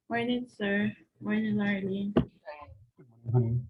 Morning, sir. Morning, Arlene. Good morning, honey.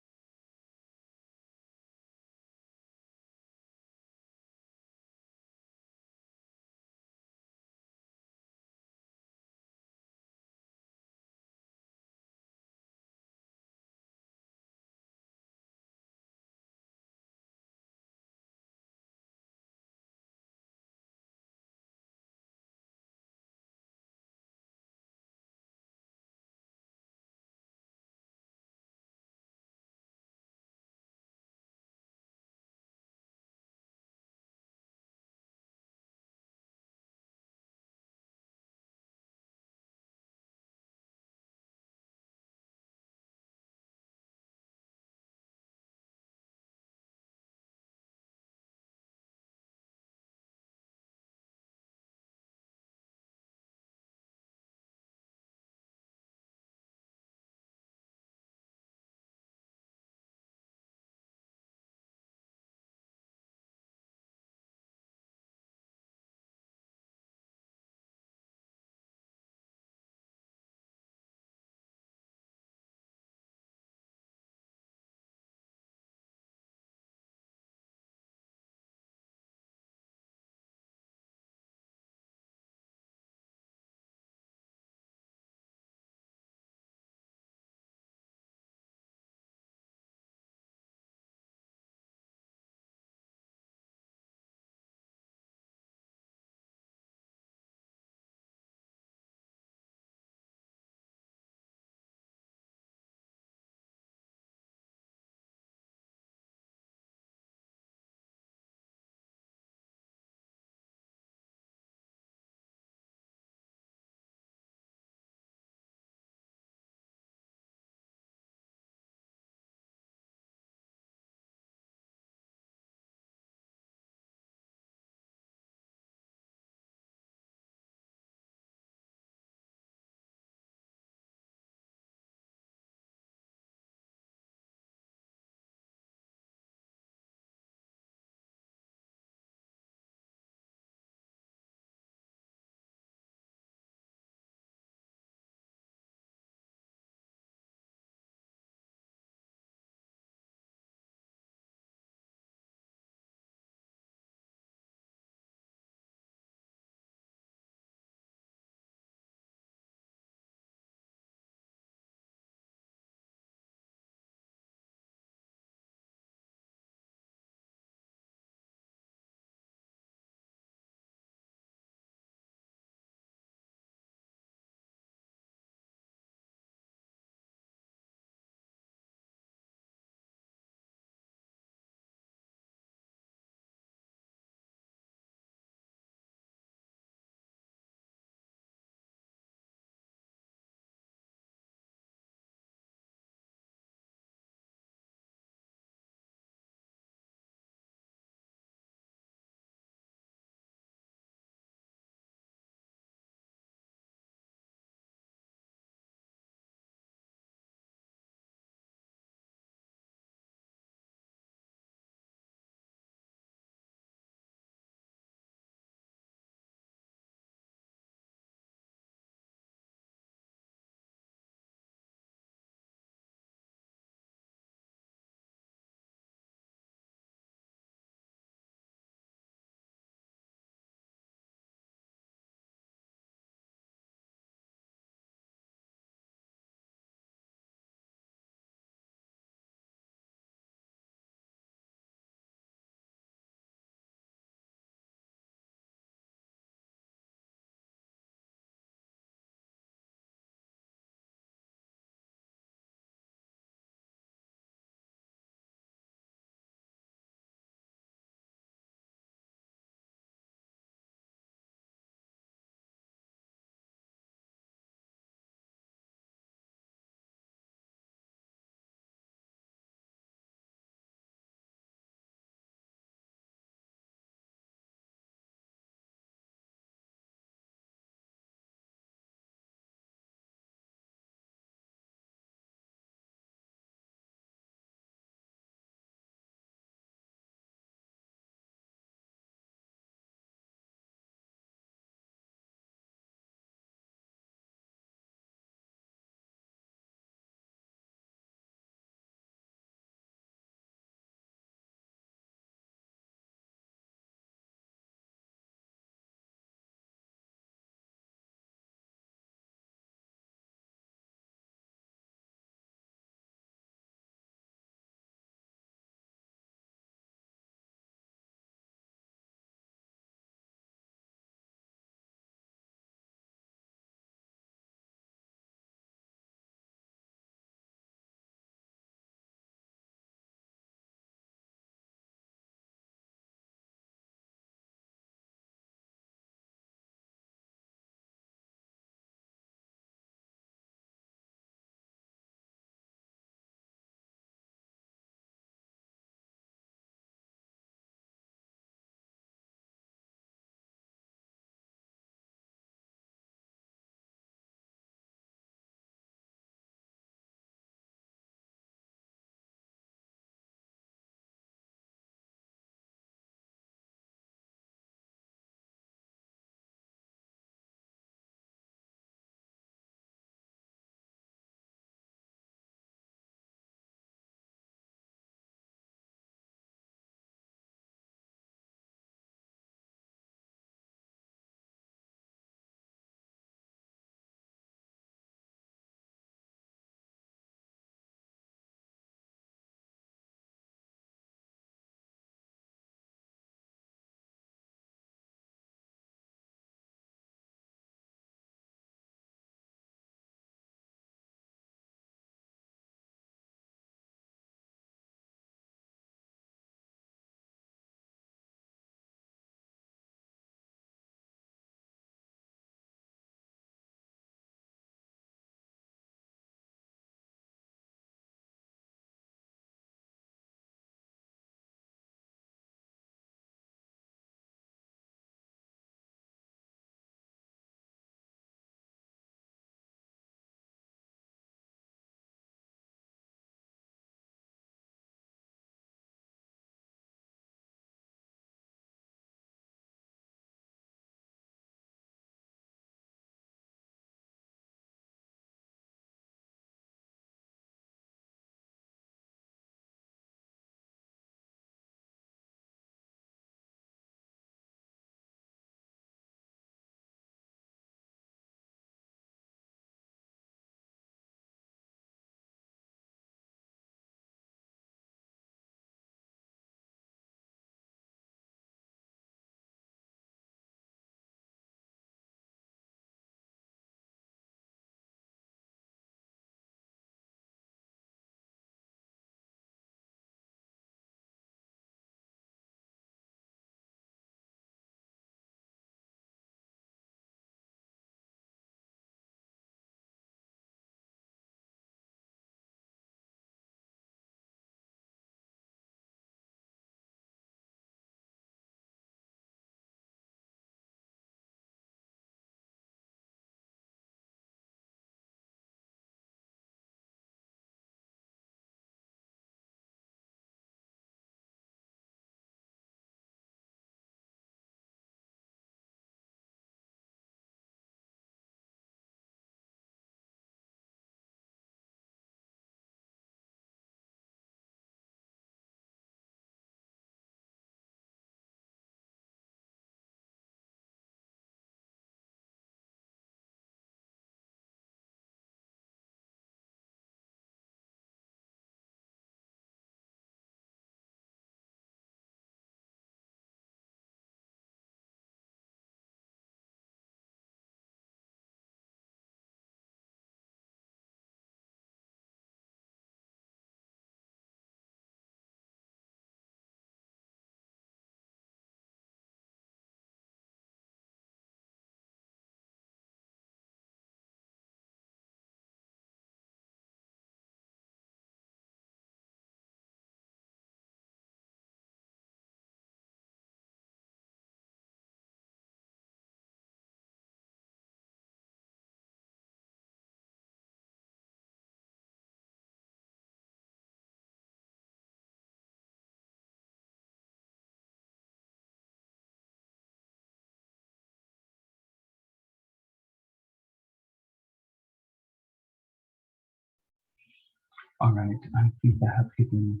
All right, I think I have given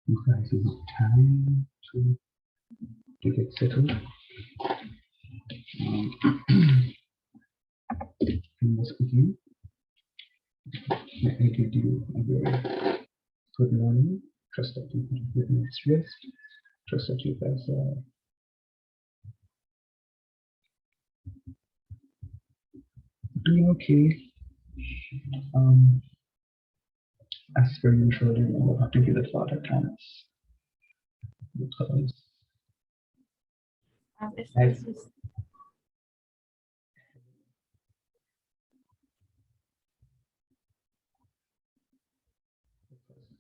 you guys enough time to get settled. Let's begin. Let me give you a very good morning. Trust that you can get night's rest. Trust that you guys are doing okay. As per usual, you know, I have to give it a lot of times because Excuse me.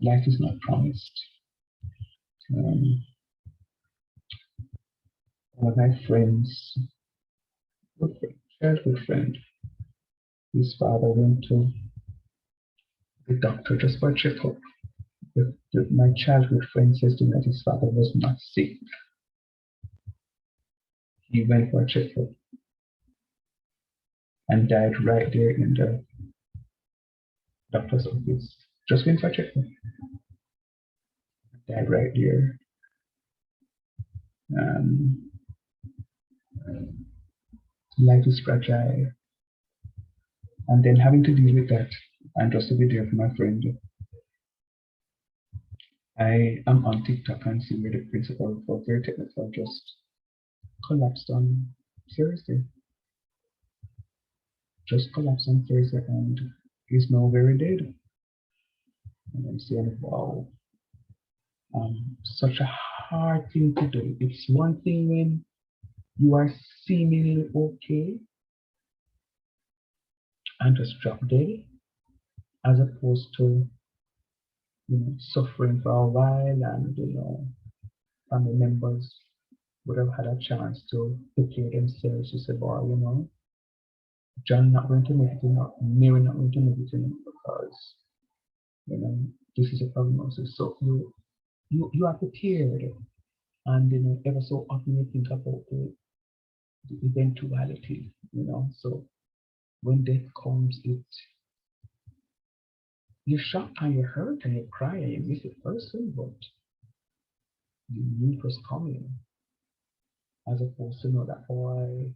life is not promised. One of my friends, childhood friend, his father went to the doctor just for a checkup. My childhood friend says to me that his father was not sick. He went for a checkup and died right there in the doctor's office. Just went for a checkup. Died right there. Life is fragile. And then having to deal with that and just to be there for my friend. I am on TikTok and see where the principal for very technical just collapsed on Thursday. Just collapsed on Thursday and is now very dead. And I'm saying, wow, such a hard thing to do. It's one thing when you are seemingly okay and just drop dead, as opposed to, you know, suffering for a while, and you know, family members would have had a chance to prepare themselves to say, boy, you know, John not going to make it, not Mary not going to make it because, you know, this is a prognosis. So you are prepared, and you know, ever so often you think about the eventuality, you know. So when death comes, you're shocked and you hurt and you cry and you miss the person, but you knew it was coming, as opposed to know that, boy,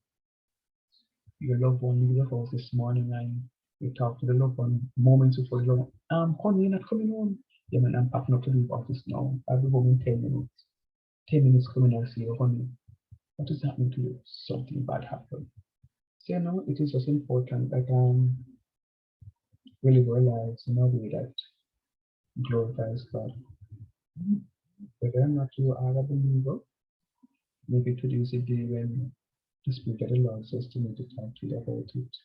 your loved one leave the house this morning and you talk to the loved one moments before you go, honey, you're not coming home. Yeah, man, I'm packing up to leave office now. I'll be home in 10 minutes. 10 minutes coming and see you, honey. What is happening to you? Something bad happened. So, you know, it is just important that we live our lives in a way that glorifies God. Whether or not you are a believer, maybe today is a day when the Spirit of the Lord says to me to talk to you about it.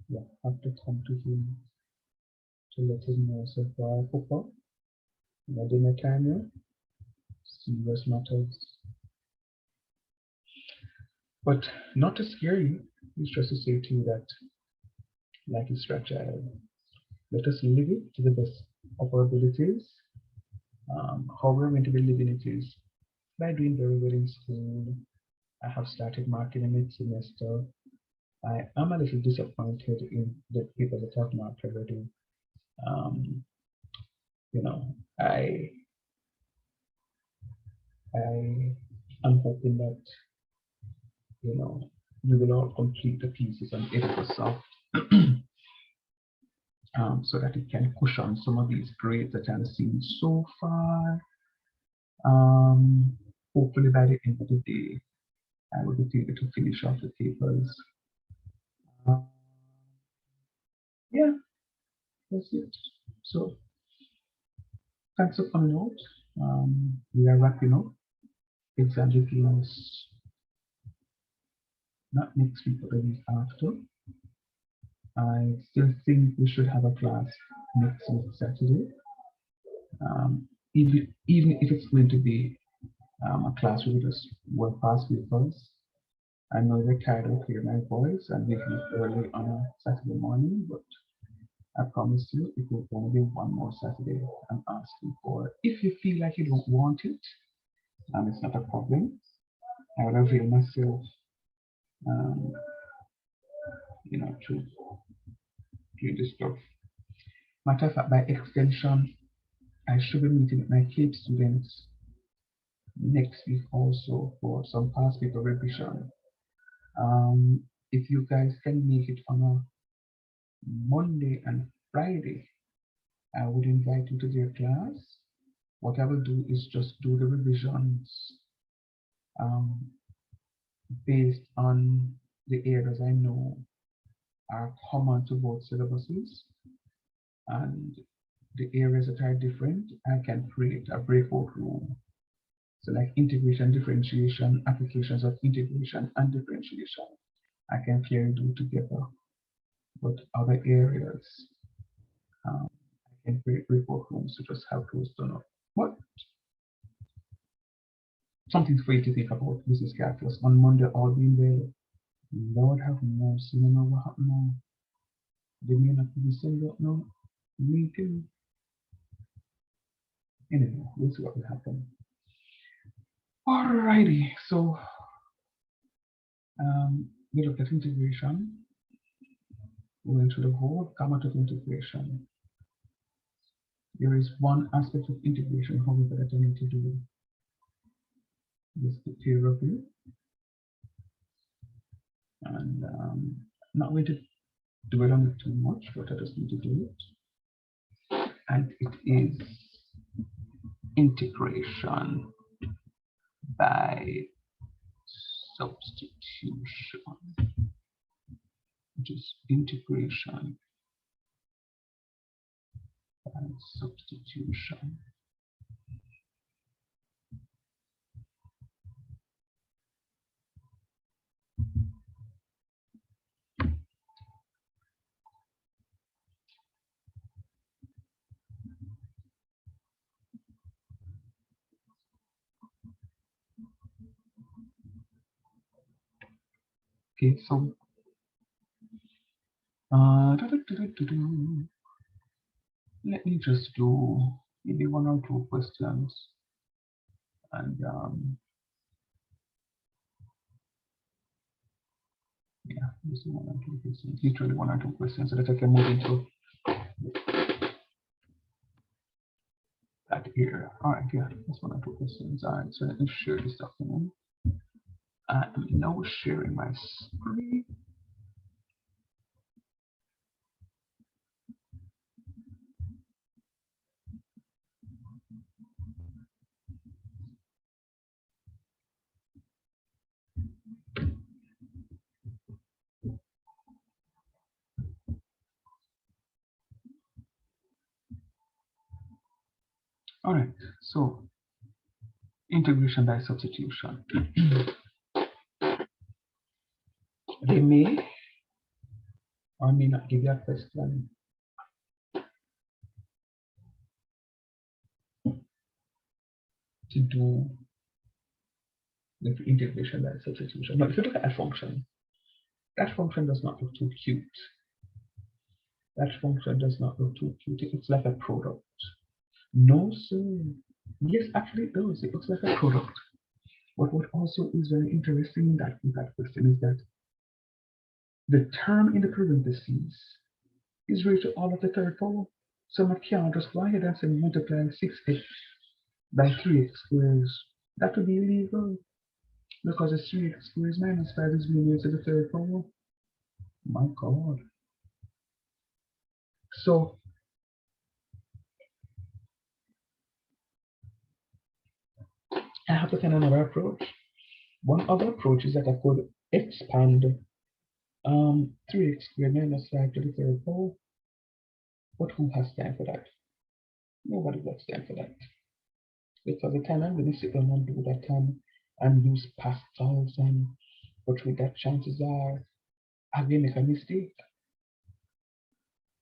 You have to come to Him to let Him know, so far, Papa, not in a time here, serious matters. But not to scare you, it's just to say to you that life is fragile. Let us live it to the best of our abilities. How we're going to be living it is by doing very well in school. I have started marking a mid-semester. I am a little disappointed in the people that have marked already. You know, I am hoping that, you know, you will all complete the pieces and edit the soft so that it can cushion some of these grades that I'm seeing so far. Hopefully by the end of the day, I will be able to finish off the papers. Yeah, that's it. So thanks for coming out. We are wrapping up. Exam reviews not next week, but the week after. I still think we should have a class next week, Saturday. Even if it's going to be a class where we just work past papers. I know you're tired of hearing my voice and waking up early on a Saturday morning, but I promise you it will only be one more Saturday I'm asking for. If you feel like you don't want it, it's not a problem. I will avail myself, you know, to do this stuff. Matter of fact, by extension, I should be meeting with my CAPE students next week also for some past paper revision. If you guys can make it on a Monday and Friday, I would invite you to their class. What I will do is just do the revisions based on the areas I know are common to both syllabuses, and the areas that are different, I can create a breakout room. So like integration, differentiation, applications of integration and differentiation, I can clearly do together. But other areas, I can create breakout rooms to just have those done up. But something for you to think about, business calculus. On Monday, I'll be in there. Lord have mercy, you know what happened now. They may not be saying that no. Me too. Anyway, we'll see what will happen. Alrighty, so we looked at integration. We went through the whole gamut of integration. There is one aspect of integration, however, that I need to do this peer review. And not going to dwell on it too much, but I just need to do it. And it is integration by substitution, which is integration by substitution. Okay, so let me just do maybe one or two questions, and yeah, just one or two questions, literally one or two questions, so that I can move into that area. All right, yeah, that's one or two questions. All right, so let me share this document. I'm now sharing my screen. All right, so integration by substitution. They may or may not give you a question to do with integration by substitution. Now, if you look at that function does not look too cute. That function does not look too cute. It's like a product. No, sir. Yes, actually it does. It looks like a product. But what also is very interesting in that question is that the term in the parentheses is raised to all of the third power. So I can't just go ahead and say multiply 6x by 3x squares. That would be illegal because it's 3x squares minus 5 is being raised to the third power. My God. So I have to find another approach. One other approach is that I could expand 3x squared minus 5 to the third power. But who has time for that? Nobody has time for that. Because the time I'm going to sit down and do that and use Pascals and go through that, chances are I'm going to make a mistake.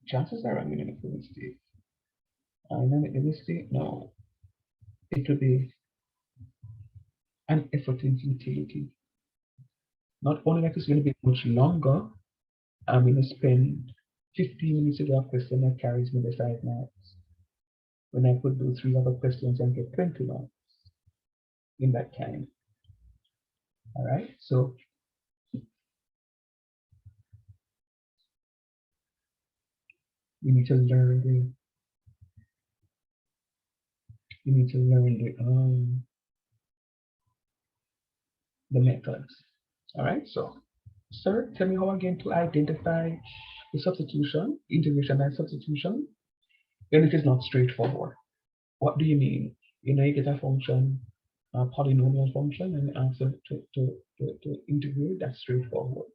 Chances are I'm going to make a mistake. And I make the mistake, no. It will be an effort in futility. Not only that it's going to be much longer, I'm going to spend 15 minutes to do a question that carries me the 5 marks. When I could do 3 other questions and get 20 marks in that time. All right, so You need to learn the methods. All right, so sir, tell me how again to identify the substitution, integration and substitution, and it is not straightforward. What do you mean? You know, you get a function, a polynomial function, and ask it to integrate. That's straightforward.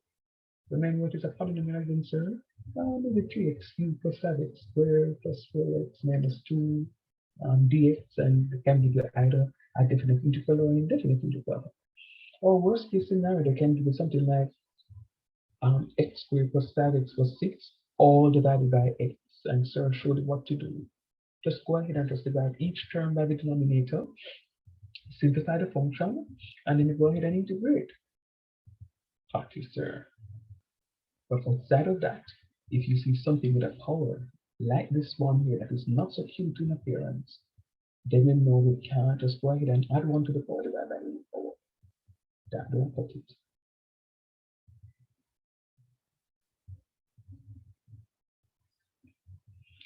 Remember what is a polynomial again, sir? Maybe 3x cubed plus 5x squared plus 4x minus 2 dx, and it can give you either a definite integral or indefinite integral. Or worst case scenario, they can give you something like x squared plus 5x plus 6 all divided by x. And sir showed you what to do. Just go ahead and just divide each term by the denominator, simplify the function, and then you go ahead and integrate. Practice, sir. But outside of that, if you see something with a power like this one here that is not so cute in appearance, then you know we can't just go ahead and add 1 to the power divided by the power. That don't cut it.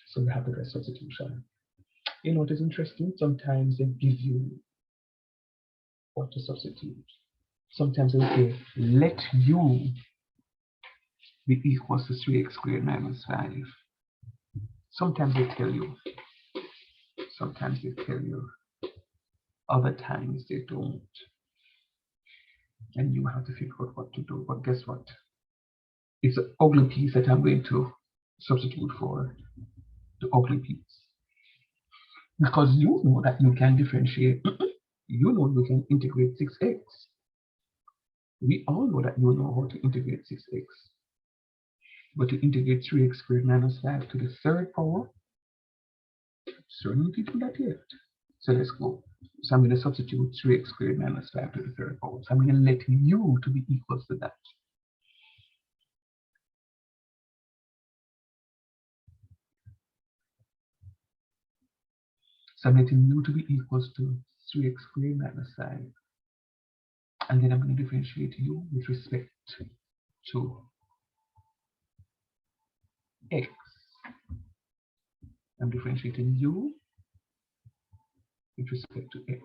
So we have to get substitution. You know what is interesting? Sometimes they give you what to substitute. Sometimes they say, let u be equals to 3x squared minus 5. Sometimes they tell you. Sometimes they tell you. Other times they don't. And you have to figure out what to do. But guess what? It's an ugly piece that I'm going to substitute for the ugly piece. Because you know that you can differentiate. You know you can integrate 6x. We all know that you know how to integrate 6x. But to integrate 3x squared minus 5 to the third power, certainly people do that yet. So let's go. So I'm going to substitute 3x squared minus 5 to the third power. So I'm going to let u to be equals to that. So I'm letting u to be equals to 3x squared minus 5. And then I'm going to differentiate u with respect to x. I'm differentiating u with respect to x.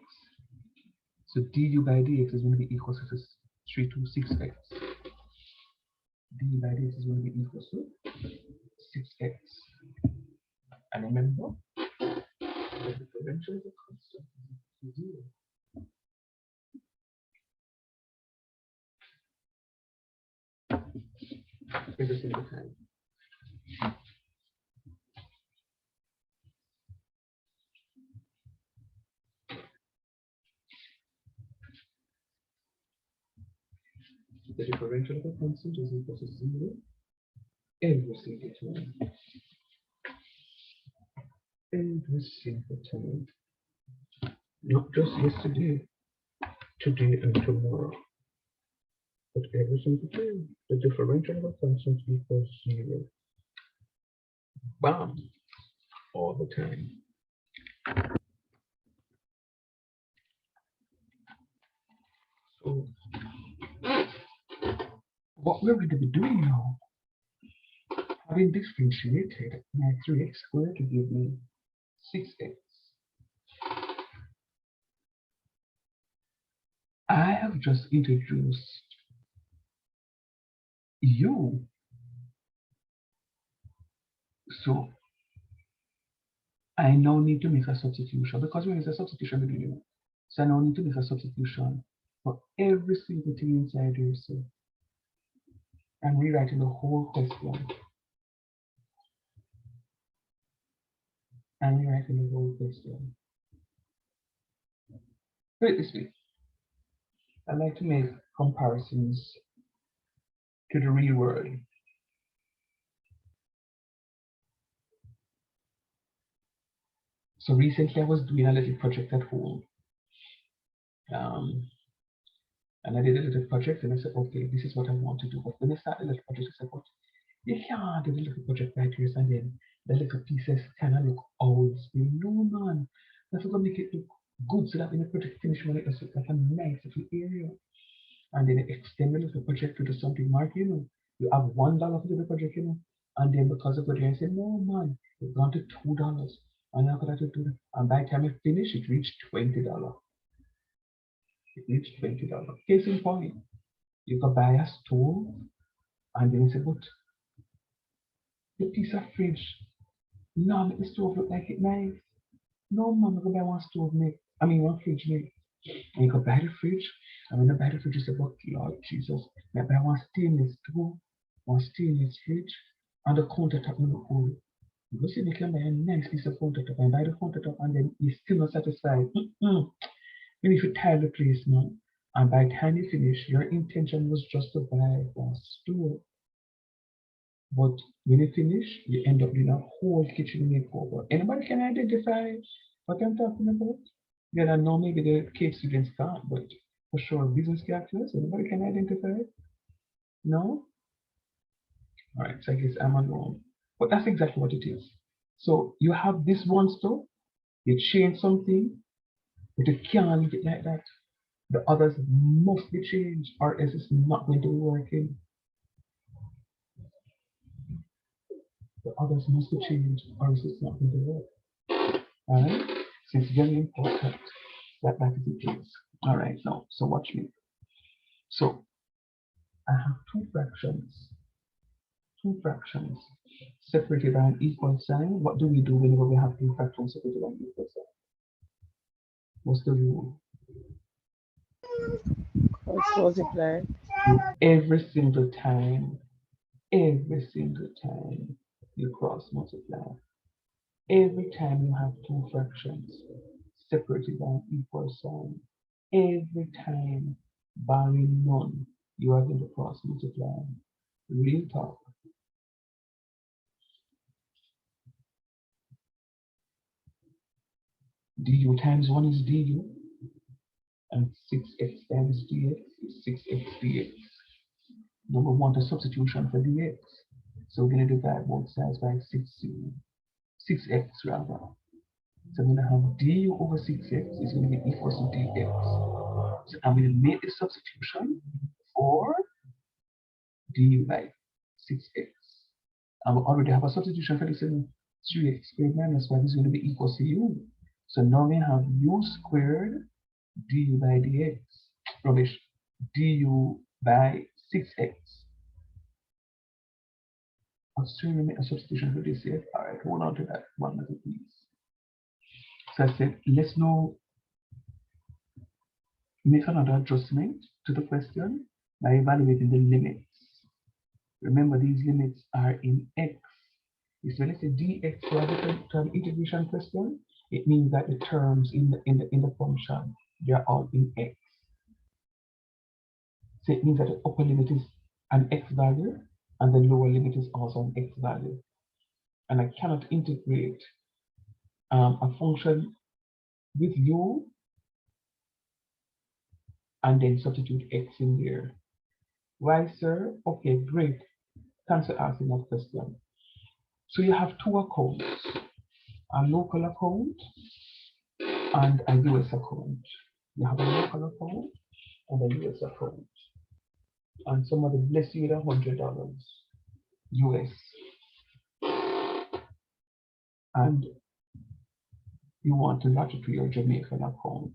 So du by dx is going to be equal to 326x. du by dx is going to be equal to 6x. And remember, the differential is a constant, 0. Every single time. The differential of a constant is equal to 0 every single time. Every single time. Not just yesterday, today, and tomorrow. But every single time. The differential of a constant equals 0. Bam! All the time. So, what we're going to be doing now, having differentiated my 3x squared to give me 6x, I have just introduced u. So I now need to make a substitution because when it's a substitution between u. So I now need to make a substitution for every single thing inside here. So I'm rewriting the whole question. I'm rewriting the whole question. Put it this way. I like to make comparisons to the real world. So recently I was doing a little project at home. And I did a little project and I said, okay, this is what I want to do. But when I start the little project, I said, but you can't do the little project like this and then the little pieces kind of look old. No, man. That's going to make it look good so that when the project finishes, when it looks like a nice little area. And then extend the little project to do something more, you know. You have $1 for the project, you know. And then because of what I said, no man, it's gone to $2. And I got to do that. And by the time it finished, it reached $20. It reached $20. Case in point, you could buy a stove, and then you say, but the piece of fridge, no, make the stove look like it nice. No man, I could buy one stove make. I mean one fridge make. And you could buy the fridge, and when you buy the fridge, you say, but Lord Jesus, I buy one stainless stove, one stainless fridge, and the countertop will look good. You see, they can buy a nice piece of countertop and buy the countertop, and then you're still not satisfied. Maybe if you tile the place now, and by the time you finish, your intention was just to buy one stove. But when you finish, you end up doing a whole kitchen makeover. Anybody can identify what I'm talking about? Yeah, I know maybe the cake students can't, but for sure, business calculus, anybody can identify it? No? All right, so I guess I'm alone. But that's exactly what it is. So you have this one stove, you change something, but you can't leave it like that. The others must be changed, or else it's not going to be working. The others must be changed, or else it's not going to work. All right? So it's very important that that is the case. All right, now, so watch me. So I have two fractions separated by an equal sign. What do we do whenever we have two fractions separated by an equal sign? What's the rule? Let's multiply. Every single time you cross multiply. Every time you have two fractions separated by an equal sign, every time, barring none, you are going to cross multiply. Real talk. Du times 1 is du, and 6x times dx is 6x dx. Number 1, the substitution for dx. So we're going to divide both sides by 6x rather. So I'm going to have du over 6x is going to be equal to dx. So I'm going to make the substitution for du by 6x. And we already have a substitution for this in 3x squared minus 5 is going to be equal to u. So now we have u squared du by dx, rubbish, du by 6x. I'm still going to make a substitution for this here. All right, hold on to that one minute, please. So I said, let's now make another adjustment to the question by evaluating the limits. Remember, these limits are in x. If when I say dx to an integration question, it means that the terms in the function, they are all in x. So it means that the upper limit is an x value, and the lower limit is also an x value. And I cannot integrate a function with u and then substitute x in there. Why, sir? Okay, great. Thanks for asking that question. So you have two accounts, a local account and a US account. You have a local account and a US account. And somebody bless you with $100 US. And you want to lodge it to your Jamaican account.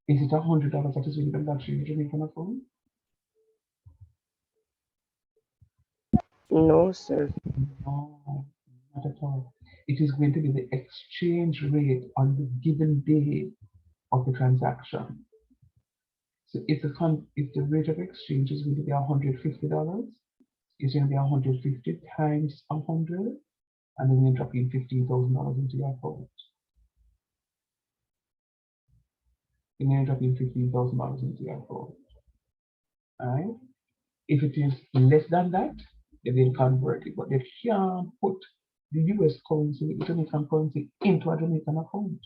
Is it $100 that is really the lodge to your Jamaican account? No, sir. No, not at all. It is going to be the exchange rate on the given day of the transaction. So if the rate of exchange is going to be $150, it's going to be 150 times 100, and then you drop in $15,000 into your account. And then drop in $15,000 into your account. Alright? If it is less than that, they will convert it, but they can't put the US currency, the Jamaican currency, into a Jamaican account.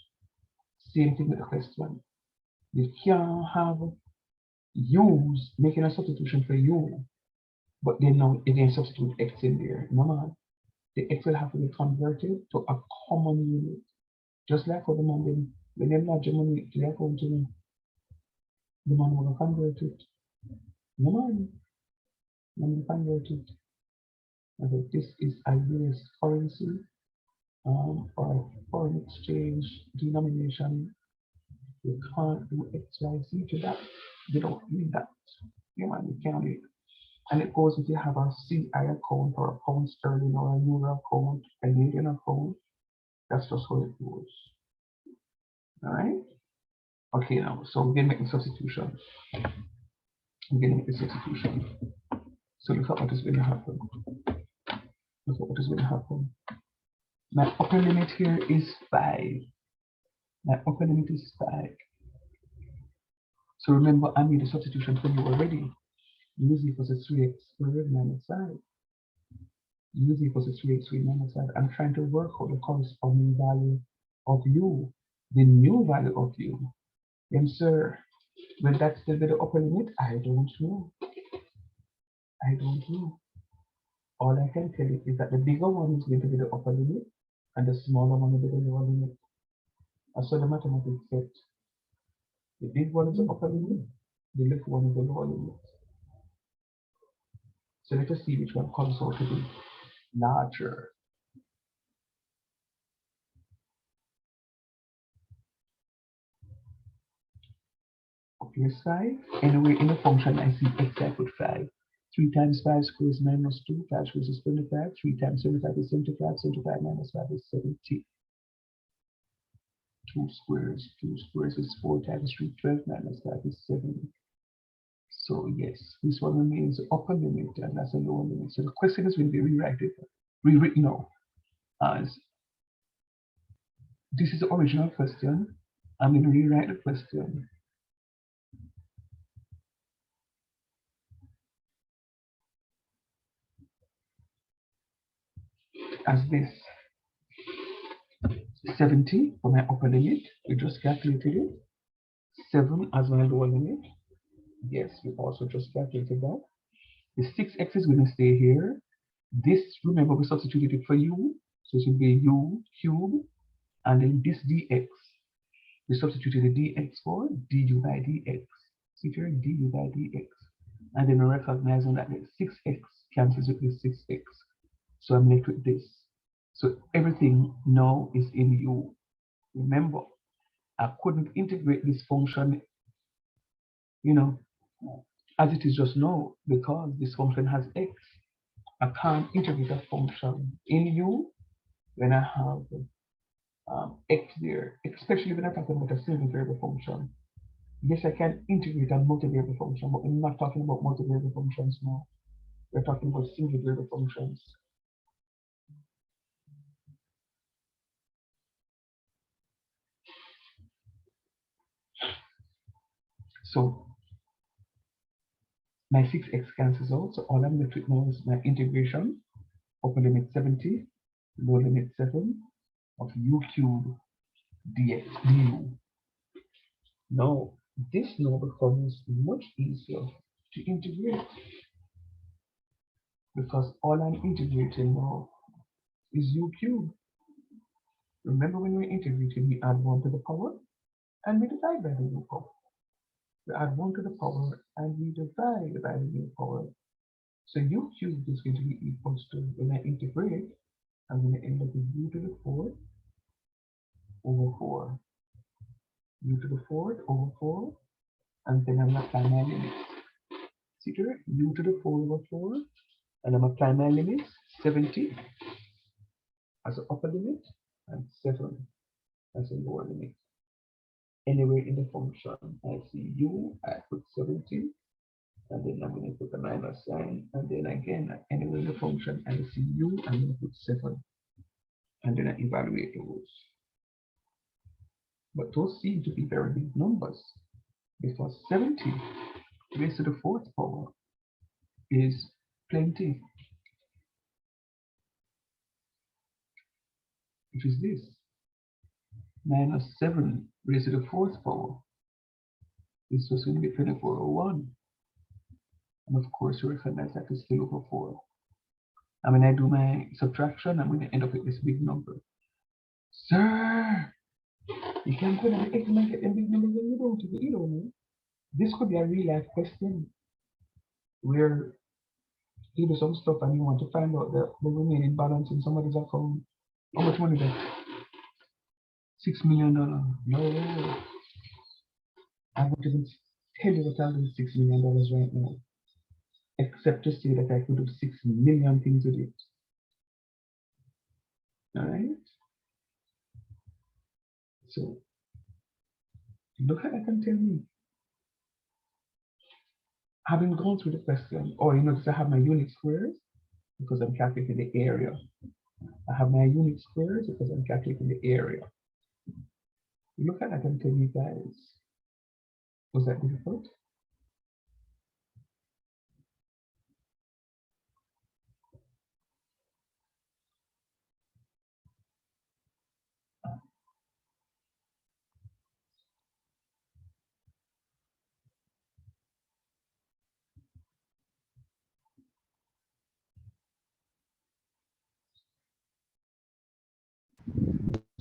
Same thing with the question. They can't have U's making a substitution for U, but then now again substitute X in there. No man. The X will have to be converted to a common unit. Just like for the man when you lodge your money to your account, the man will convert it. No man. Man will convert it. And so this is a US currency or foreign exchange denomination. You can't do XYZ to that. You don't need that. You man, you can't do it. And it goes if you have a CI account or a pound sterling or a euro account, Canadian account. That's just how it goes. All right. Okay, now so we're gonna make the substitution. I'm gonna make the substitution. So look at what is going to happen. Look at what is going to happen. My upper limit here is 5. My upper limit is 5. So remember, I made a substitution for you already. U is equals to 3x squared minus 5. U is equals to 3x squared minus 5. I'm trying to work out the corresponding value of u, the new value of u. Then, sir, will that still be the upper limit? I don't know. I don't know. All I can tell you is that the bigger one is going to be the upper limit, and the smaller one will be the lower limit. As so the mathematics set. The big one is the upper limit, the little one is the lower limit. So let us see which one comes out to be larger. Up here is 5. Anyway, in the function, I see x, I put 5. 3 times 5 squares minus 2. 5 squares is 25. 3 times 75 is 75. 75 minus 5 is 70. 2 squares. 2 squares is 4 times 3. 12 minus 5 is 7. So yes, this one remains the upper limit and that's a lower limit. So the question is going to be rewritten now as this is the original question. I'm going to rewrite the question as this. 70 for my upper limit. We just calculated it. 7 as my lower limit. Yes, we also just calculated that. The 6x is going to stay here. This, remember, we substituted it for u. So it will be u cubed. And then this dx, we substituted the dx for du by dx. See here, du by dx. And then we recognize that the 6x cancels with the 6x. So I'm left with this. So everything now is in u. Remember, I couldn't integrate this function, as it is just now, because this function has x. I can't integrate a function in u when I have x there, especially when I'm talking about a single variable function. Yes, I can integrate a multivariable function, but we're not talking about multivariable functions now. We're talking about single variable functions. So my 6x cancels out, so all I'm left with now is my integration, upper limit 70, lower limit 7 of u cubed dx du. Now, this now becomes much easier to integrate because all I'm integrating now is u cubed. Remember when we're integrating, we add 1 to the power and we divide by the new power. We add 1 to the power and we divide by the new power. So u cubed is going to be equals to, when I integrate, I'm going to end up with u to the 4th over 4. U to the 4th over 4, and then I'm applying my limits. See here, u to the 4 over 4, and I'm applying my limits, 70 as an upper limit, and 7 as a lower limit. Anywhere in the function, I see u, I put 70, and then I'm going to put a minus sign, and then again, anywhere in the function, I see u, I'm going to put 7, and then I evaluate those. But those seem to be very big numbers, because 70 raised to the 4th power is plenty. Which is this, minus 7 raised to the 4th power. This was going to be 2401. And of course, you recognize that is still over 4. And when I do my subtraction, I'm going to end up with this big number. Sir, you can't put an x and get a big number when you don't know. This could be a real life question where you do some stuff and you want to find out the remaining balance in somebody's account. How much money that? $6 million. No, I won't even tell you what I'll do with $6 million right now, except to say that I could do 6 million things with it. All right. So look at that and tell me. Having gone through the question, or you notice I have my unit squares because I'm calculating the area. I have my unit squares because I'm calculating the area. Look at that and tell me, guys, was that difficult?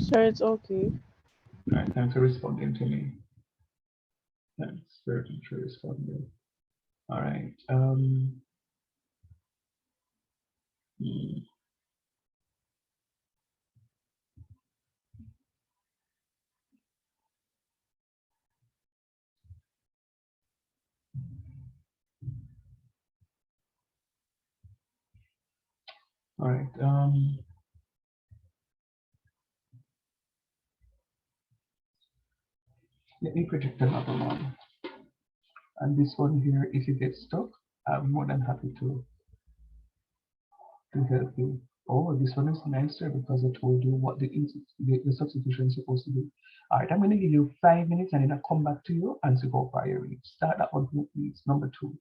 Sure, it's okay. All right, thanks for responding to me. Thanks very much for responding. All right. Hmm. All right. Let me project another one. And this one here, if you get stuck, I'm more than happy to help you. Oh, this one is nicer because I told you what the substitution is supposed to do. All right, I'm going to give you 5 minutes and then I'll come back to you and see how far you reach. Start that one, please. Number 2.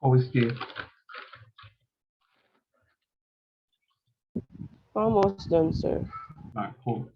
Always do. Almost done, sir. All right, cool.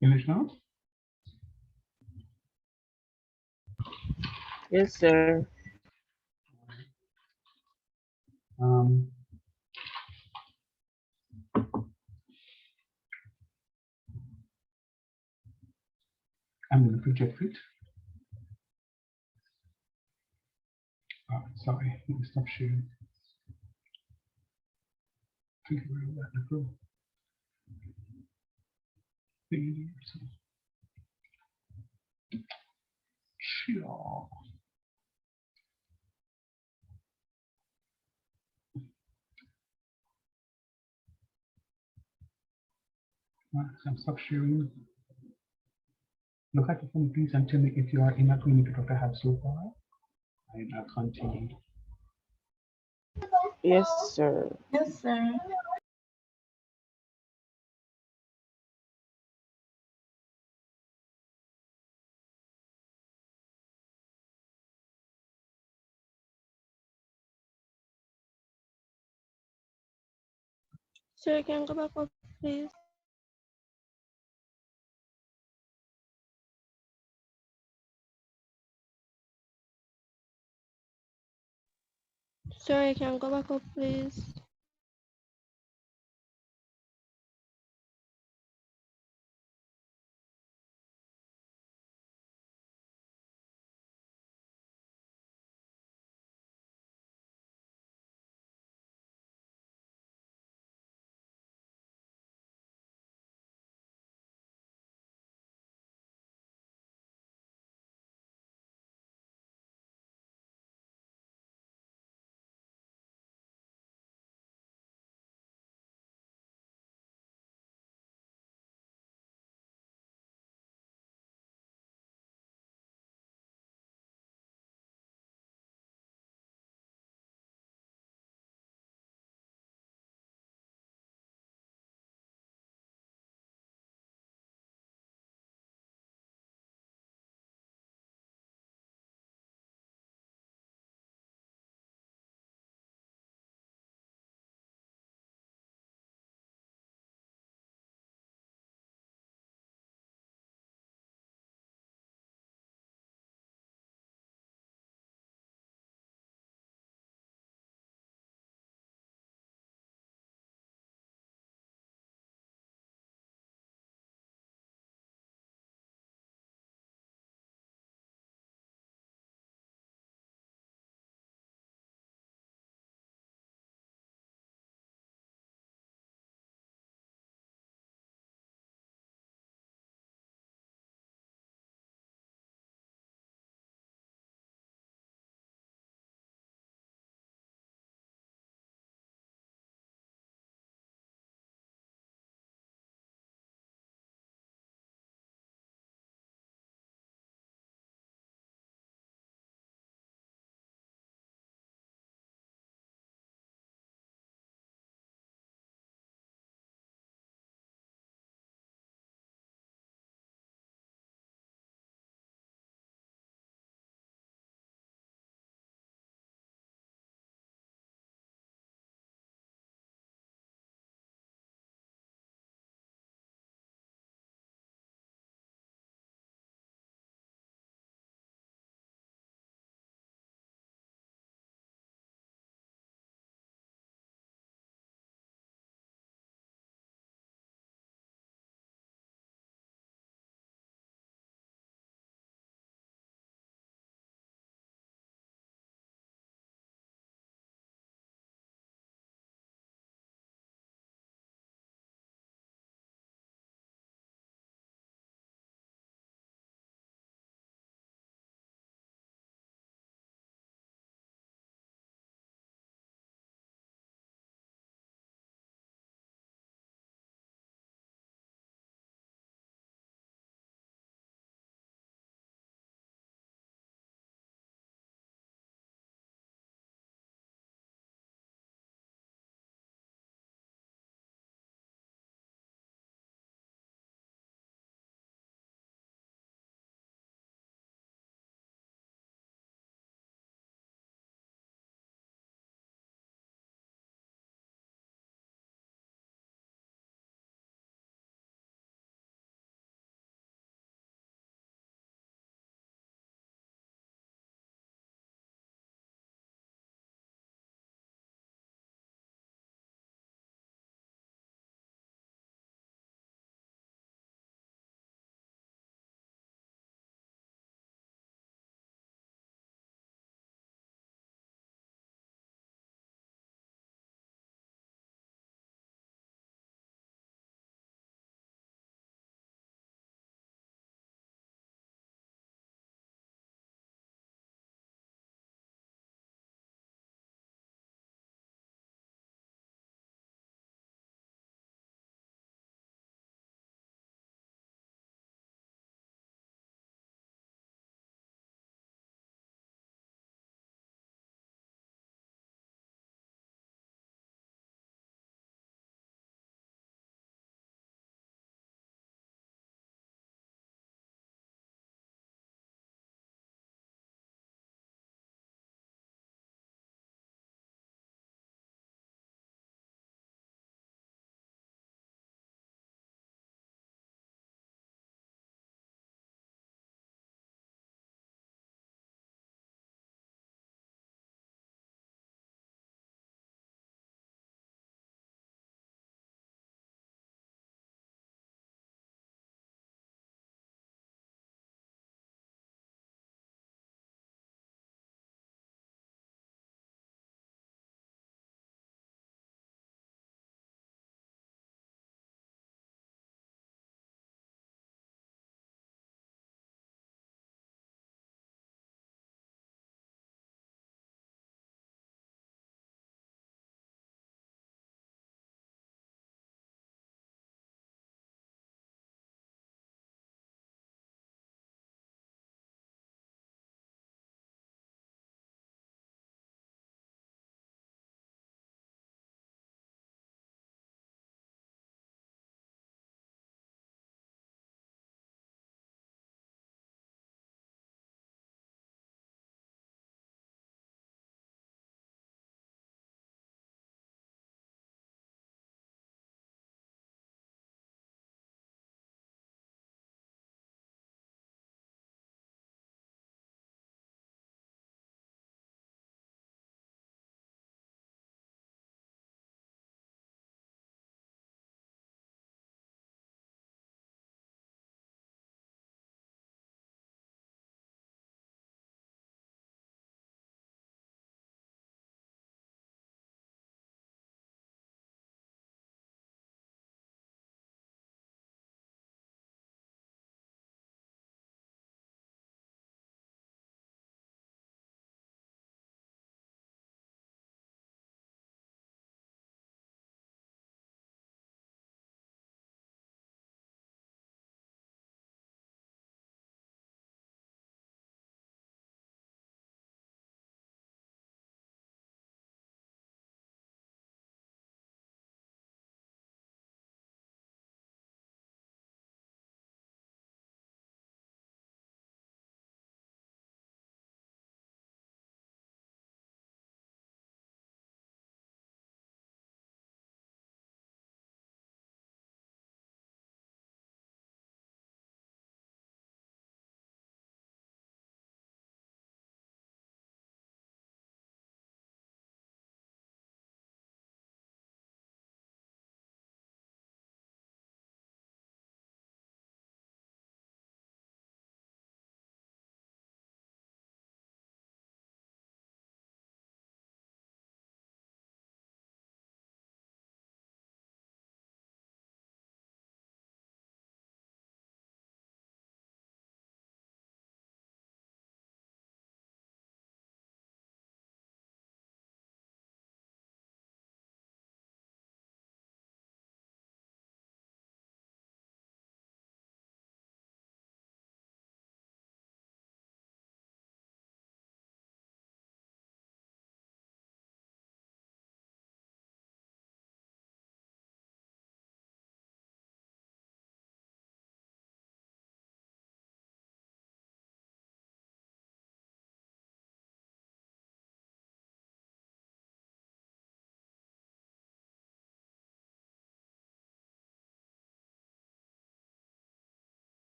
Finish now? Yes, sir. Um, I'm going to project it. Oh, sorry, let me stop sharing. Think about that before. Sure. Right, so I'm stop sharing. Look at the phone, please, and tell me if you are in agreement with what I have so far. And I'll continue. Yes, sir. Yes, sir. Sir, can you go back up, please? Sorry, can I go back up, please?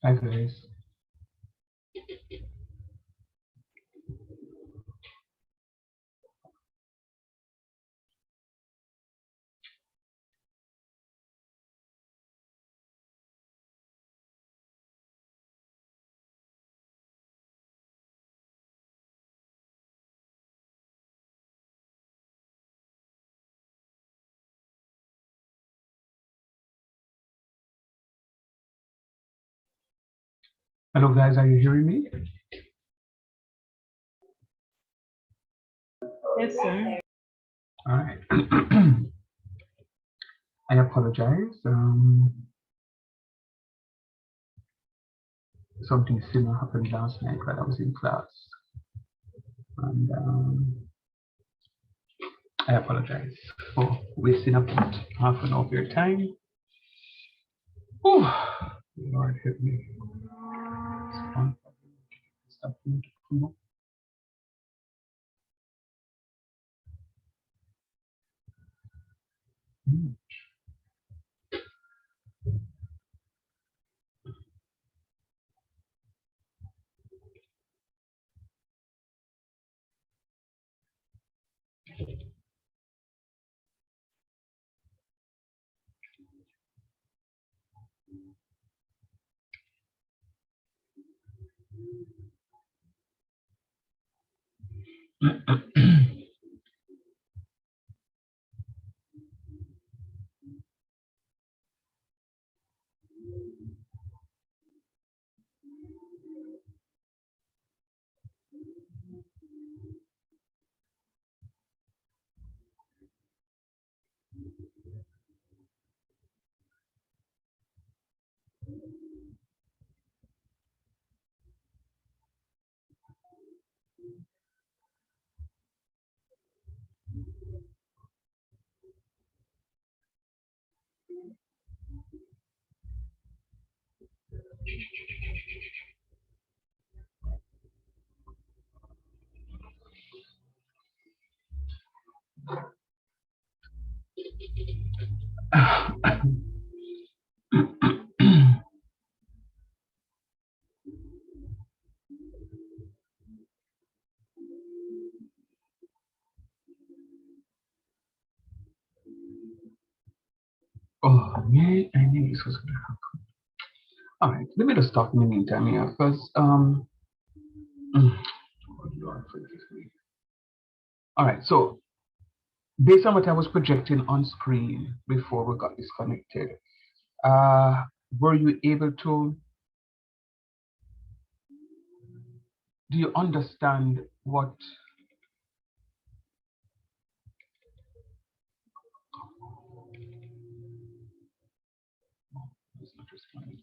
Hi guys. Hello guys, are you hearing me? Yes, sir. All right. I apologize. Something similar happened last night while I was in class, and I apologize for wasting about half an hour of your time. Oh, Lord help me. Stop me to come up. Hmm. Oh man, I knew this was gonna happen. All right, let me just stop in the meantime here, because oh Lord, forgive me. All right, so based on what I was projecting on screen before we got disconnected, were you able to? Do you understand what? It's not responding.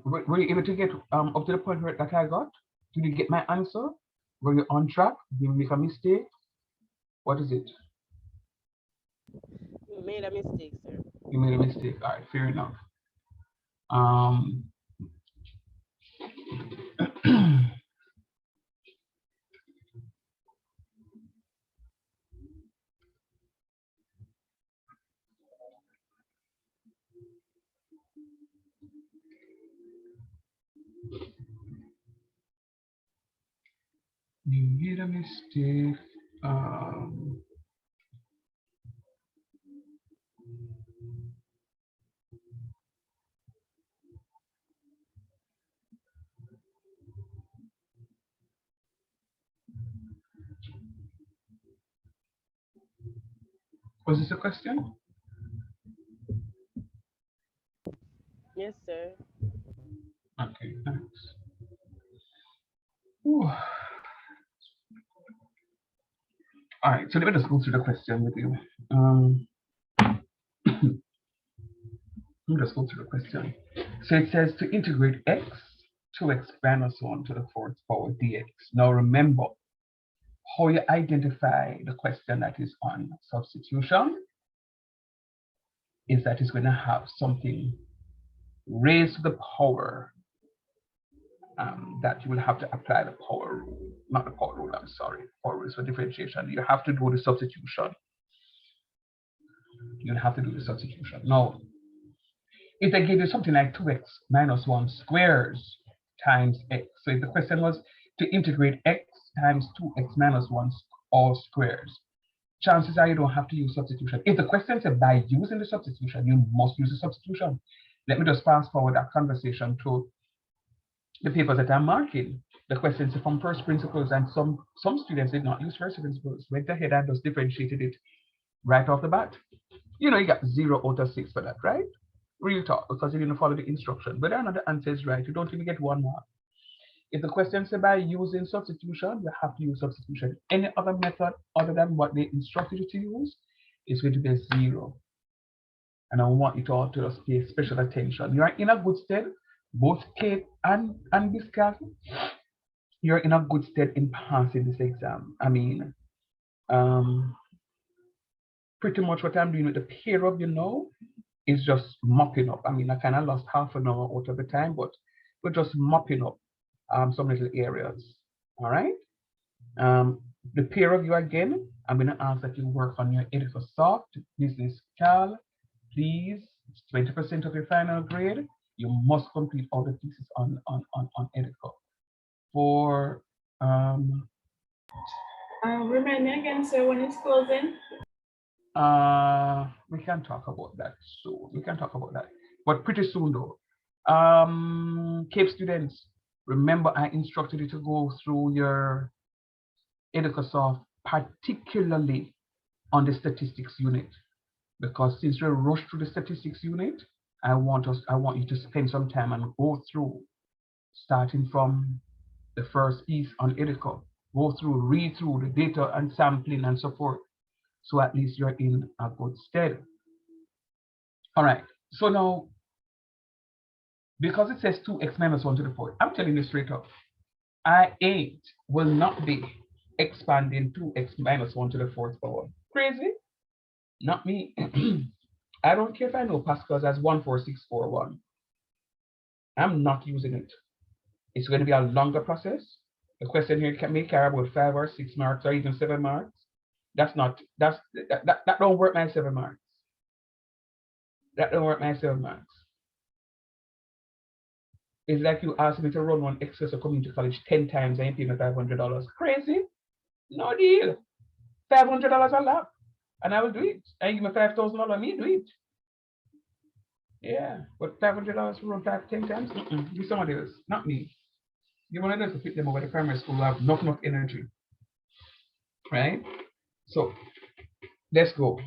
Were you able to get up to the point where that I got? Did you get my answer? Were you on track? Did you make a mistake? What is it? You made a mistake, sir. You made a mistake. All right, fair enough. Um, you made a mistake. Was this a question? Yes, sir. Okay, thanks. Whew. All right, so let me just go through the question with you. Let me just go through the question. So it says to integrate x, 2x minus 1 to the fourth power dx. Now remember, how you identify the question that is on substitution is that it's going to have something raised to the power that you will have to apply the power rule, not the power rule, I'm sorry, power rule is for differentiation. You have to do the substitution. You have to do the substitution. Now, if they give you something like 2x minus 1 squares times x, so if the question was to integrate x times 2x minus 1 all squares, chances are you don't have to use substitution. If the question said by using the substitution, you must use the substitution. Let me just fast forward that conversation to the papers that I'm marking. The questions are from first principles, and some students did not use first principles, went ahead and just differentiated it right off the bat. You know, you got 0 out of 6 for that, right? Real talk, because you didn't follow the instruction. But another answer is right. You don't even get 1 mark. If the question says by using substitution, you have to use substitution. Any other method other than what they instructed you to use is going to be 0. And I want you to all to just pay special attention. You are in a good stead, both Kate and Biscay. You're in a good stead in passing this exam. I mean, pretty much what I'm doing with the pair of you now is just mopping up. I mean, I kind of lost half an hour out of the time, but we're just mopping up some little areas. All right. The pair of you again, I'm going to ask that you work on your Editha Business Cal. Please, it's 20% of your final grade. You must complete all the pieces on Editha. For remind me again, sir, when it's closing. We can talk about that soon. We can talk about that, but pretty soon though. Cape students, remember I instructed you to go through your Editha, particularly on the statistics unit, because since we rushed through the statistics unit, I want you to spend some time and go through, starting from the first piece on Editha. Go through, read through the data and sampling and so forth. So at least you're in a good stead. All right, so now, because it says 2x minus 1 to the 4th, I'm telling you straight up, I8 will not be expanding 2x minus 1 to the 4th power. Crazy? Not me. I don't care if I know Pascal's as 14641. I'm not using it. It's going to be a longer process. The question here may carry about 5 or 6 marks or even 7 marks. That don't work my 7 marks. That don't work my 7 marks. It's like you asked me to run one excess of community college 10 times and you pay me $500. Crazy? No deal. $500 a lap. And I will do it. And you give me $5,000, me do it. Yeah, but $500 to run 10 times? Give somebody else, not me. Give one of those to fit them over the primary school who have not enough energy. Right? So let's go.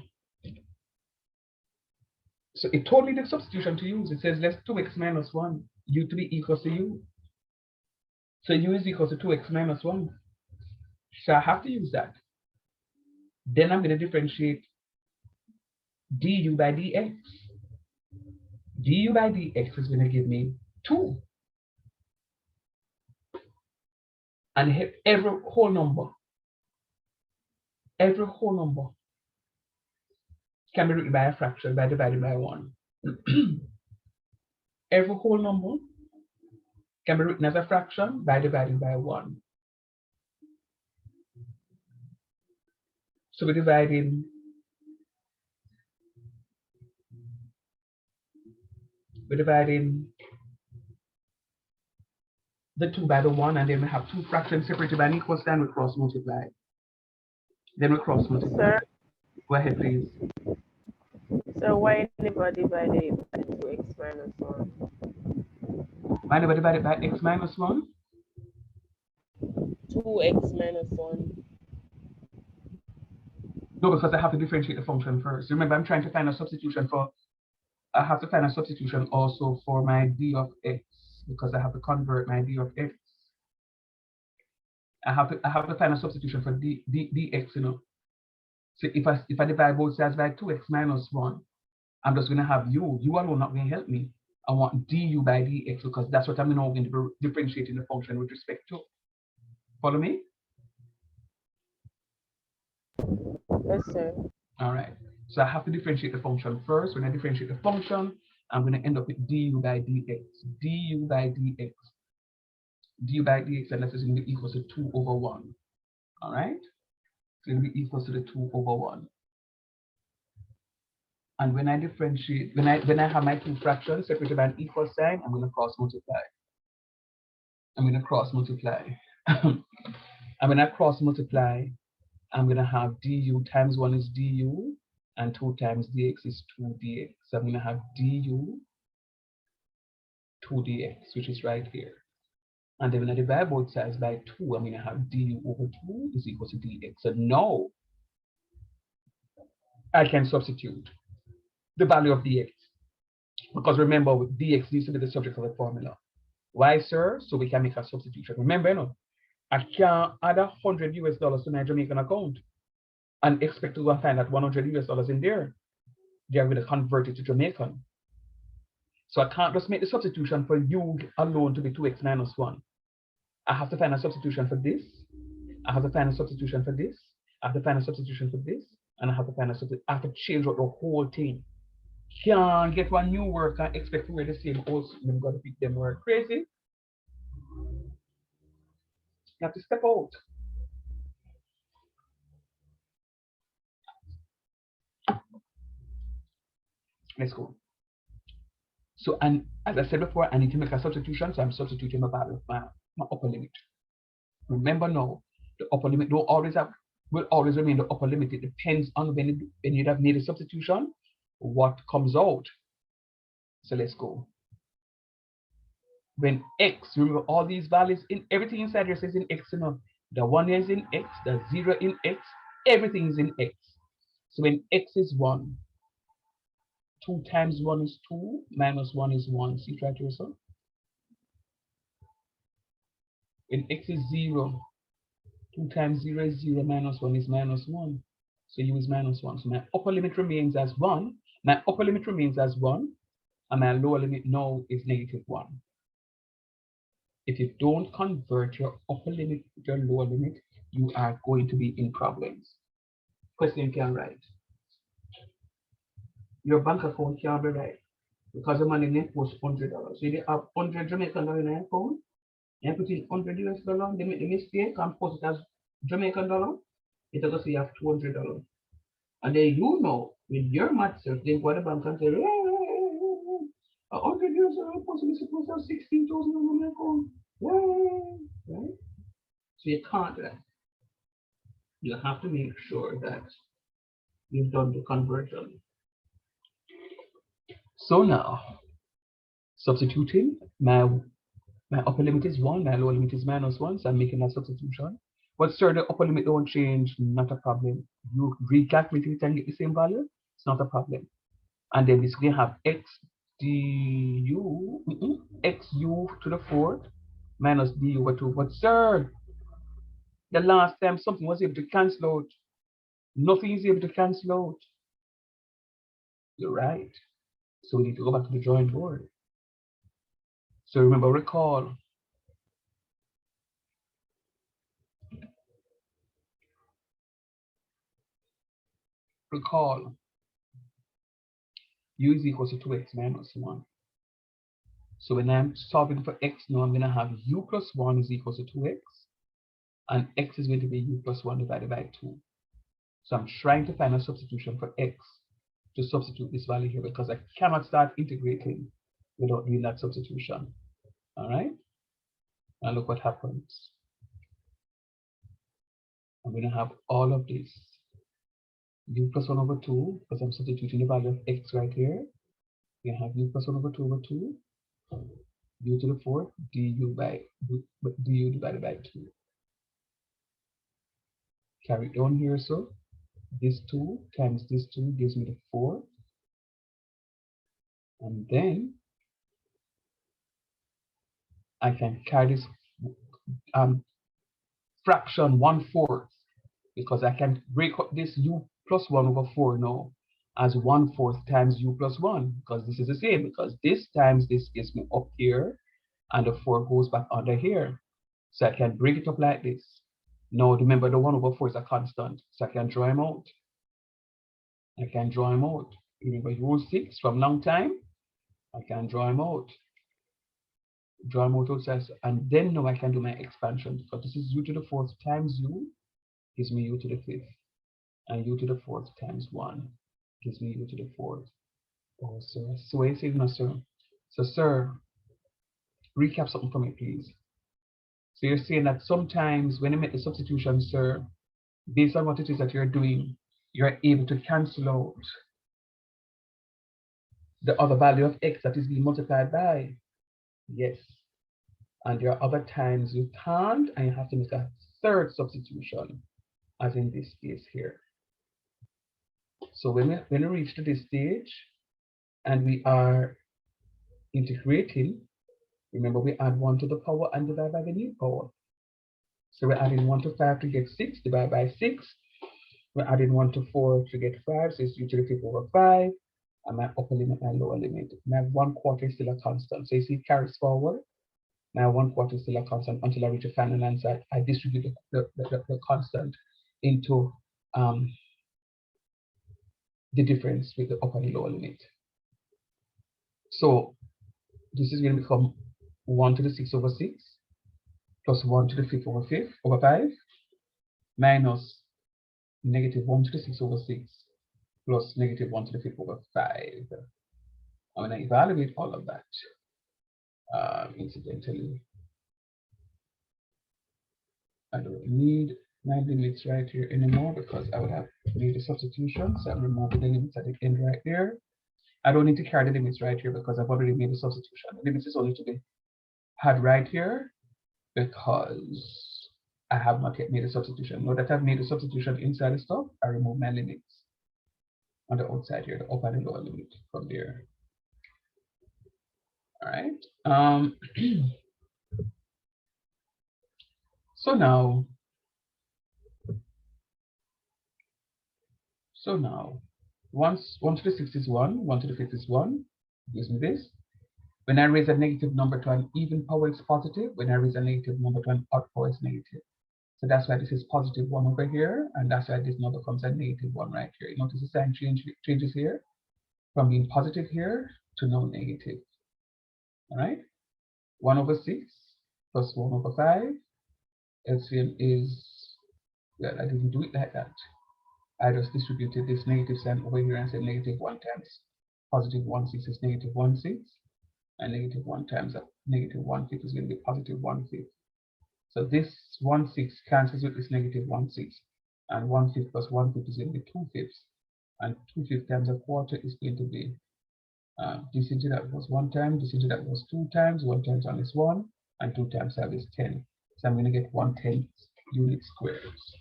So it told me the substitution to use. It says let's 2x minus 1, u to be equals to u. So u is equal to 2x minus 1. So I have to use that. Then I'm going to differentiate du by dx. Du by dx is going to give me 2. And every whole number can be written by a fraction by divided by 1. Every whole number can be written as a fraction by dividing by 1. So we're dividing the 2 by the 1, and then we have 2 fractions separated by an equal sign. We cross multiply. Then we cross multiply. Sir? Go ahead, please. So why never divide it by 2x minus 1? Why never divide it by x minus 1? 2x minus 1. No, because I have to differentiate the function first. Remember, I'm trying to find a substitution I have to find a substitution also for my d of x, because I have to convert my d of x. I have to find a substitution for dx, you know. So if I divide both sides by 2x minus 1, I'm just going to have u. U alone not going to help me. I want du by dx, because that's what I'm now going to be differentiating the function with respect to. Follow me? Yes, sir. All right. So I have to differentiate the function first. When I differentiate the function, I'm going to end up with du by dx. Du by dx. Du by dx, and that is going to be equal to 2 over 1. All right? It's going to be equal to the 2 over 1. And when I differentiate, when I have my two fractions separated by an equal sign, I'm going to cross multiply. I'm going to cross multiply. And when I cross multiply, I'm going to have du times 1 is du, and 2 times dx is 2 dx. So I'm going to have du 2 dx, which is right here. And then when I divide both sides by 2, I'm going to have du over 2 is equal to dx. So now I can substitute the value of dx. Because remember, with dx needs to be the subject of the formula. Why, sir? So we can make a substitution. Remember, you know, I can't add $100 US to my Jamaican account and expect to go and find that $100 US in there. They're going to convert it to Jamaican. So I can't just make the substitution for u alone to be 2x minus 1. I have to find a substitution for this. I have to find a substitution for this. I have to find a substitution for this. And I have to find a substitution. I have to change out the whole thing. Can't get one new work and expect to wear the same old. You've got to pick them work. Crazy. You have to step out. Let's go. So, and as I said before, I need to make a substitution. So I'm substituting my value of my upper limit. Remember now, the upper limit will always remain the upper limit. It depends on when you have made a substitution, what comes out. So let's go. When x, remember all these values in everything inside here says in x, you know, the 1 is in x, the 0 in x, everything is in x. So when x is 1, 2 times 1 is 2, minus 1 is 1. See it right here, so? When x is 0, 2 times 0 is 0, minus 1 is minus 1. So u is minus 1. So my upper limit remains as 1. My upper limit remains as 1. And my lower limit now is negative 1. If you don't convert your upper limit to your lower limit, you are going to be in problems. Question you can write. Your bank account can't be right because the money net was $100. So if you have 100 Jamaican dollars in your account, and put in $100 US, they make the mistake and post it as Jamaican dollar, it's going to say you have $200. And then you know, with your math self, they go to the bank and say, $100 US possibly supposed to have 16,000 on my account. Right? So you can't do that. You have to make sure that you've done the conversion. So now, substituting, my upper limit is 1, my lower limit is minus 1, so I'm making that substitution. But sir, the upper limit don't change, not a problem. You recalculate it and get the same value, it's not a problem. And then this we have x du, xu to the 4th minus d over 2. But sir, the last time something was able to cancel out, nothing is able to cancel out. You're right. So we need to go back to the drawing board. So remember, recall. Recall. U is equal to 2x minus 1. So when I'm solving for x now, I'm going to have u plus 1 is equal to 2x. And x is going to be u plus 1 divided by 2. So I'm trying to find a substitution for x to substitute this value here because I cannot start integrating without doing that substitution. All right? Now look what happens. I'm going to have all of this. U plus 1 over 2, because I'm substituting the value of x right here. We have u plus 1 over 2 over 2. U to the 4th, du divided by 2. Carry it down here, so this 2 times this 2 gives me the 4. And then I can carry this fraction 1/4 because I can break up this u plus 1 over 4 now as 1/4 times u plus 1 because this is the same because this times this gives me up here and the 4 goes back under here. So I can break it up like this. Now remember the 1 over 4 is a constant, so I can draw him out. I can draw him out. Remember rule 6 from long time? I can draw him out. Draw him out outside, and then now I can do my expansion because this is u to the 4th times u gives me u to the 5th, and u to the 4th times 1 gives me u to the fourth. Oh, sir. So I say no, sir. So, sir, recap something for me, please. So you're saying that sometimes when you make the substitution, sir, based on what it is that you're doing, you're able to cancel out the other value of x that is being multiplied by. Yes. And there are other times you can't, and you have to make a third substitution, as in this case here. So when we reach to this stage and we are integrating, remember we add 1 to the power and divide by the new power. So we're adding 1 to 5 to get 6, divide by 6. We're adding 1 to 4 to get 5, so it's u to the 5th over 5. And my upper limit, my lower limit. My 1/4 is still a constant. So you see it carries forward. My 1/4 is still a constant until I reach a final answer. I distribute the constant into the difference with the upper and lower limit. So this is going to become 1 to the 6 over 6 plus 1 to the 5th over 5 minus negative 1 to the 6 over 6 plus negative 1 to the 5th over 5. I'm going to evaluate all of that. Incidentally, I don't need my limits right here anymore because I would have made a substitution. So I'm removing the limits at the end right there. I don't need to carry the limits right here because I've already made a substitution. The limits is only to be had right here because I have not yet made a substitution. Now that I've made a substitution inside the stuff, I remove my limits on the outside here, the upper and lower limit from there. All right. So now, once 1 to the 6 is 1, 1 to the 5th is 1, gives me this. When I raise a negative number to an even power, it's positive. When I raise a negative number to an odd power, it's negative. So that's why this is positive 1 over here, and that's why this number becomes a negative 1 right here. You notice the sign changes here from being positive here to now negative. All right, 1 over 6 plus 1 over 5. LCM is, well, I didn't do it like that. I just distributed this negative sign over here and said negative 1 times positive 1/6 is negative 1/6, and negative 1 times negative 1/5 is going to be positive 1/5. So this 1/6 cancels with this negative 1/6, and 1/5 plus 1/5 is going to be 2/5, and 2/5 times a quarter is going to be this into that was 1 time, this into that was 2 times, 1 times 1 is 1, and 2 times 5 is 10. So I'm going to get 1/10 unit squares.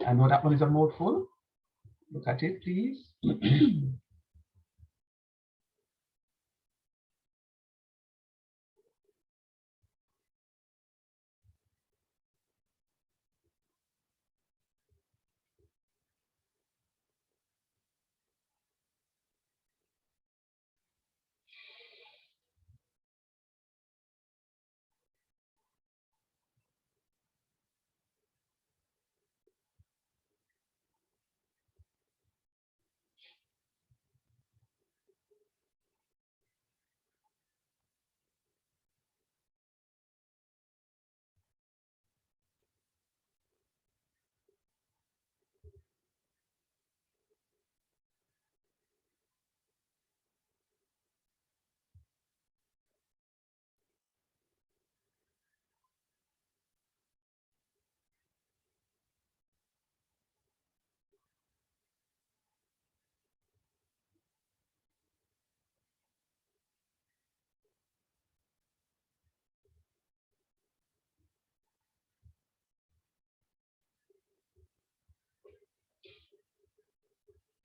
I know that one is a mouthful. Look at it, please.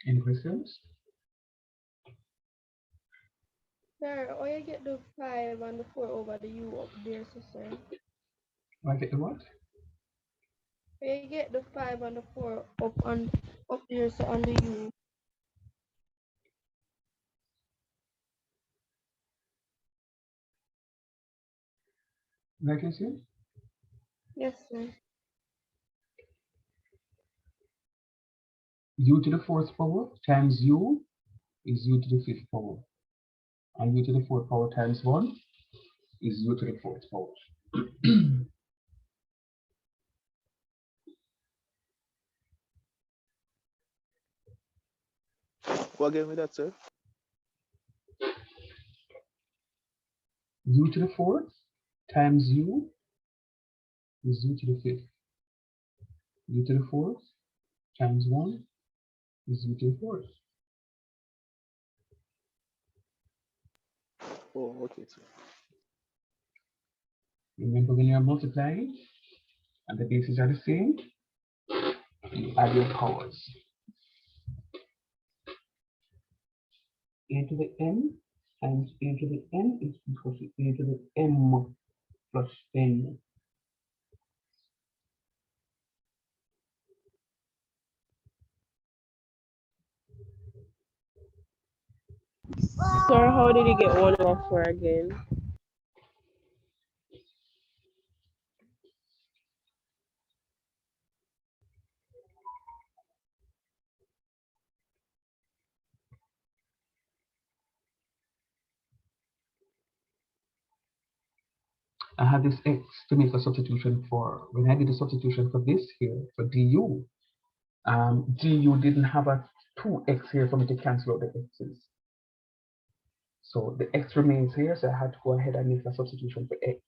Any questions? Sir, or you get the 5 and the 4 over the U up there, so sir. I get the what? Or you get the 5 and the 4 up there, so on the U. Like I said, Yes, sir. u to the 4th power times u is u to the 5th power. And u to the 4th power times 1 is u to the 4th power. What again with that, sir? U to the fourth times U is U to the fifth. U to the fourth times 1 is U to the fourth. Oh, okay, sir. Remember, when you're multiplying and the bases are the same, you add your powers. A to the n times a to the n is equal to a to the m plus n. Sir, how did you get 1/4 again? I have this x to make a substitution for. When I did a substitution for this here, for du, du didn't have a 2x here for me to cancel out the x's. So the x remains here, so I had to go ahead and make a substitution for x.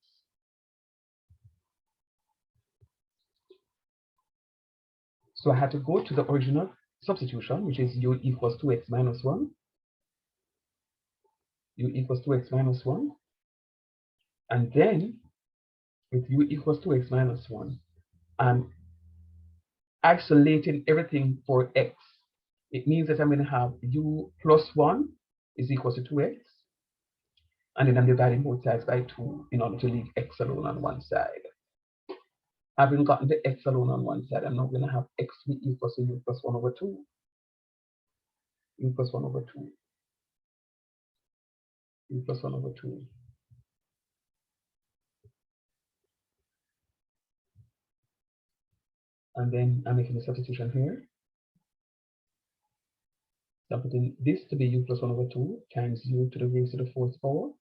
So I had to go to the original substitution, which is u equals 2x minus 1. U equals 2x minus 1. And then, with u equals 2x minus 1, I'm isolating everything for x. It means that I'm going to have u plus 1 is equal to 2x. And then I'm dividing both sides by 2 in order to leave x alone on one side. Having gotten the x alone on one side, I'm now going to have x equals to u plus 1 over 2. U plus 1 over 2. U plus 1 over 2. And then I'm making the substitution here. So I'm putting this to be u plus 1 over 2 times u to the raised to the fourth power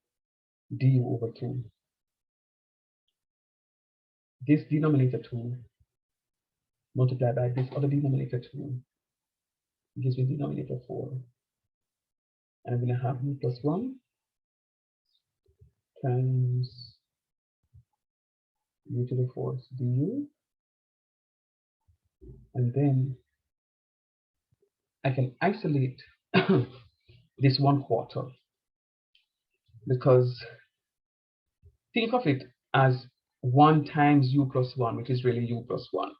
du over 2. This denominator 2 multiplied by this other denominator 2 gives me denominator 4. And I'm going to have u plus 1 times u to the fourth du. And then I can isolate this 1/4 because think of it as 1 times u plus 1, which is really u plus 1.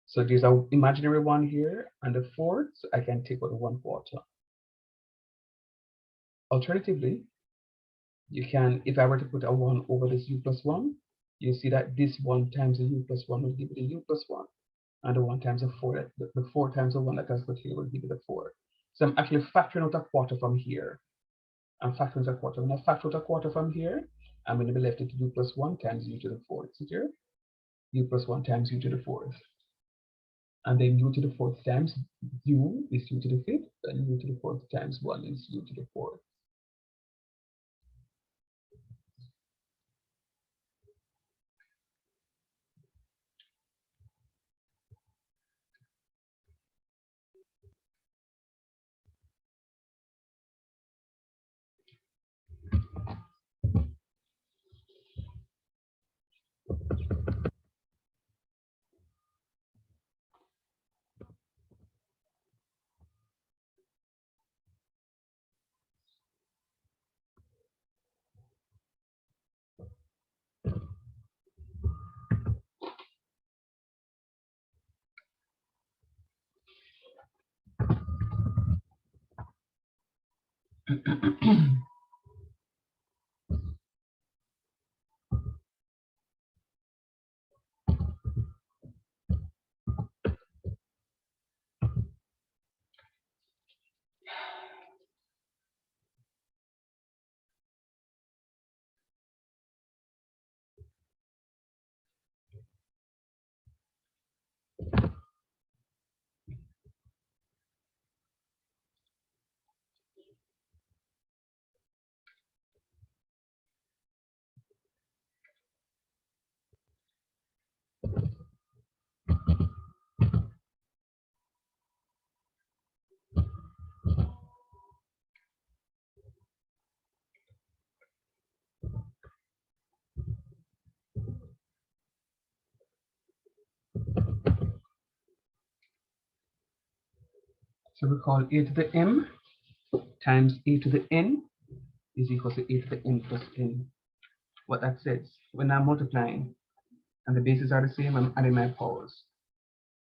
So there's an imaginary 1 here and the fourth, so I can take out the 1/4. Alternatively, you can, if I were to put a 1 over this u plus 1, you see that this 1 times the u plus 1 will give you the u plus 1. And the 1 times the 4, the 4 times the 1 that I put here will give you the 4. So I'm actually factoring out a quarter from here. I'm factoring out a quarter. When I factor out a quarter from here, I'm going to be left with u plus 1 times u to the 4th. See here? U plus 1 times u to the 4th. And then u to the 4th times u is u to the 5th, and u to the 4th times 1 is u to the 4th. So we call a to the m times a to the n is equal to a to the n plus n. What that says, when I'm multiplying and the bases are the same, I'm adding my powers.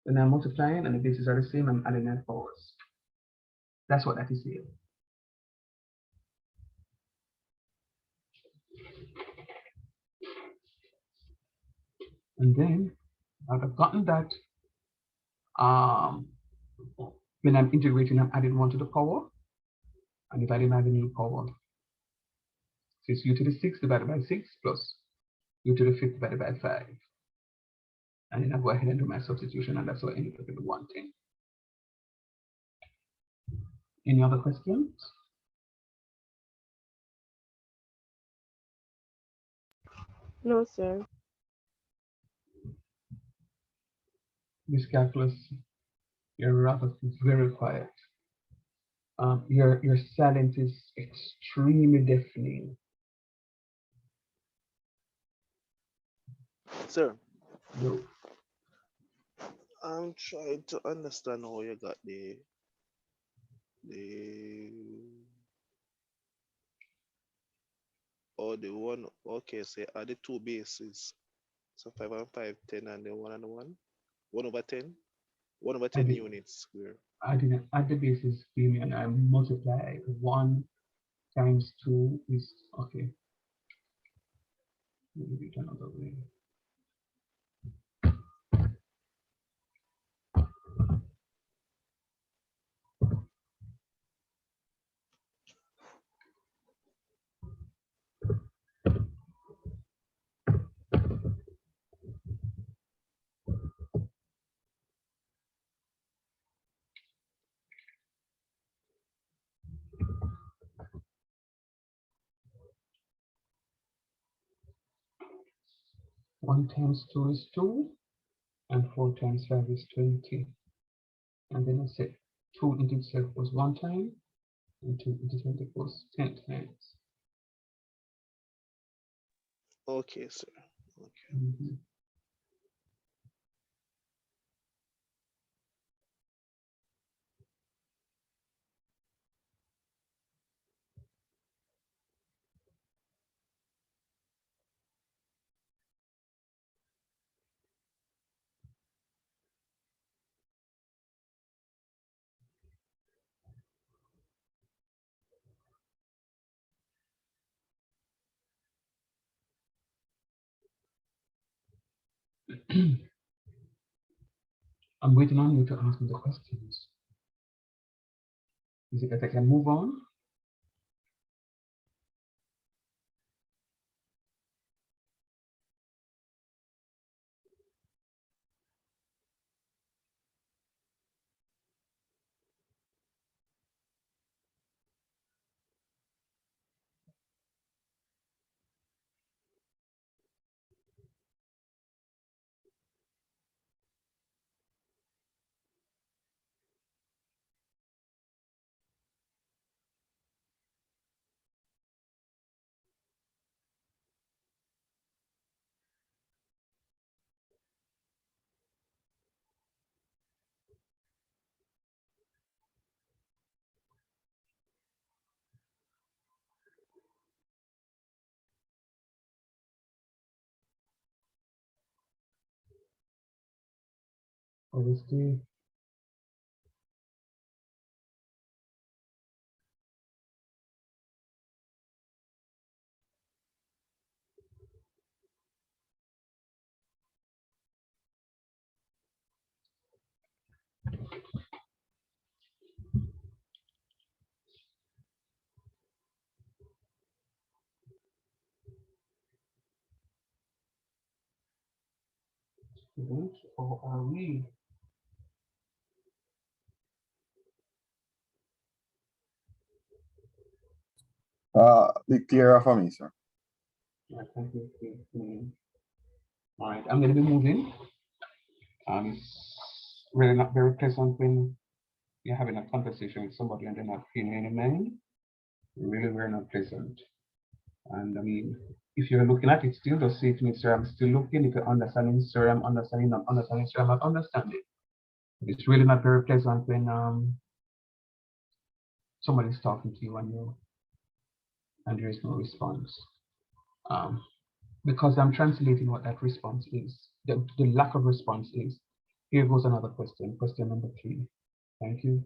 When I'm multiplying and the bases are the same, I'm adding my powers. That's what that is saying. And then I've gotten that when I'm integrating, I'm adding 1 to the power, and if I didn't add a new power, so it's u to the 6 divided by 6 plus u to the 5th divided by 5. And then I go ahead and do my substitution, and that's what I ended up with the 110. Any other questions? No, sir. Miss Calculus, you're rather very quiet. Your silence is extremely deafening. Sir, Yo, I'm trying to understand how you got the one. Okay, say add the two bases. So 5 and 5, 10, and then 1 and 1. 1 over 10. 1 over 10 units square. I didn't add the basis and I multiply 1 times 2 is okay. Let me do it another way. One times 2 is 2, and 4 times 5 is 20. And then I said 2 into itself was 1 time, and 2 into 20 was 10 times. Okay, sir. Okay. Mm-hmm. I'm waiting on you to ask me the questions. Is it that I can move on? Obviously, students, or are we? Be clearer for me, sir. Yeah, thank you. All right, I'm going to be moving. It's really not very pleasant when you're having a conversation with somebody and they're not paying any mind. Really, very not pleasant. And I mean, if you're looking at it still, just say to me, sir, I'm still looking. If you're understanding, sir, I'm understanding, not understanding, sir, I'm not understanding. It's really not very pleasant when somebody's talking to you and there is no response. Because I'm translating what that response is, the lack of response is. Here goes another question, question number 3. Thank you.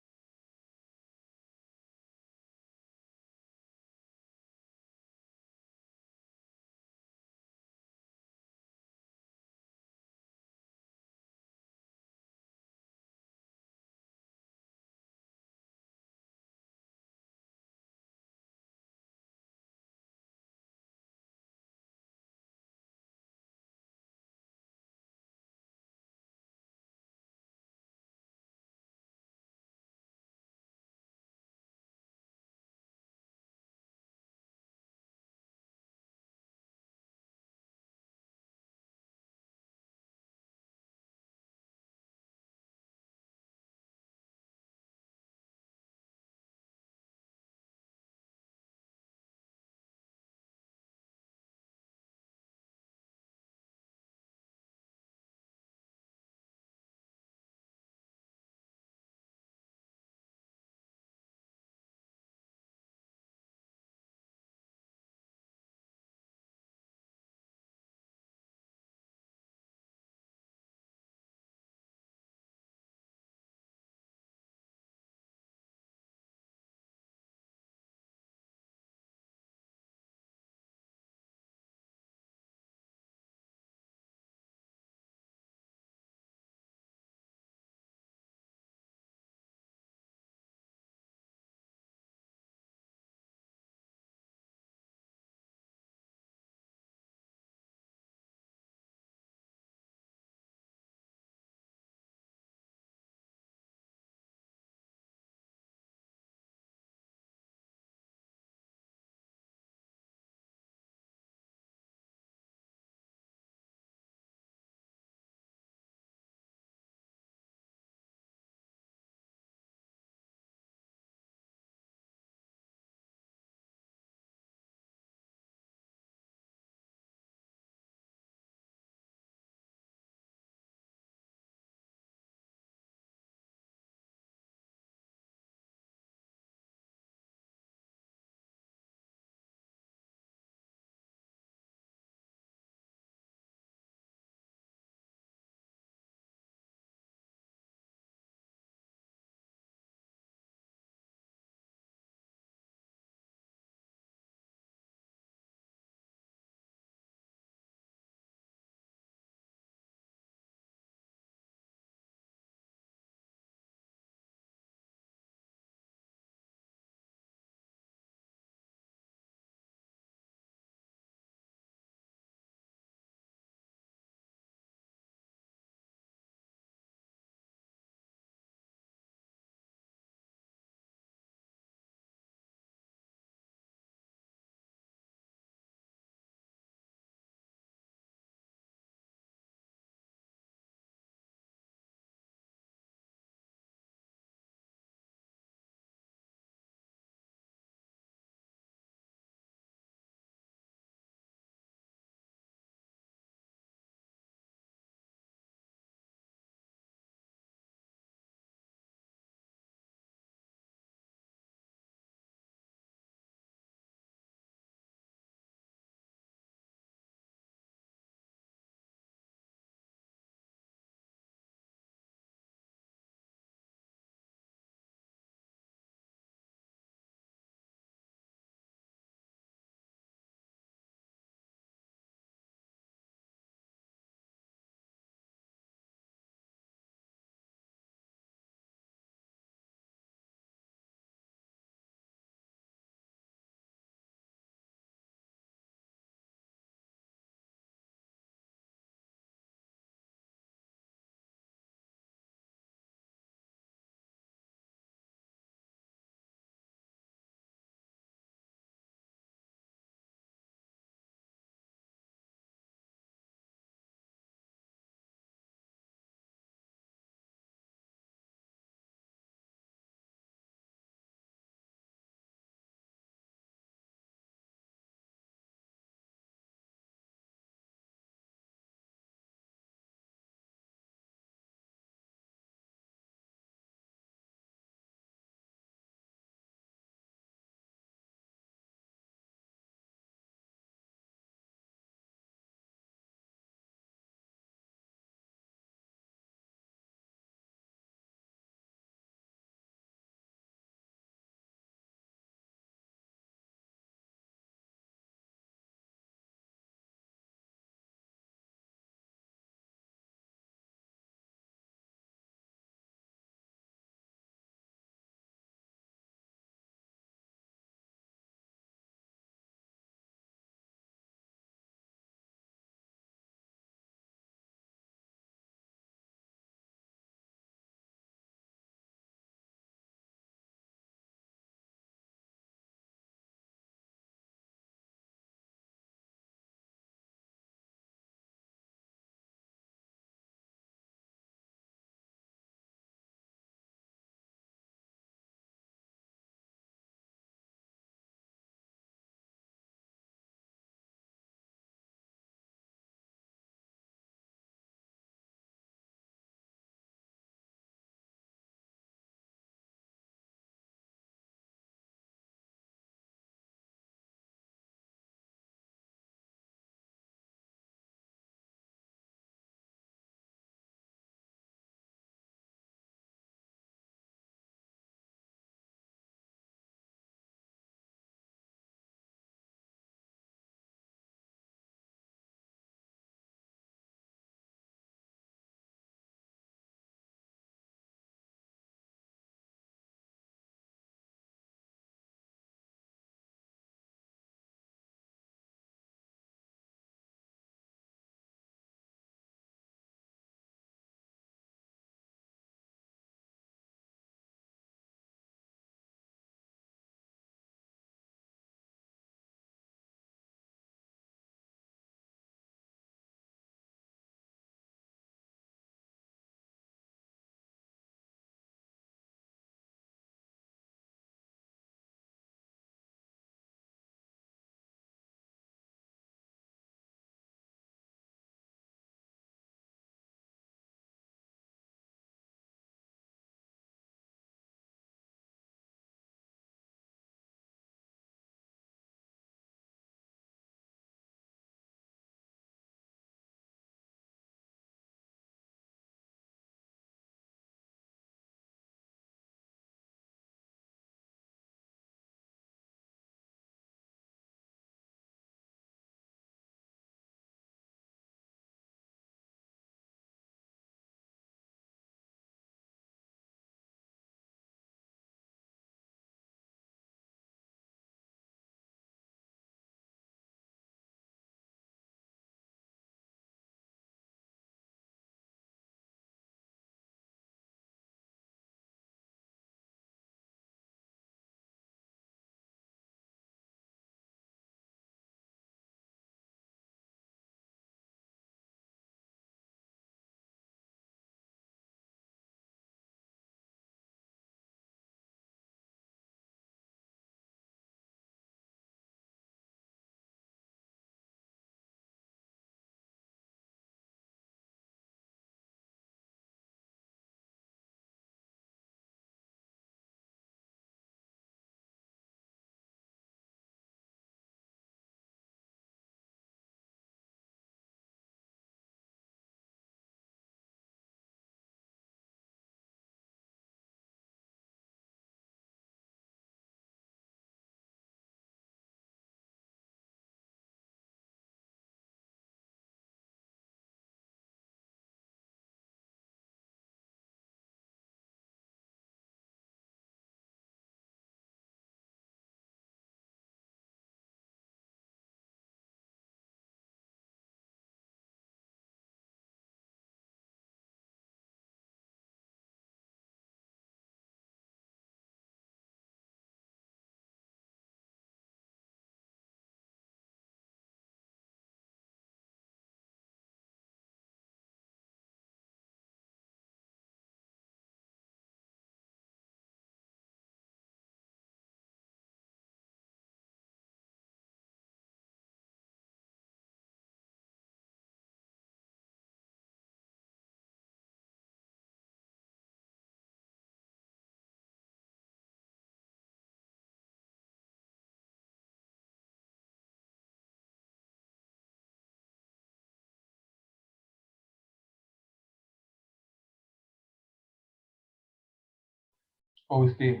Oh, we stay.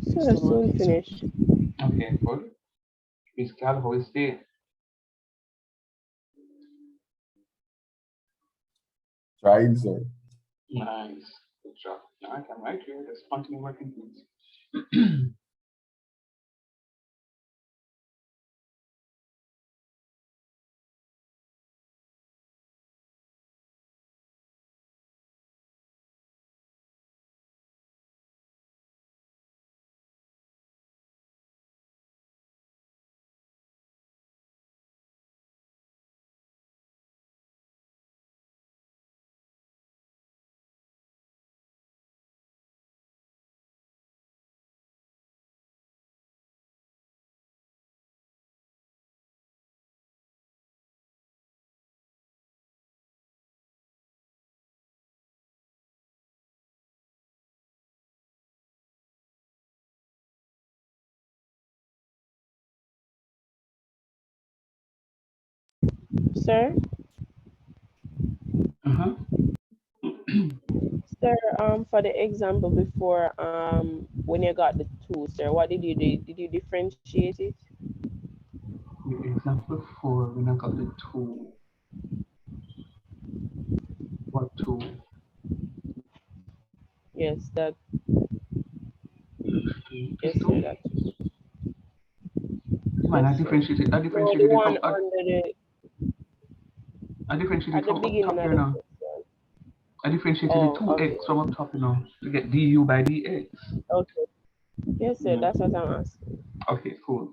So Still soon working, sir. finish. Okay, good. Miss Cal, how is stay? Tried, sir. Nice. Good job. All right, I'm right here. Let's continue working, please. Sir? Uh-huh. Sir, for the example before, when you got the two, sir, what did you do? Did you differentiate it? The example for when I got the two. What two? Yes, that. This Yes, sir. two? That. Man, Yes, I sir. differentiated. I So the differentiated it one from. under the I differentiated at it the from up beginning top of here the now. question. I differentiated the Oh, okay. 2x from up top, to get du by dx. Okay. Yes, sir. Yeah. That's what I'm asking. Okay, cool.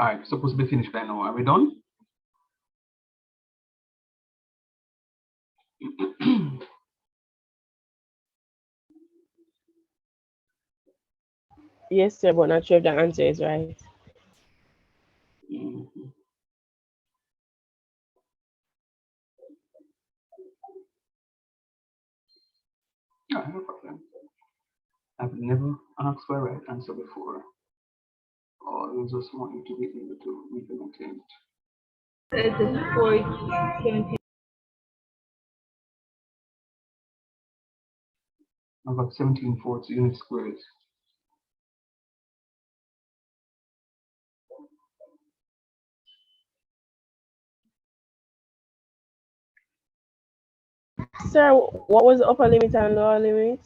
All right, supposed to be finished by now. Are we done? Yes, sir, but not sure if the answer is right. Mhm. Yeah, no problem. I've never asked for a right answer before. I just want you to be able to implement it. It is 417. I've got 17 unit squared. Sir, what was the upper limit and lower limit?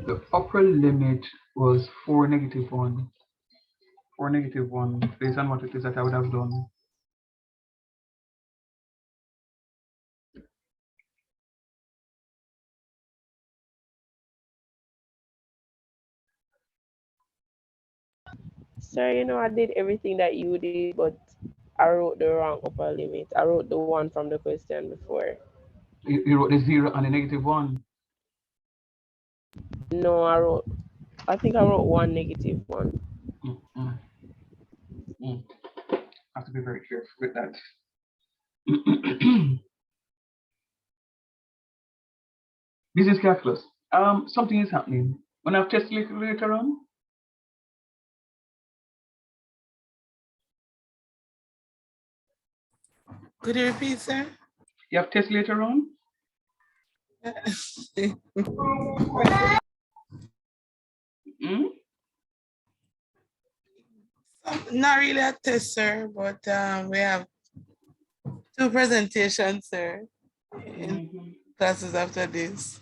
The upper limit was 4 negative 1. 4 negative 1, based on what it is that I would have done. Sir, you know, I did everything that you did, but I wrote the wrong upper limit. I wrote the one from the question before. You wrote the 0 and the negative 1. No, I think I wrote 1 negative 1. I have to be very careful with that. Business calculus. Something is happening. When I've tested later on, Could you repeat, sir? you have test later on. Not really a test, sir, but we have 2 presentations, sir, in classes after this.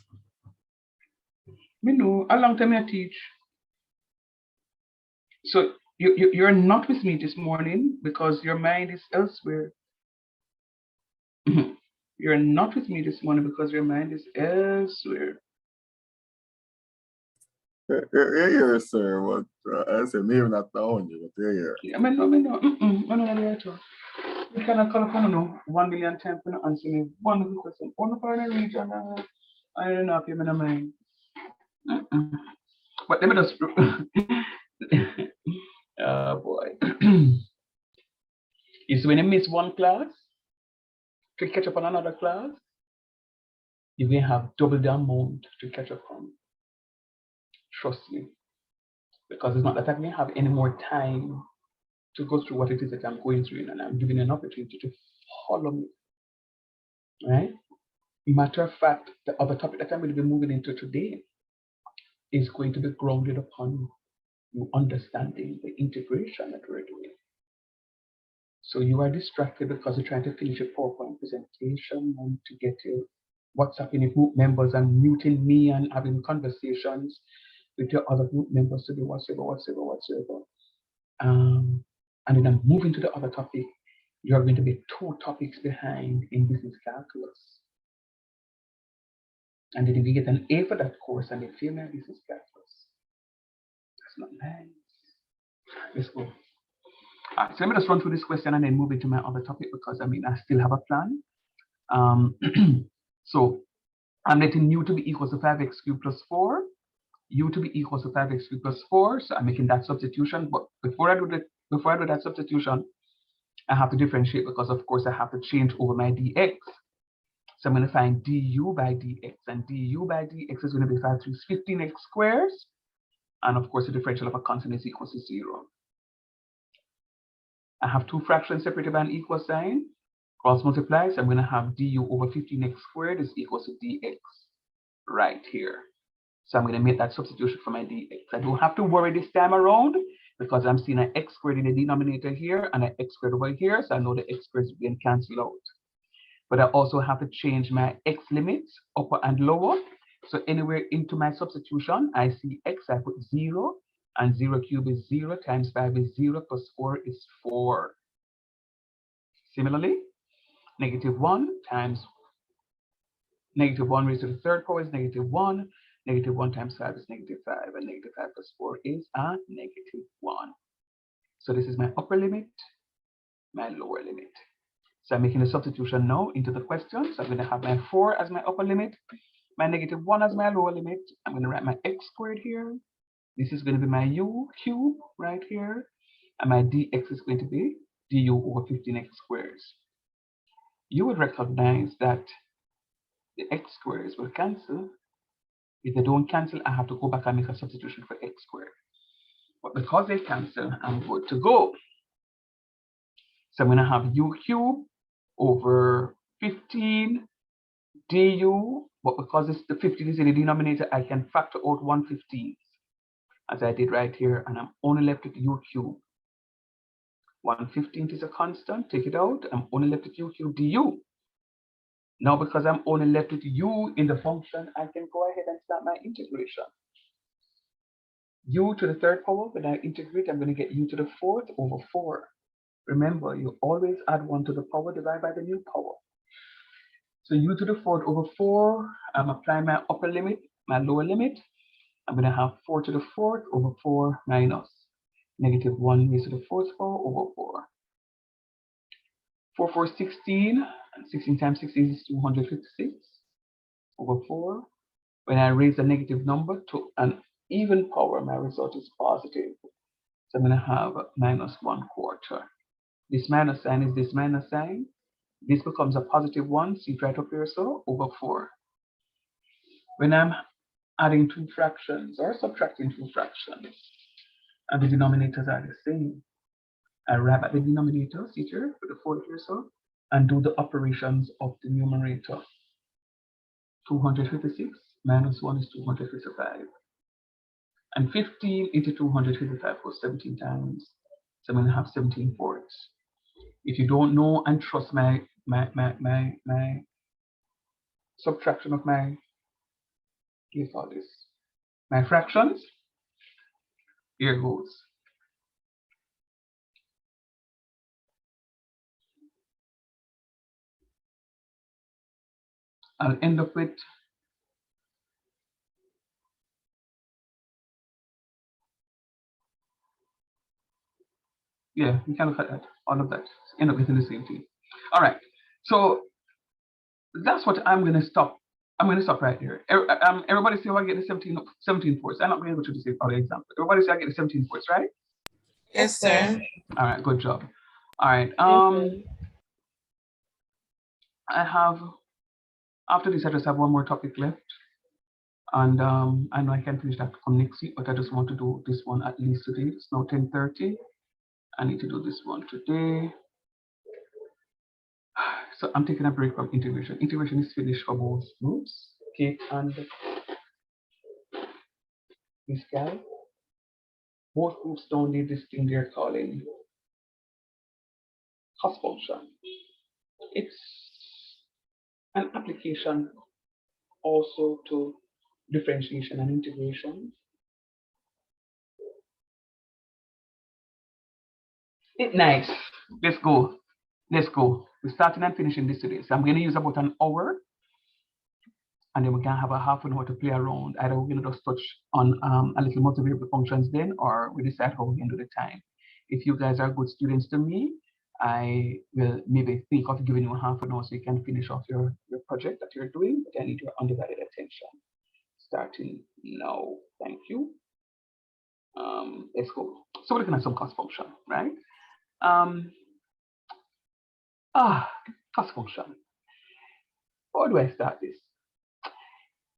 Me know, a long time I teach. So you're not with me this morning because your mind is elsewhere. You're not with me this morning because your mind is elsewhere. You're here, sir. What I said, maybe not the only, but you're here. Yeah, I know. You cannot call upon no 1 million times to answer me one question. One for the region. I don't know if you're in my mind. But let me just. Oh boy. Is when you miss one class to catch up on another class, you will have double the amount to catch up on. Trust me. Because it's not that I may have any more time to go through what it is that I'm going through, and I'm giving you an opportunity to follow me. Right? Matter of fact, the other topic that I'm going to be moving into today is going to be grounded upon you understanding the integration that we're doing. So you are distracted because you're trying to finish a PowerPoint presentation and to get your WhatsApp in your group members and muting me and having conversations with your other group members to do whatsoever. And then I'm moving to the other topic. You're going to be 2 topics behind in business calculus. And then if you get an A for that course and you fail my business calculus, that's not nice. Let's go. All right, so let me just run through this question and then move into my other topic because I still have a plan. So I'm letting u to be equals to 5x cubed plus 4, u to be equals to 5x cubed plus 4. So I'm making that substitution. But before I do that substitution, I have to differentiate because of course I have to change over my dx. So I'm going to find du by dx, and du by dx is going to be 5 times 15x squares. And of course, the differential of a constant is equal to 0. I have 2 fractions separated by an equal sign. Cross multiply, so I'm going to have du over 15x squared is equal to dx right here. So I'm going to make that substitution for my dx. I don't have to worry this time around because I'm seeing an x squared in the denominator here and an x squared over here. So I know the x squared is being cancelled out. But I also have to change my x limits, upper and lower. So anywhere into my substitution, I see x, I put 0, and 0 cubed is 0, times 5 is 0, plus 4 is 4. Similarly, negative 1 times negative 1 raised to the third power is negative 1. Negative 1 times 5 is negative 5, and negative 5 plus 4 is a negative 1. So this is my upper limit, my lower limit. So I'm making a substitution now into the question. So I'm going to have my 4 as my upper limit, my -1 as my lower limit. I'm going to write my x squared here. This is going to be my u cube right here. And my dx is going to be du over 15x squares. You would recognize that the x squares will cancel. If they don't cancel, I have to go back and make a substitution for x squared. But because they cancel, I'm good to go. So I'm going to have u cubed over 15 du, but because the 15 is in the denominator, I can factor out 1/15 as I did right here, and I'm only left with u cubed. 1/15 is a constant, take it out. I'm only left with u cubed du. Now, because I'm only left with u in the function, I can go ahead and start my integration. U to the 3rd power, when I integrate, I'm going to get u to the 4th over 4. Remember, you always add 1 to the power, divide by the new power. So u to the 4th over 4, I'm applying my upper limit, my lower limit. I'm going to have 4 to the 4th over 4 minus -1 raised to the 4th power over 4. 4, 4, 16, and 16 times 16 is 256 over 4. When I raise a negative number to an even power, my result is positive. So I'm going to have -1/4. This minus sign is this minus sign. This becomes a +1, see it right up here, so over 4. When I'm adding 2 fractions or subtracting 2 fractions, and the denominators are the same, I write at the denominator, see here, put the 4 here, so, and do the operations of the numerator. 256 minus 1 is 255. And 15 into 255 goes 17 times. So I'm going to have 17/4. If you don't know and trust my subtraction of my, my fractions, here goes. I'll end up with yeah, we can look at that, all of that. End up getting the same thing. All right, so that's what I'm going to stop. I'm going to stop right here. Everybody see how I get the 17/4. I'm not going to go to the other example. Everybody see I get the 17/4, right? Yes, sir. All right, good job. All right. I have, after this, I just have one more topic left. And I know I can finish that from next week, but I just want to do this one at least today. It's now 10:30. I need to do this one today. So I'm taking a break from integration. Integration is finished for both groups, Kate and this guy. Both groups don't need this thing they're calling cost function. It's an application also to differentiation and integration. It's nice. Let's go. Let's go. We're starting and finishing this today. So I'm going to use about an hour, and then we can have a half an hour to play around. Either we're going to just touch on a little multivariable functions then, or we decide how we're going to do the time. If you guys are good students to me, I will maybe think of giving you half an hour so you can finish off your project that you're doing, but I need your undivided attention. Starting now. Thank you. Let's go. So we're looking at some cost function, right? Cost function. How do I start this?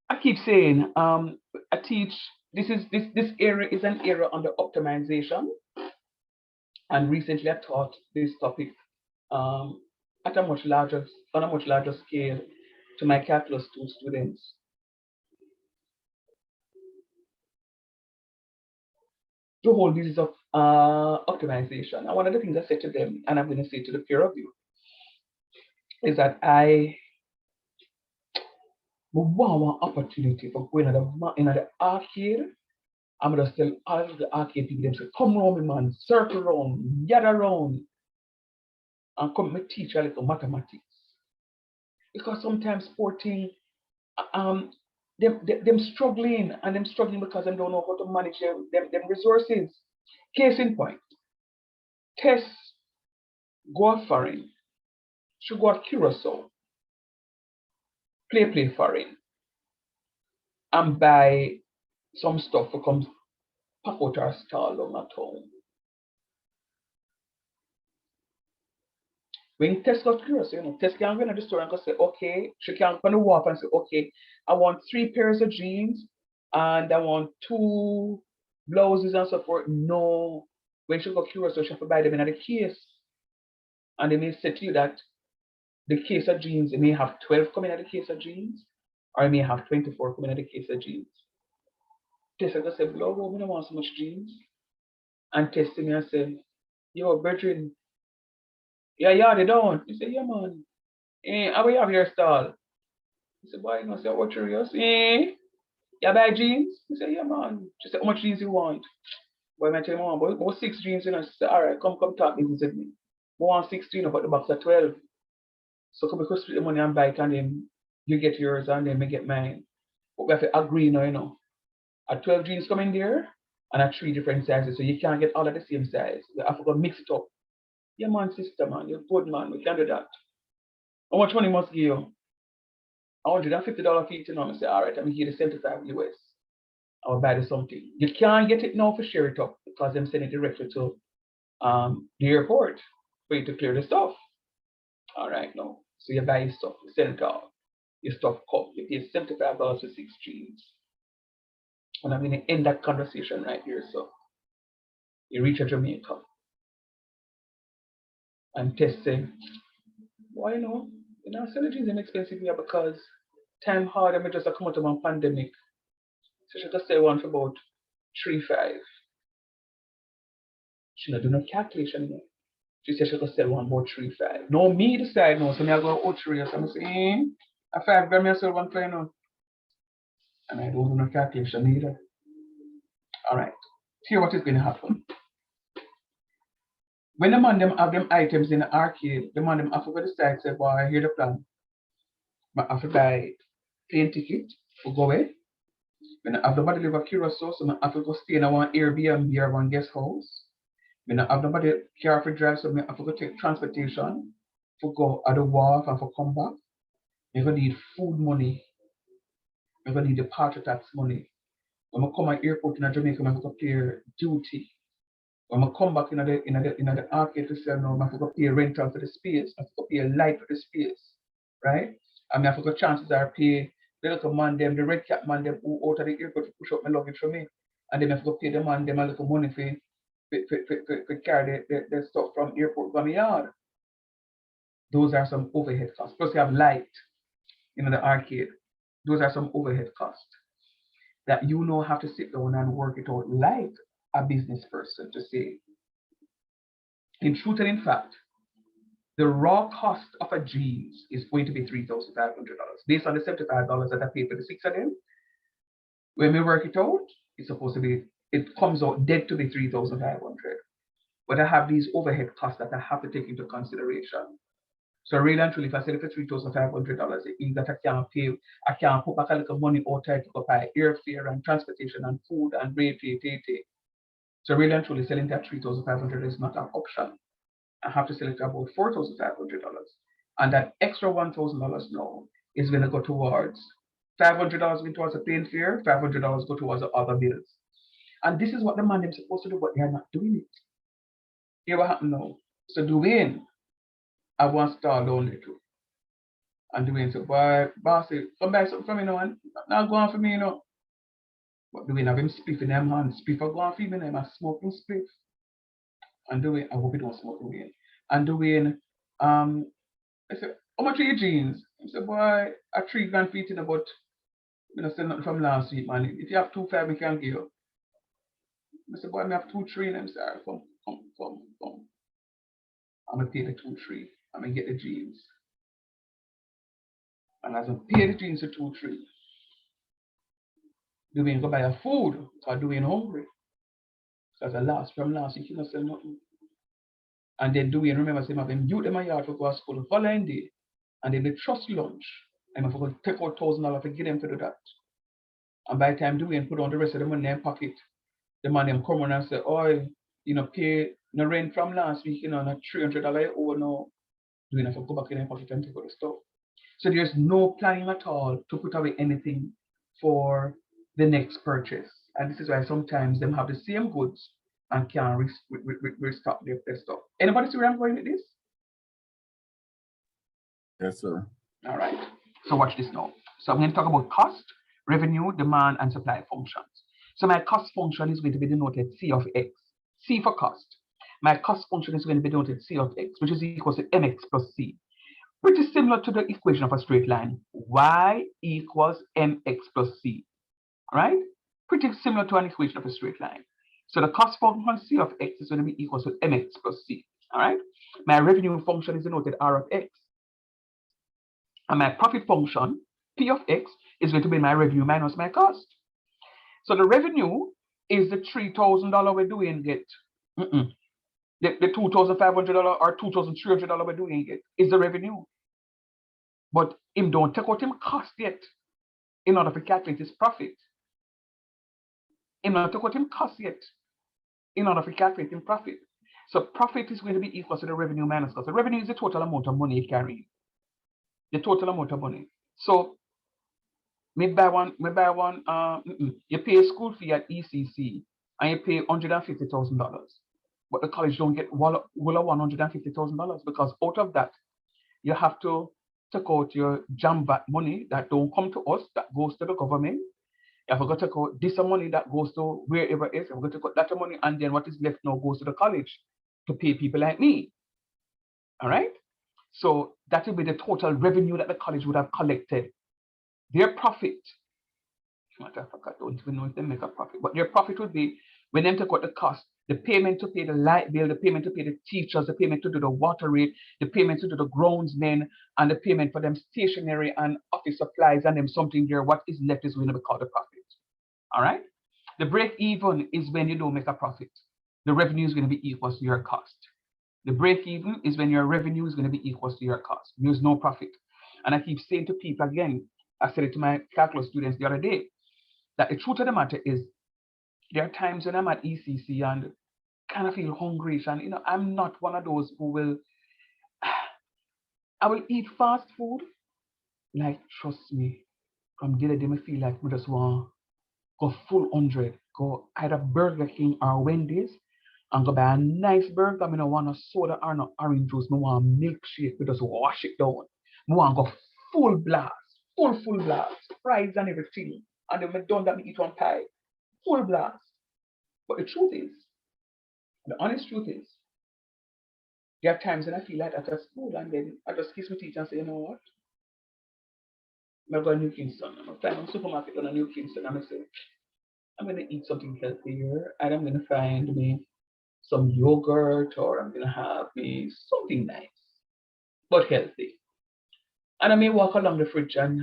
I keep saying I teach this area is an area under optimization, and recently I taught this topic on a much larger scale to my calculus 2 students. The whole business of optimization. And one of the things I said to them, and I'm going to say to the peer of you, is that I want one opportunity for going in the arcade. I'm going to tell all the arcade people, them say, come around me, man, circle around, gather around, and come and teach a little mathematics. Because sometimes sporting, them struggling, and them struggling because they don't know how to manage them resources. Case in point, Tess go a foreign. She go a Curacao. Play foreign. And buy some stuff for come pack out our stall on at home. When Tess got curious, Tess can go into the store and go say, okay, she can go on the walk and say, okay, I want 3 pairs of jeans and I want 2 blouses and so forth. No. When she got curious, she have to buy them in the case. And they may say to you that the case of jeans, it may have 12 coming in the case of jeans, or it may have 24 coming in the case of jeans. Tess go say, blow, I don't want so much jeans. And Tess to me and say, yo, brethren, yeah, they don't. He said, yeah, man. How we have your stall? He said, boy, you know, say, what curious? You buy jeans? He said, yeah, man. She said, how much jeans you want? Boy, I tell you, man, about 6 jeans, She said, all right, come talk business with me. I want 16 about the box of 12. So come we split the money and buy it, and then you get yours, and then me get mine. But we have to agree now, A 12 jeans come in there, and a 3 different sizes, so you can't get all of the same size. We have to go mix it up. Yeah, man, sister, man, you're good, man. We can do that. How much money must give you? $150 fee, I say, all right, I'm here to 75 US. I'll buy you something. You can't get it now for share it up because I'm sending it directly to the airport for you to clear the stuff. All right, no. So you buy your stuff, you send it out. Your stuff comes. You pay $75 for 6 jeans. And I'm going to end that conversation right here. So you reach a Jamaica. And Tess say, why no? Selling jeans is expensive here because time hard, I just come out of my pandemic. So she just say one for about 3.5. She not do no calculation yet. She said she could sell one about 3.5. No, me decide no. So me I go out 3. So I say, a 5 gram I sell one for now. And I don't do no calculation either. All right. Here what is going to happen. When the man them have them items in the arcade, the man them have to go decide, say, boy, I hear the plan. I have to buy plane ticket to go away. When I have nobody live at Curacao, so I have to go stay in one Airbnb or one guest house. When I have nobody car for drive, so I have to go take transportation to go at the wharf and for come back. You're gonna need food money. You're gonna need the party tax money. When I come at airport in Jamaica, I have to pay duty. When I come back in the arcade to say no, I have to pay rental for the space. I have to pay light for the space, right? I have to go chances are pay the little man them, the red cap man them who out of the airport to push up my luggage for me. And then I have to pay the man them a little money for carry the stuff from airport to my yard. Those are some overhead costs. Plus you have light in the arcade. Those are some overhead costs that you know have to sit down and work it out like a business person to say. In truth and in fact, the raw cost of a jeans is going to be $3,500 based on the $75 that I pay for the 6 of them. When we work it out, it's supposed to be, it comes out dead to be $3,500. But I have these overhead costs that I have to take into consideration. So really and truly, if I sell it for $3,500, it means that I can't put back a little money outside to go buy airfare and transportation and food and rate. So really and truly, selling that $3,500 is not an option. I have to sell it about $4,500. And that extra $1,000 now is going to go towards $500 going towards the plane fare, $500 go towards the other bills. And this is what the man is supposed to do, but they are not doing it. Here what happened now. So Dwayne, I want to start down there too. And Dwayne said, boy, boss, come buy something from me now, and not going for me, But Dwayne have him spliff in them hands. Spliff are going for me, and I'm smoking spliff. And Dwayne, I hope you don't smoke Dwayne. And Dwayne, I said, how much are your jeans? He said, boy, a 3 grand feet in about, send nothing from last week, man. If you have 2.5, we can give you. I said, boy, I have 2.3, and I'm sorry, come. I'm gonna pay the 2.3. I'm gonna get the jeans. And as I pay the jeans to 2.3, Dwayne go buy a food, because Dwayne hungry. Because from last week, he don't sell nothing. And then Dwayne, remember, say, I'm youth in my yard for go to school following day. And then they trust lunch. And I'm going to take out $1,000 to get them to do that. And by the time Dwayne put on the rest of the money in their pocket, the man them come on and say, oh, pay No rent from last week, you know, not $300 or no, do you have to go back in your pocket and take out the stuff. So there's no planning at all to put away anything for the next purchase. And this is why sometimes them have the same goods and can't restock their stuff. Anybody see where I'm going with this? Yes, sir. All right. So watch this now. So I'm going to talk about cost, revenue, demand, and supply functions. So my cost function is going to be denoted C of X. C for cost. My cost function is going to be denoted C of X, which is equal to mx plus C. Pretty similar to the equation of a straight line. Y equals mx plus C. Right? Pretty similar to an equation of a straight line. So the cost function C of X is going to be equal to mx plus C. All right? My revenue function is denoted R of X. And my profit function, P of X, is going to be my revenue minus my cost. So the revenue is the $3,000 we're doing it. The $2,500 or $2,300 we're doing it is the revenue. But him don't take out him cost yet in order to calculate his profit. Him not take out him cost yet in order to calculate him profit. So profit is going to be equal to the revenue minus cost. The revenue is the total amount of money you carry. The total amount of money. So you pay a school fee at ECC and you pay $150,000. But the college don't get $150,000 because out of that, you have to take out your jam VAT money that don't come to us, that goes to the government. You have to take out this money that goes to wherever it is. You have to take out that money, and then what is left now goes to the college to pay people like me. All right? So that will be the total revenue that the college would have collected. Their profit, I don't even know if they make a profit, but their profit would be when they take out the cost, the payment to pay the light bill, the payment to pay the teachers, the payment to do the water rate, the payment to do the groundsmen, and the payment for them stationery and office supplies, and them something there. What is left is going to be called the profit. All right? The break even is when you don't make a profit. The revenue is going to be equal to your cost. The break even is when your revenue is going to be equal to your cost. There's no profit. And I keep saying to people again, I said it to my calculus students the other day, that the truth of the matter is there are times when I'm at ECC and kind of feel hungry, and you know, I'm not one of those who will, I will eat fast food. Like, trust me, from the other day, I feel like we just want to go full 100, go either Burger King or Wendy's and go buy a nice burger. I don't want a soda or no orange juice. I want a milkshake. We just wash it down. I want to go full blast, full blast, fries and everything. And then we're done that, we eat one pie, full blast. But the truth is, the honest truth is, there are times when I feel like at a school and then I just kiss my teacher and say, you know what? I'm going to New Kingston. I'm going to find a supermarket on a New Kingston and I say, I'm going to eat something healthier and I'm going to find me some yogurt or I'm going to have me something nice, but healthy. And I may walk along the fridge and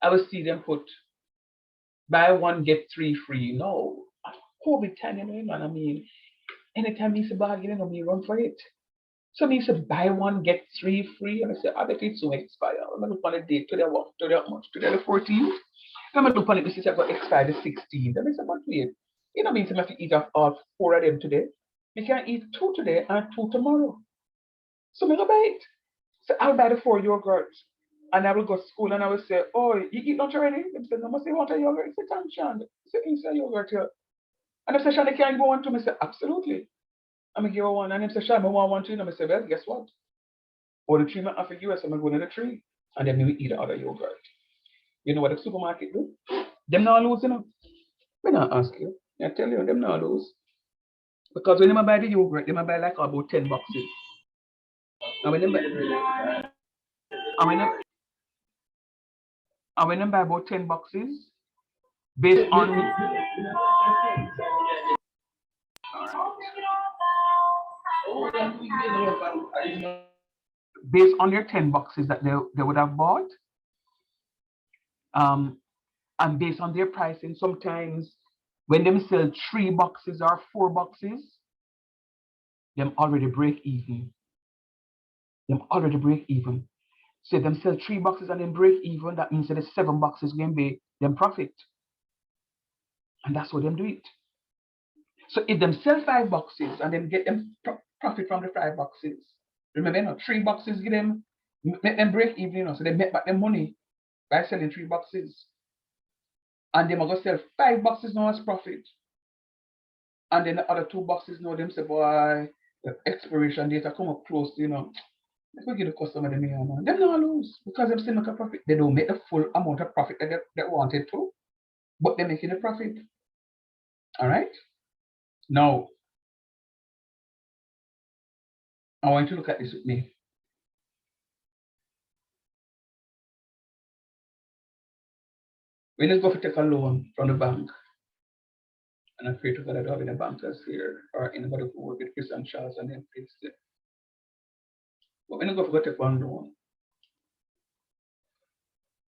I will see them put buy one, get 3 free. No, COVID time, you know, man. I mean, anytime you see bargain, you know, me run for it. So me say buy one, get 3 free. And I say, I bet it's soon expire. I'm going to look on the date, today what? Today how much? Today the 14th? I'm going to look on it, I say, I've got expire the 16th. And I say, but wait, you know, means I have to eat off all 4 of them today. You can eat 2 today and 2 tomorrow. So I'm going to buy it. So I'll buy the 4 yogurts. And I will go to school and I will say, oh, you eat lunch already? They say, no, I say, what a yogurt? I say, thanks, Sean. I say, inside yogurt here. And I say, Sean, can you go on to me? I say, absolutely. I'm going to give her one. And I say, Sean, I want one too. And I say, well, guess what? Or the tree I figure, so I'm going to go to the tree. And then we eat the other yogurt. You know what the supermarket do? Them not lose, you know. We not ask you. I tell you, them not lose. Because when they buy the yogurt, they might buy like about 10 boxes. And when they buy, and when they buy about 10 boxes, based on their 10 boxes that they would have bought, and based on their pricing, sometimes when them sell 3 boxes or 4 boxes, them already break even. So them sell 3 boxes and then break even, that means that the 7 boxes can be them profit. And that's what them do it. So if them sell 5 boxes and then get them profit from the 5 boxes, remember, you know, 3 boxes give them, make them break even, you know, so they make back their money by selling 3 boxes. And they might go sell 5 boxes now as profit. And then the other 2 boxes now them say, boy, the expiration date come up close, you know. Let's go give the customer the money, man. Them not lose because they still make a profit. They don't make the full amount of profit that they wanted to, but they're making a profit. All right. Now, I want you to look at this with me. When you go to take a loan from the bank, and I'm afraid to God I don't have any bankers here or anybody who work with Chris and Charles and then fix it. But when you go to take one loan,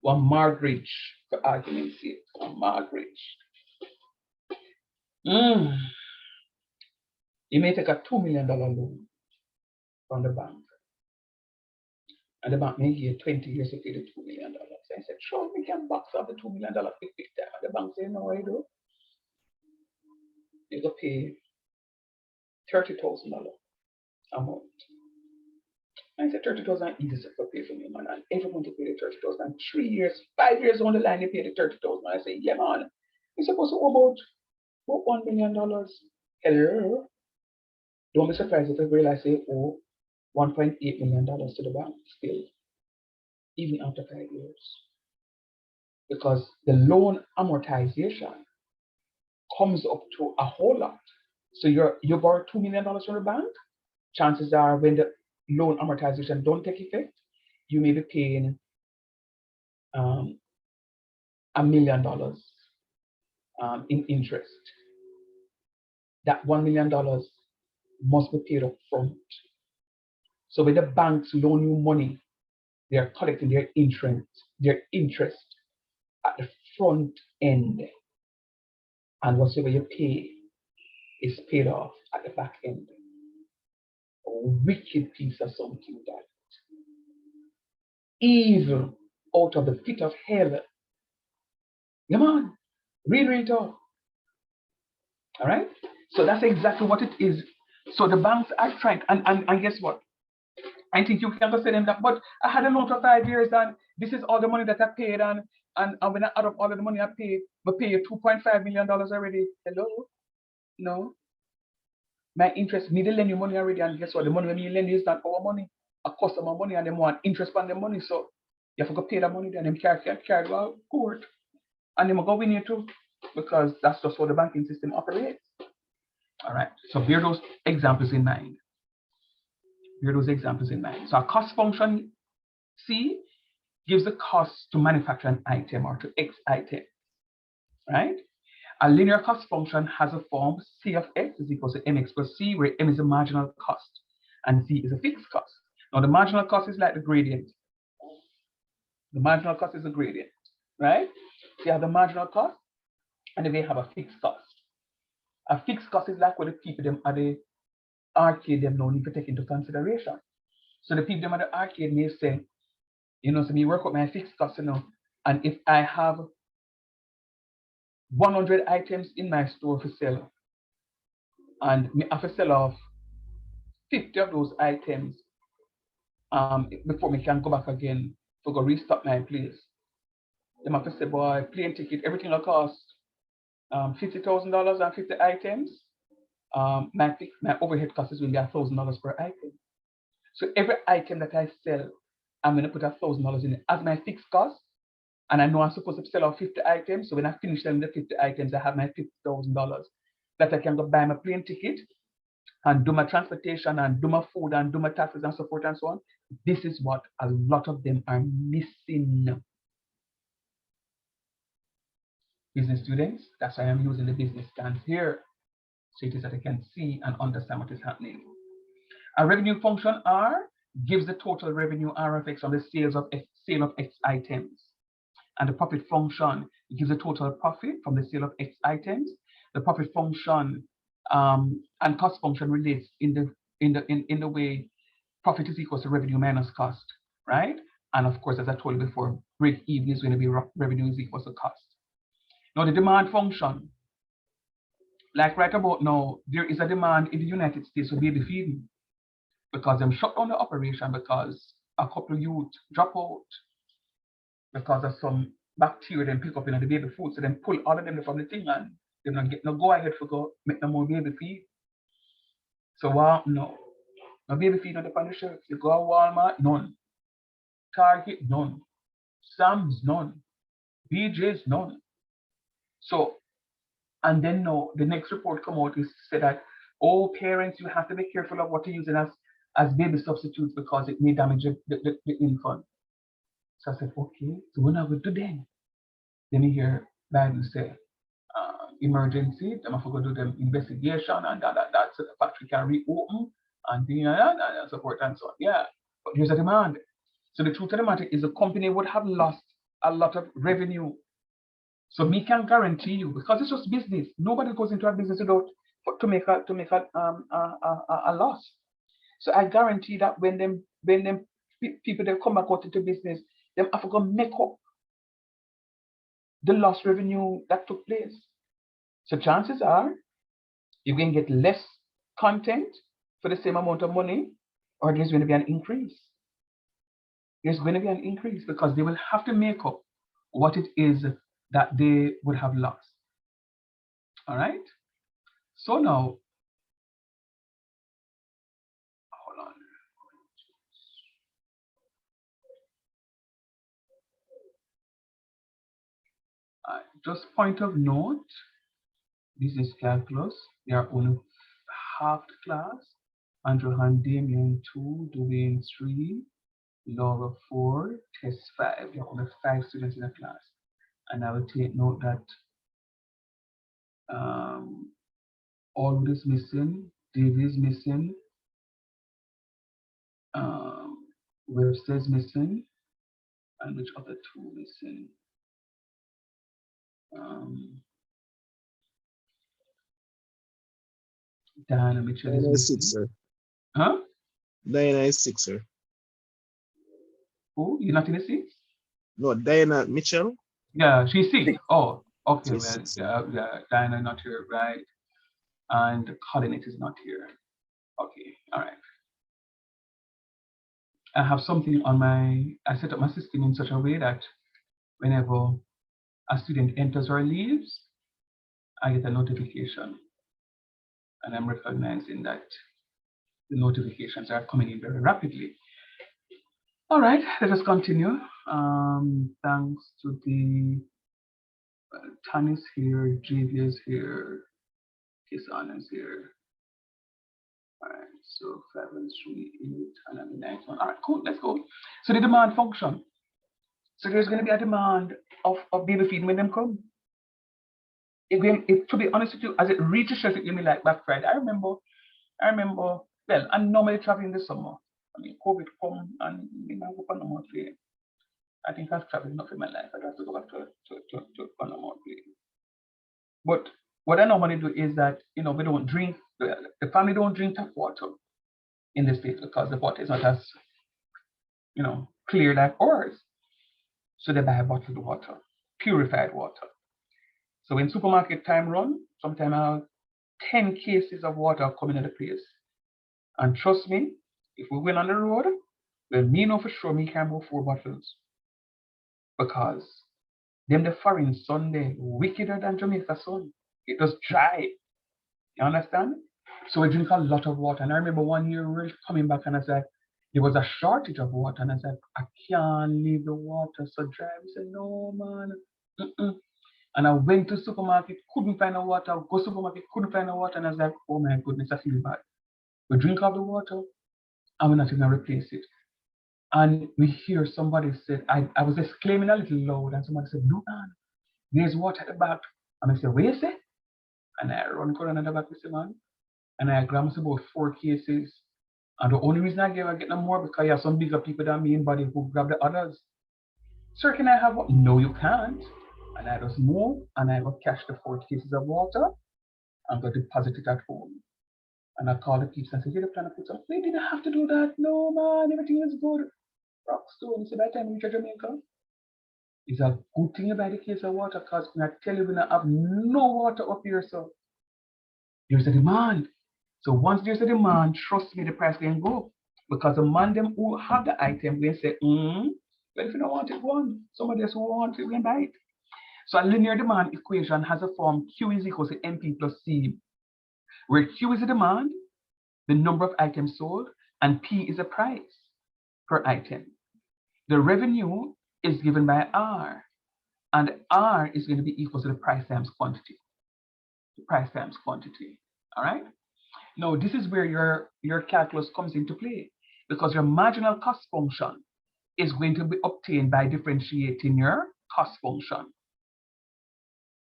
one mortgage, for argument's sake, one mortgage. You may take a $2 million loan from the bank. And the bank may give you 20 years to pay the $2 million. So I said, sure, we can box up the $2 million quick time. And the bank said, no, I do. You go pay $30,000 a month. I said, $30,000 easy to pay for me, man. And everyone to pay the $30,000. 3 years, 5 years on the line, you pay the $30,000. I say, yeah, man. You're supposed to owe about $1 million. Hello? Don't be surprised if I realize I owe $1.8 million to the bank still, even after 5 years. Because the loan amortization comes up to a whole lot. So you borrow $2 million from the bank, chances are when the loan amortization don't take effect, you may be paying $1 million in interest. That $1 million must be paid up front. So when the banks loan you money, they are collecting their interest at the front end. And whatever you pay is paid off at the back end. A wicked piece of something that evil out of the pit of hell. Come on, read it out. All right? So that's exactly what it is. So the banks are trying, and guess what? I think you can go say them that, but I had a loan for 5 years and this is all the money that I paid, and when I add up all of the money I paid, but pay you $2.5 million already. Hello? No. My interest, me to lend you money already, and guess what? The money when you lend you is not our money, a customer money, and they want interest on the money. So you have to go pay the money, then them carry to our court. And they will go win you too, because that's just how the banking system operates. All right. So bear those examples in mind. Bear those examples in mind. So a cost function C gives the cost to manufacture an item or to X item. Right? A linear cost function has a form C of X is equal to mx plus C, where m is a marginal cost and C is a fixed cost. Now the marginal cost is like the gradient. The marginal cost is a gradient, right? So you have the marginal cost and then we have a fixed cost. A fixed cost is like what the people them at the arcade them don't need to take into consideration. So the people them at the arcade may say, you know, so me work with my fixed cost, you know, and if I have 100 items in my store for sale, and me have to sell off 50 of those items before me can go back again to go restock my place. They have to say, boy, plane ticket, everything will cost $50,000 and 50 items. My overhead cost is going to be $1,000 per item. So every item that I sell, I'm going to put $1,000 in it as my fixed cost. And I know I'm supposed to sell out 50 items. So when I finish selling the 50 items, I have my $50,000 that I can go buy my plane ticket and do my transportation and do my food and do my taxes and so forth and so on. This is what a lot of them are missing. Business students, that's why I'm using the business scans here, so it is that I can see and understand what is happening. A revenue function R gives the total revenue R of X on the sale of X items. And the profit function gives the total profit from the sale of X items. The profit function and cost function relates in the way profit is equal to revenue minus cost, right? And of course, as I told you before, break even is going to be revenue is equal to cost. Now the demand function Like right about now, there is a demand in the United States for baby feeding because them shut down the operation because a couple of youth drop out because of some bacteria then pick up in the baby food. So then pull all of them from the thing and they don't get no go ahead for go make no more baby feed. So no baby feed on the shelves. You go to Walmart, none. Target, none. Sam's, none. BJ's, none. So and then no, the next report come out is say that parents, you have to be careful of what you're using as baby substitutes because it may damage the infant. So I said, okay, so what are we do then? Then you hear Biden say, emergency, they have to go do them investigation and that so the factory can reopen and support and so on. Yeah, but here's a demand. So the truth of the matter is the company would have lost a lot of revenue. So me can guarantee you, because it's just business. Nobody goes into a business without to make a loss. So I guarantee that when them people that come back out into business, them have to go make up the lost revenue that took place. So chances are you're going to get less content for the same amount of money, or there's going to be an increase. There's going to be an increase because they will have to make up what it is that they would have lost. All right. So now, hold on. Just point of note, this is calculus. They are only half the class. Andrew and Damien 2, Dwayne 3, Laura 4, test 5. There are only 5 students in the class. And I will take note that all is missing, Davy is missing, Webster is missing, and which other two missing? Diana Mitchell is missing. Sir. Huh? Diana is 6, sir. Who? You're not in the 6? No, Diana Mitchell. Yeah, she's 6. Oh, okay. She's Well, 6, yeah, Diana not here, right? And Colin is not here. Okay, all right. I have something on I set up my system in such a way that whenever a student enters or leaves, I get a notification. And I'm recognizing that the notifications are coming in very rapidly. All right, let us continue. Thanks to the Tanis here, JV is here, Kisan is here. All right, so 738 and then the next one. All right, cool, let's go. So the demand function. So there's going to be a demand of baby feed when them come. To be honest with you, as it reaches shelf, it gave me like Black Friday. I remember, well, I'm normally traveling this summer. I mean, COVID come and I go Panama plane. I think I've traveled enough in my life. I have to go back to Panama plane. But what I normally do is that, we don't drink, the family don't drink tap water in the States because the water is not as, clear like ours. So they buy bottled water, purified water. So when supermarket time run, sometimes I have 10 cases of water coming in the place. And trust me, if we went on the road, well, me know for sure me can move 4 bottles. Because them the foreign Sunday wickeder than Jamaica sun. It was dry. You understand? So we drink a lot of water. And I remember one year we were coming back and I said, there was a shortage of water. And I said, I can't leave the water so dry. We said, no, man. And I went to supermarket, couldn't find the water. Go supermarket, couldn't find the water. And I was like, oh my goodness, I feel bad. We drink all the water and we're not even going to replace it. And we hear somebody said, I was exclaiming a little loud, and somebody said, no, man, there's water at the back. And I said, where is it? And I run to another back with the man. And I grabbed about 4 cases. And the only reason I get no more because you have some bigger people than me in body who grab the others. Sir, can I have one? No, you can't. And I just move and I will catch the 4 cases of water and go deposit it at home. And I call the people and say, you're trying to put some. We didn't have to do that. No, man, everything is good. Rockstone, so by the time we reach Jamaica, it's a good thing about the case of water because I tell you, we don't have no water up here, so there's a demand. So once there's a demand, trust me, the price can go. Because the man them who have the item, they say, but if you don't want it, one. Somebody else who wants it, will buy it. So a linear demand equation has a form Q is equal to MP plus C, where Q is the demand, the number of items sold, and P is the price per item. The revenue is given by R, and R is going to be equal to the price times quantity. The price times quantity. All right. Now this is where your calculus comes into play, because your marginal cost function is going to be obtained by differentiating your cost function.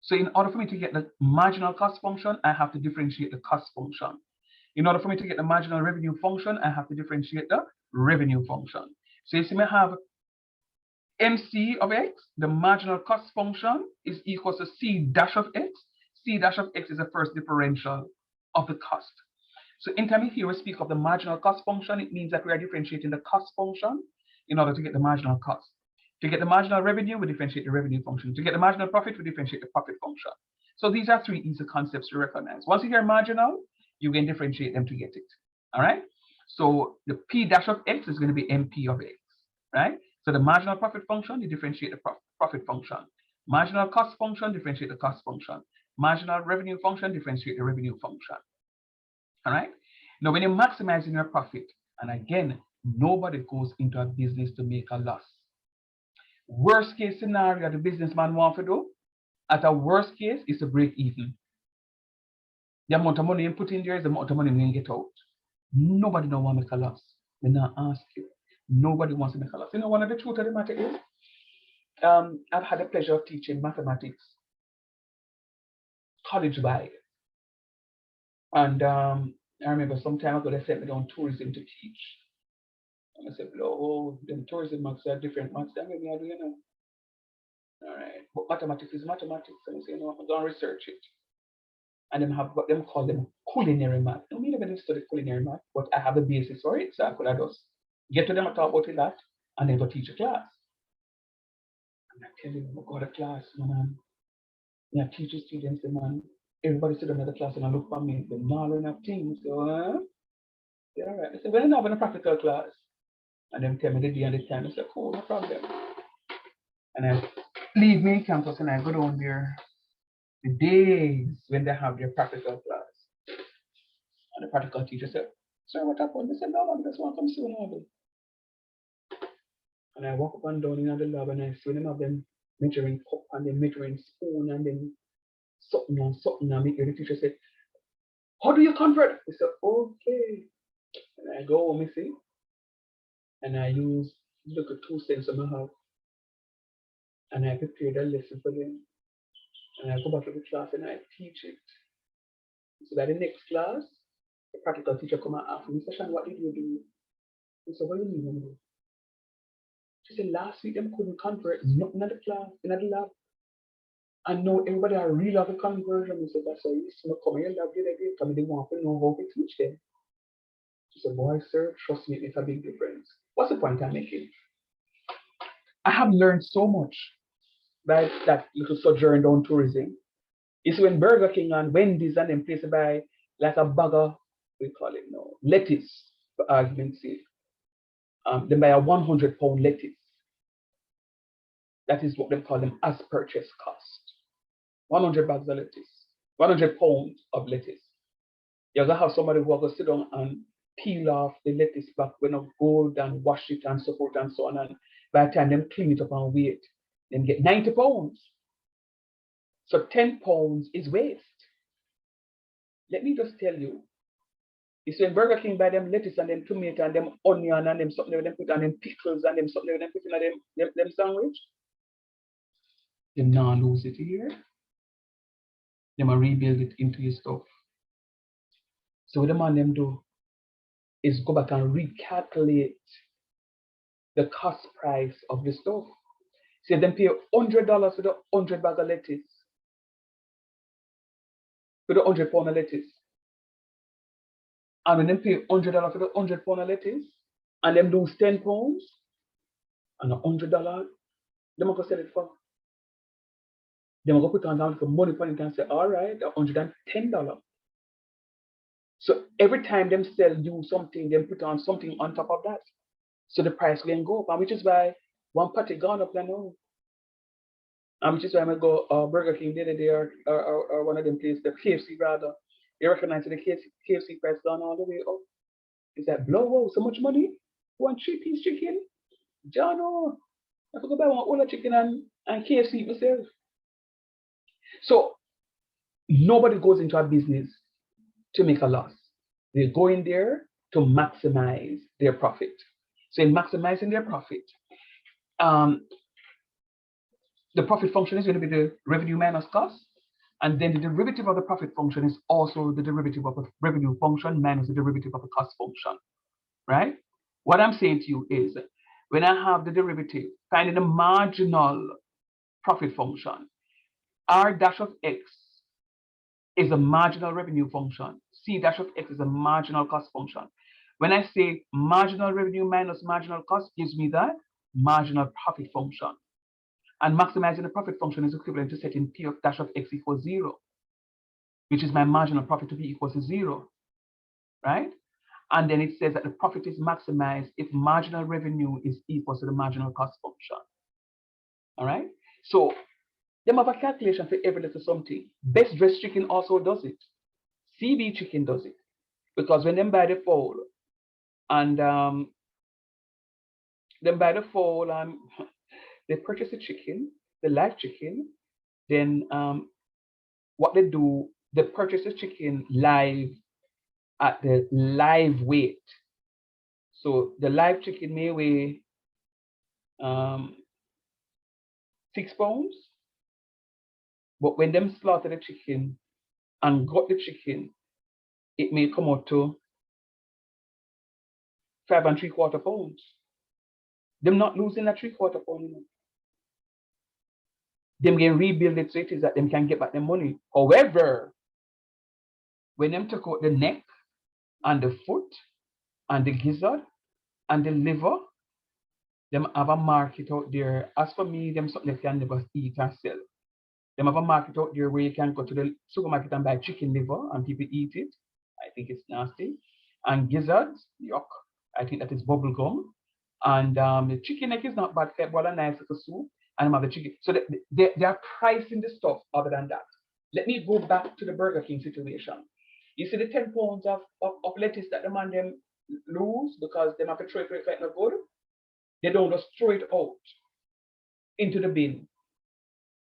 So in order for me to get the marginal cost function, I have to differentiate the cost function. In order for me to get the marginal revenue function, I have to differentiate the revenue function. So you see me have MC of X, the marginal cost function is equal to C dash of X. C dash of X is the first differential of the cost. So anytime you hear us speak of the marginal cost function, it means that we are differentiating the cost function in order to get the marginal cost. To get the marginal revenue, we differentiate the revenue function. To get the marginal profit, we differentiate the profit function. So these are three easy concepts to recognize. Once you hear marginal, you can differentiate them to get it. All right. So the P dash of X is going to be MP of X, right? So the marginal profit function, you differentiate the profit function. Marginal cost function, differentiate the cost function. Marginal revenue function, differentiate the revenue function. All right. Now, when you're maximizing your profit, and again, nobody goes into a business to make a loss. Worst case scenario the businessman wants to do, at a worst case, is to break even. The amount of money you put in there is the amount of money you get out. Nobody don't want to make a loss. When I ask you, nobody wants to make a loss. You know, one of the truth of the matter is, I've had the pleasure of teaching mathematics college-wide. And I remember some time ago they sent me down tourism to teach. And I said, oh, the tourism maths are different maths than me, you know. All right, but mathematics is mathematics. And I say, no, I'm going to research it. And then have what them call them culinary math. I mean, I never study culinary math, but I have the basis for it, so I could have just get to them and talk about it that, and then go teach a class. And I tell you, I go to class, man. And I teach the students, man. Everybody sit down in the class and I look for me, the knowledge of things. So, yeah, all right. I said, well, I'm having a practical class. And then tell me the day and the time. I said, cool, no problem. And I leave me campus and I go down there the days when they have their practical class. And the practical teacher said, sir, what happened? I said, no, I just want to come soon. And I walk up and down in the lab and I see them have them measuring cup and then measuring spoon and then something and something. And the teacher said, how do you convert? I said, okay. And I go home, you see, and I use look at 2 cents I have. And I prepare the lesson for them. And I go back to the class and I teach it. So that the next class, the practical teacher come and ask me, Session, what did you do? I said, what do you mean? She said, last week them couldn't convert nothing in the class, in the lab. And now everybody are really love the conversion. I said, that's why you see me come here, lab did again, because they want to know how to teach them. She said, boy, sir, trust me, it makes a big difference. What's the point I'm making? I have learned so much by that little sojourn down tourism. It's when Burger King and Wendy's and them places buy like a bag of, we call it now, lettuce, for argument's sake. They buy a 100-pound lettuce. That is what they call them as purchase cost. 100 bags of lettuce, 100 pounds of lettuce. You're going to have somebody who will go sit down and peel off the lettuce back when of gold and wash it and so forth and so on. And by the time them clean it up and weigh it, then get 90 pounds. So 10 pounds is waste. Let me just tell you, it's when Burger King buy them lettuce and them tomato and them onion and them something with them put and them pickles and them something with them put in them sandwich. Them now lose it here. Them a rebuild it into your stuff. So what the man them do is go back and recalculate the cost price of the stuff. So them pay $100 for the 100 bag of lettuce. For the 100 pound of lettuce. And when them pay $100 for the 100 pound of lettuce, and them lose 10 pounds, and $100, them are going to sell it for. Them are going to put on down for money for it and say, all right, $110. So every time them sell you something, them put on something on top of that. So the price can go up, and which is why one party gone up now. And which is why I go Burger King the other day or one of them places, the KFC rather. They recognize the KFC price gone all the way up. It's like blow wow, so much money? One 3-piece chicken? John, oh, I could go buy one whole chicken and KFC myself. So nobody goes into a business to make a loss. They go in there to maximize their profit. So in maximizing their profit, the profit function is going to be the revenue minus cost. And then the derivative of the profit function is also the derivative of the revenue function minus the derivative of the cost function, right? What I'm saying to you is when I have the derivative, finding the marginal profit function, R dash of X is a marginal revenue function. C dash of X is a marginal cost function. When I say marginal revenue minus marginal cost gives me that marginal profit function. And maximizing the profit function is equivalent to setting P of dash of X equals 0, which is my marginal profit to be equal to 0, right? And then it says that the profit is maximized if marginal revenue is equal to the marginal cost function. All right? So them have a calculation for every little something. Best dressed chicken also does it. CB chicken does it. Because when them buy the fowl and they purchase the chicken, the live chicken, then what they do, they purchase the chicken live at the live weight. So the live chicken may weigh 6 pounds, but when them slaughter the chicken and gut the chicken, it may come out to 5 3/4 pounds. Them not losing that 3/4 pound, you know. Them can rebuild it so it is that them can get back their money. However, when them took out the neck and the foot and the gizzard and the liver, them have a market out there. As for me, them something they can never eat and sell. Them have a market out there where you can go to the supermarket and buy chicken liver and people eat it. I think it's nasty. And gizzards, yuck. I think that is bubble gum. And the chicken neck is not bad, but a nice little soup. And have the chicken. So they are pricing the stuff other than that. Let me go back to the Burger King situation. You see the 10 pounds of lettuce that the man them lose because they have to throw it like no good. They don't just throw it out into the bin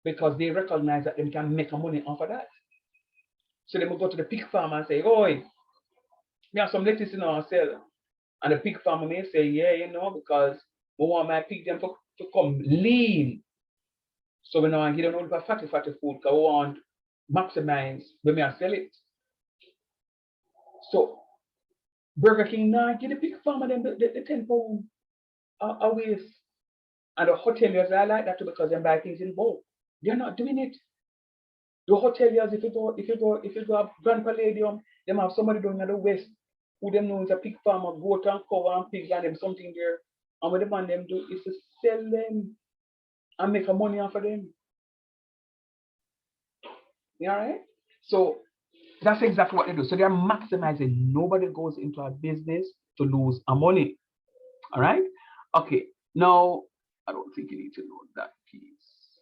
because they recognize that they can make money off of that. So they will go to the pig farmer and say, "Oi, we have some lettuce in our cell." And the pig farmer may say, "Yeah, you know, because we want my pig them to come lean. So we know give them only for fatty food because we want maximize when we sell it." So Burger King now give the pig farmer them the 10 pounds a waste. And the hoteliers I like that too because they buy things in bulk. They're not doing it. The hoteliers, if you go up Grand Palladium, they have somebody down in the west who them know is a pig farmer, goat and cow and pigs and them something there. And what the man them do is to sell them and make a money off of them. You all right? So that's exactly what they do. So they're maximizing. Nobody goes into a business to lose a money. All right? Okay. Now, I don't think you need to know that piece.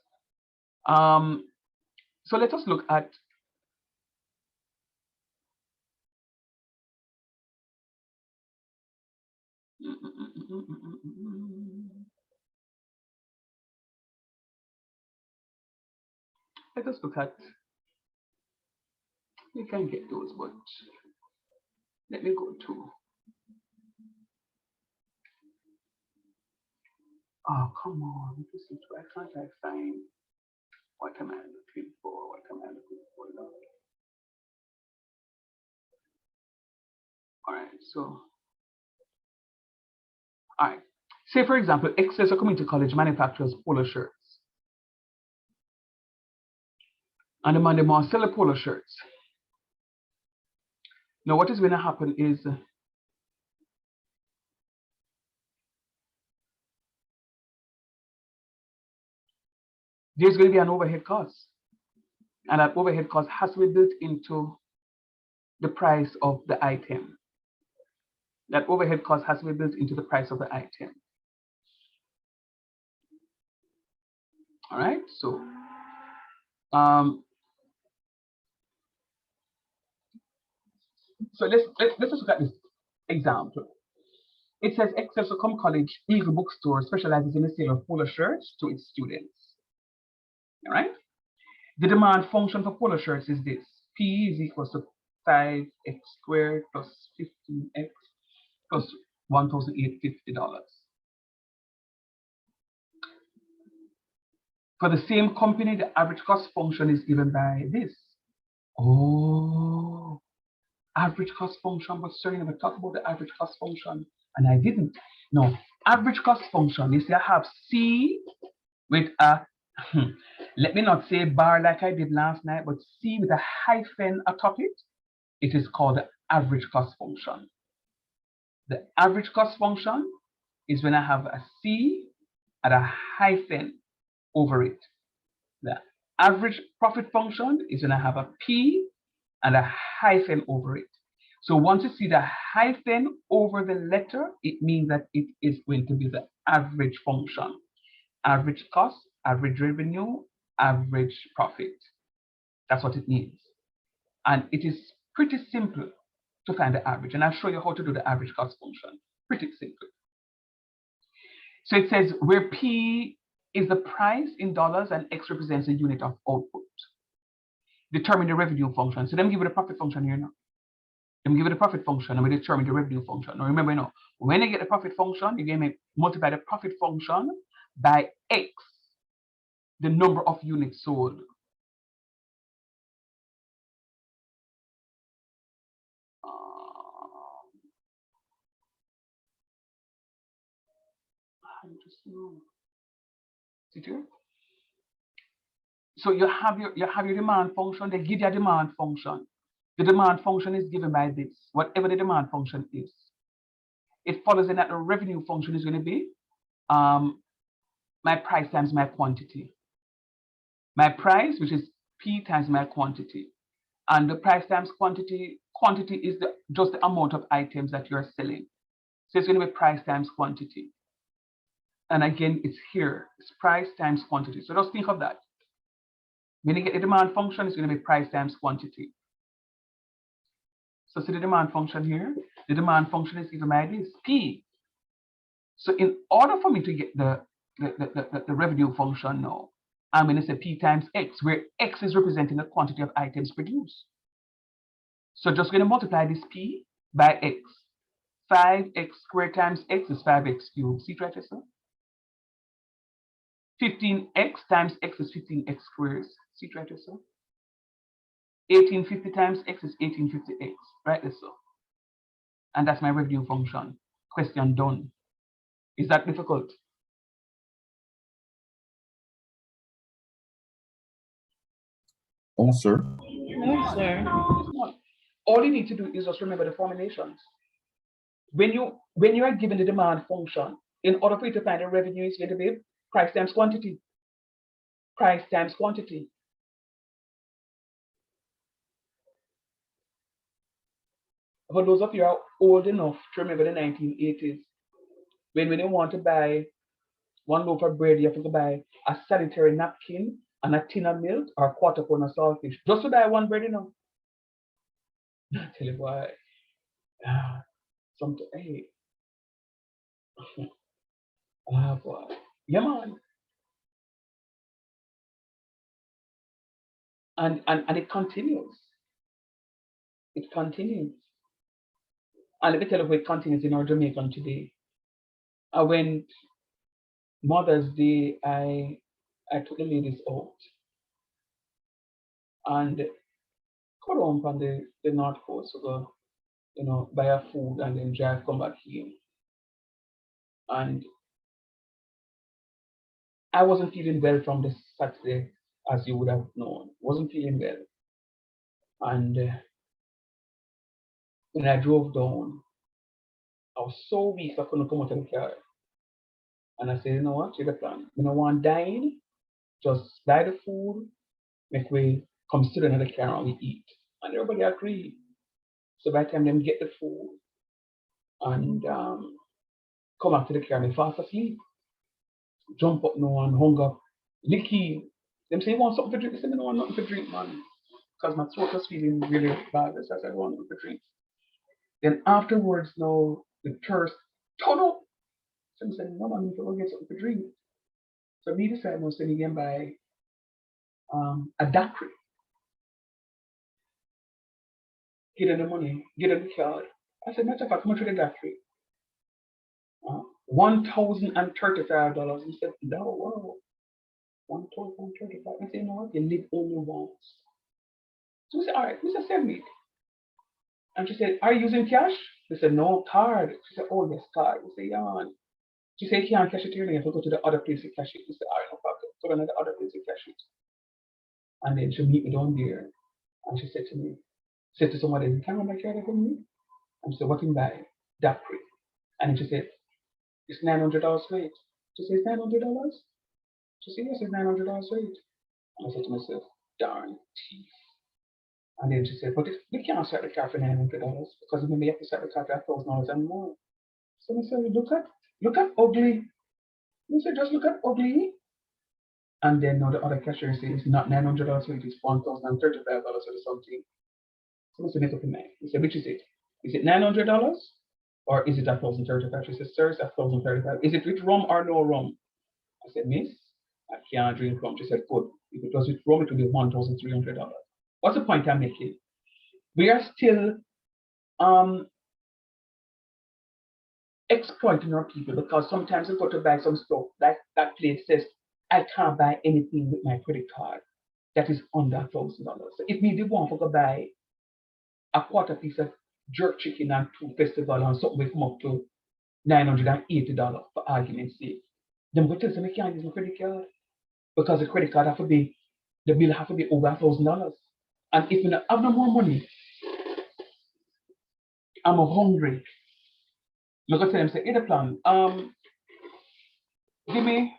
So let us look at we can get those, but let me go to oh come on, this is why can't I find what am I looking for? What am I looking for now? All right, so all right. Say for example, Excelsior Community College manufactures polo shirts. And the man they sell the polo shirts. Now what is going to happen is there's going to be an overhead cost. And that overhead cost has to be built into the price of the item. That overhead cost has to be built into the price of the item. All right, so let's just look at this example. It says Excelsior College Eagle Bookstore specializes in the sale of polo shirts to its students. All right. The demand function for polo shirts is this: P is equal to 5x squared plus 15x plus $1,850. For the same company, the average cost function is given by this. Oh, average cost function, but sorry, never talk about the average cost function, and I didn't. No, average cost function, you see, I have C with a, let me not say bar like I did last night, but C with a hyphen atop it. It is called the average cost function. The average cost function is when I have a C and a hyphen over it. The average profit function is when I have a P and a hyphen over it. So once you see the hyphen over the letter, it means that it is going to be the average function. Average cost, average revenue, average profit. That's what it means. And it is pretty simple to find the average. And I'll show you how to do the average cost function. Pretty simple. So it says where P is the price in dollars and X represents a unit of output. Determine the revenue function. So let me give you the profit function here now. Let me give you the profit function and we determine the revenue function. Now remember, when you get the profit function, you're going to multiply the profit function by X, the number of units sold. See here? So you have your demand function. They give you a demand function. The demand function is given by this, whatever the demand function is. It follows in that the revenue function is going to be my price times my quantity. My price, which is P times my quantity. And the price times quantity is just the amount of items that you're selling. So it's going to be price times quantity. And again, it's here. It's price times quantity. So just think of that. When you get the demand function, it's going to be price times quantity. So see the demand function here? The demand function is given by this, P. So in order for me to get the revenue function now, I'm going to say P times X, where X is representing the quantity of items produced. So just going to multiply this P by X. 5x squared times X is 5x cubed. See right here, sir? 15x times X is 15x squared. See right here, sir? 1850 times X is 1850x. Right there, sir? And that's my revenue function. Question done. Is that difficult? Oh, sir. No, sir. All you need to do is just remember the formulations. When you are given the demand function, in order for you to find the revenue, it's going to be price times quantity. Price times quantity. For those of you who are old enough to remember the 1980s, when you want to buy one loaf of bread, you have to buy a sanitary napkin and a tin of milk or a quarter pound of saltfish just to buy one bread, I tell you why. Something, hey. Boy. Yeah, man. And it continues. It continues. And let me tell you where it continues in our Jamaican today. I went Mother's Day, I took the ladies out and go home from the North Coast to go, buy a food and then drive, come back here. And I wasn't feeling well from this Saturday, as you would have known. Wasn't feeling well. And when I drove down, I was so weak I couldn't come out of the car. And I said, you know what, here's the plan. You know, one dine, just buy the food, make we come sit in the car and we eat. And everybody agreed. So by the time them get the food and come back to the car, they fast asleep. Jump up no and hung up. Licky. Them say, you want something to drink? They say, no, I want nothing to drink, man. Because my throat was feeling really bad. So I said, I want nothing to drink. Then afterwards, now, the thirst, turn up. So I said, no, man, you can get something to drink. So me decided I was sitting again by a daiquiri. Get in the money, get in the card. I said, matter of fact, how much for the daiquiri? $1,035. He said, no, wow. 1,035. I said, you know what? You live only once. So we said, all right, Mr. Send me. And she said, are you using cash? They said, no, card. She said, oh, yes, card. We said, yeah, man. She said, you can't cash it here. You have to go to the other place to cash it. We said, all right, no problem. So another other place to cash it. And then she meet me down there. And she said to me, said to somebody, you can't remember card from me? And she said, what in buy? Daiquiri. And then she said, it's $900 rate. She said, it's $900? She said, yes, it's $900 rate. And I said to myself, darn teeth. And then she said, but we can't start the car for $900 because remember you have to start the car for $1,000 and more. So I said, look at ugly. He said, just look at ugly. And then now the other cashier said, it's not $900 rate, it's $1,035 or something. So I said, make up your mind. He said, which is it? Is it $900 or is it $1,035? She said, sir, it's $1,035. Is it with rum or no rum? I said, miss, I can't drink rum. She said, good. If it was with rum, it would be $1,300. What's the point I'm making? We are still exploiting our people because sometimes we go to buy some stuff like that place says, I can't buy anything with my credit card that is under $1,000. So if me did want to go buy a quarter piece of jerk chicken and two festival and something will come up to $980 for argument's sake, then we tell them I can't use my credit card because the credit card the bill have to be over $1,000. And if you have no more money, I'm hungry. I'm going to tell them, say, hey, the plan, give me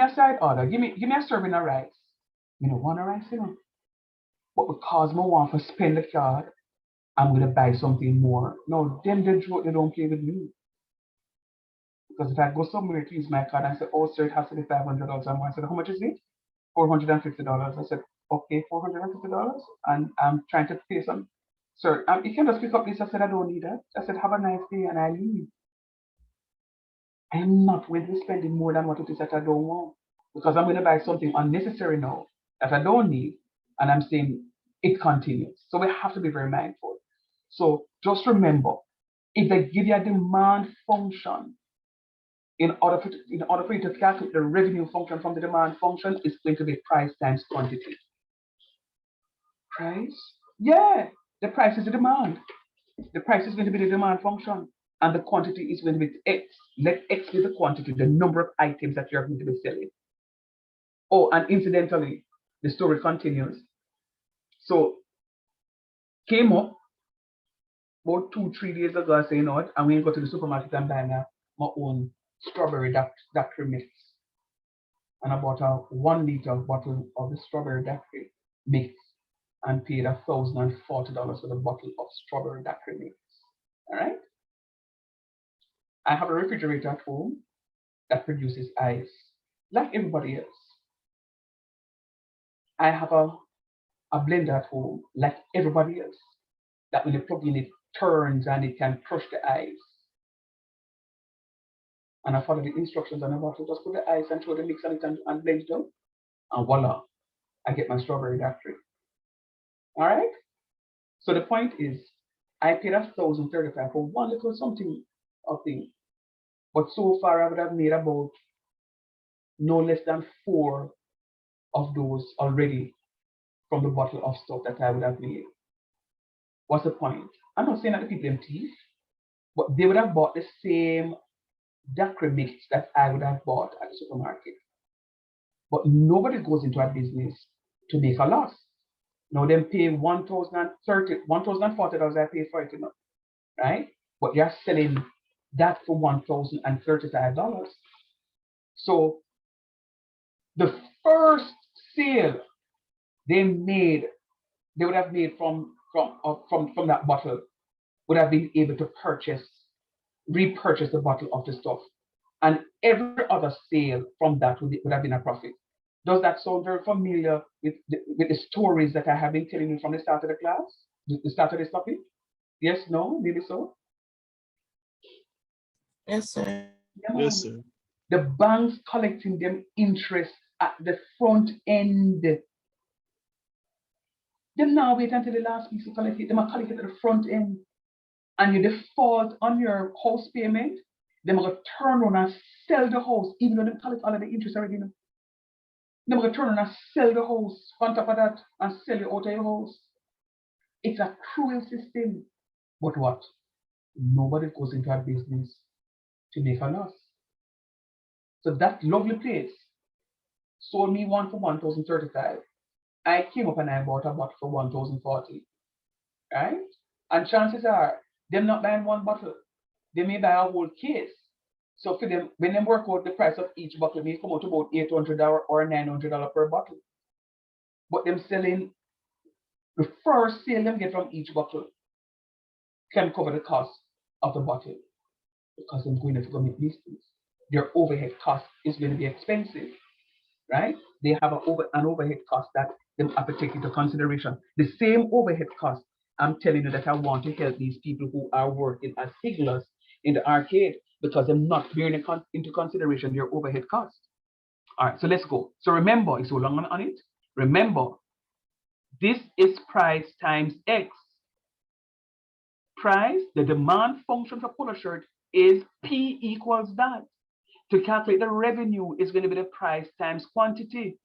a side order, give me a serving of rice. You don't want a rice, you know. But because I want to spend the card, I'm going to buy something more. No, them they don't play with me. Because if I go somewhere to use my card and say, oh, sir, it has to be $500 and more. I said, how much is it? $450. I said, okay, $450. And I'm trying to pay some. Sir, you can just pick up this. I said, I don't need that. I said, have a nice day, and I leave. I'm not going to be spending more than what it is that I don't want. Because I'm going to buy something unnecessary now that I don't need. And I'm saying it continues. So we have to be very mindful. So just remember, if they give you a demand function, in order for you to calculate the revenue function from the demand function, it's going to be price times quantity. Price? Yeah, the price is the demand. The price is going to be the demand function, and the quantity is going to be X. Let X be the quantity, the number of items that you're going to be selling. Oh, and incidentally, the story continues. So, came up about 2-3 days ago, I say, you know what, I'm going to go to the supermarket and buy my own strawberry daiquiri mix. And I bought a 1 liter bottle of the strawberry daiquiri mix and paid $1,040 for the bottle of strawberry daiquiri mix. All right? I have a refrigerator at home that produces ice, like everybody else. I have a blender at home, like everybody else, that when you plug in, it turns and it can crush the ice. And I follow the instructions on the bottle, just put the ice and throw the mix on it and blend it up, and voila, I get my strawberry daiquiri. All right? So the point is, I paid $1,035 for one little something of thing. But so far, I would have made about no less than 4 of those already from the bottle of stuff that I would have made. What's the point? I'm not saying that the people are thief, but they would have bought the same daiquiri mix that I would have bought at the supermarket. But nobody goes into a business to make a loss. Now, them pay $1,040 I pay for it, you know, right? But you're selling that for $1,035. So the first sale they made they would have made from that bottle would have been able to repurchase the bottle of the stuff. And every other sale from that would have been a profit. Does that sound very familiar with the stories that I have been telling you from the start of the class? The start of this topic? Yes, no, maybe so? Yes, sir. Yeah, Yes, man. sir. The banks collecting them interest at the front end. Them now wait until the last piece to collect it. Them are collected at the front end. And you default on your house payment, them are going to turn around and sell the house, even though they collect all of the interest already. They're going to turn around and sell the house on top of that and sell you out of your house. It's a cruel system. But what? Nobody goes into a business to make a loss. So that lovely place sold me one for 1,035. I came up and I bought a bottle for 1,040. Right? And chances are, them not buying one bottle. They may buy a whole case. So for them, when they work out the price of each bottle, it may come out to about $800 or $900 per bottle. But them selling, the first sale them get from each bottle can cover the cost of the bottle because they're going to go make business. Their overhead cost is going to be expensive, right? They have an overhead cost that they have to take into consideration. The same overhead cost I'm telling you that I want to help these people who are working as higglers in the arcade because they're not bearing into consideration their overhead cost. All right, so let's go. So remember, it's so long on it. Remember, this is price times X. Price, the demand function for polo shirt is P equals that. To calculate the revenue is going to be the price times quantity.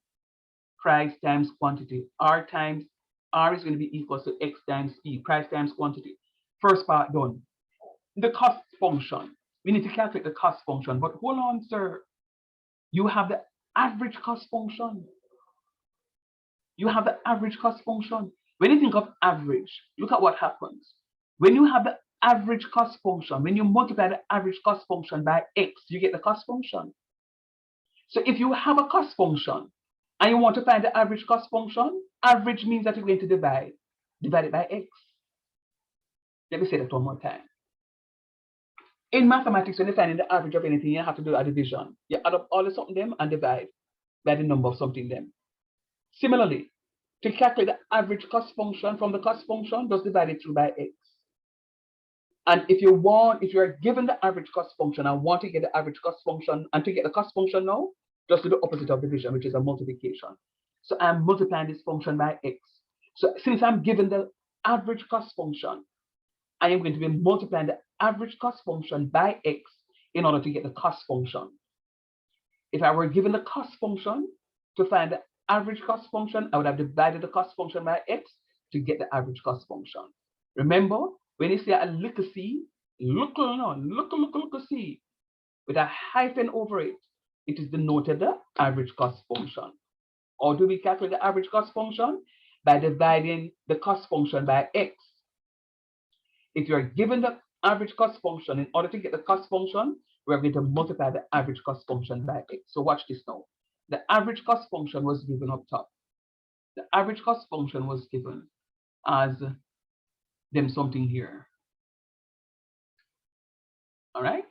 Price times quantity. R is going to be equal to X times P, price times quantity. First part done. The cost function. We need to calculate the cost function, but hold on, sir. You have the average cost function. You have the average cost function. When you think of average, look at what happens. When you have the average cost function, when you multiply the average cost function by X, you get the cost function. So if you have a cost function and you want to find the average cost function, average means that you're going to divide it by X. Let me say that one more time. In mathematics, when you're finding the average of anything, you have to do a division. You add up all the something them and divide by the number of something them. Similarly, to calculate the average cost function from the cost function, just divide it through by X. And if you are given the average cost function and want to get the average cost function, and to get the cost function now, just do the opposite of division, which is a multiplication. So I'm multiplying this function by X. So since I'm given the average cost function, I am going to be multiplying the average cost function by X in order to get the cost function. If I were given the cost function to find the average cost function, I would have divided the cost function by X to get the average cost function. Remember, when you say a little c, look c, with a hyphen over it, it is denoted the average cost function. Or do we calculate the average cost function? By dividing the cost function by X. If you're given the average cost function, in order to get the cost function, we're going to multiply the average cost function by X. So watch this now. The average cost function was given up top. The average cost function was given as them something here. All right?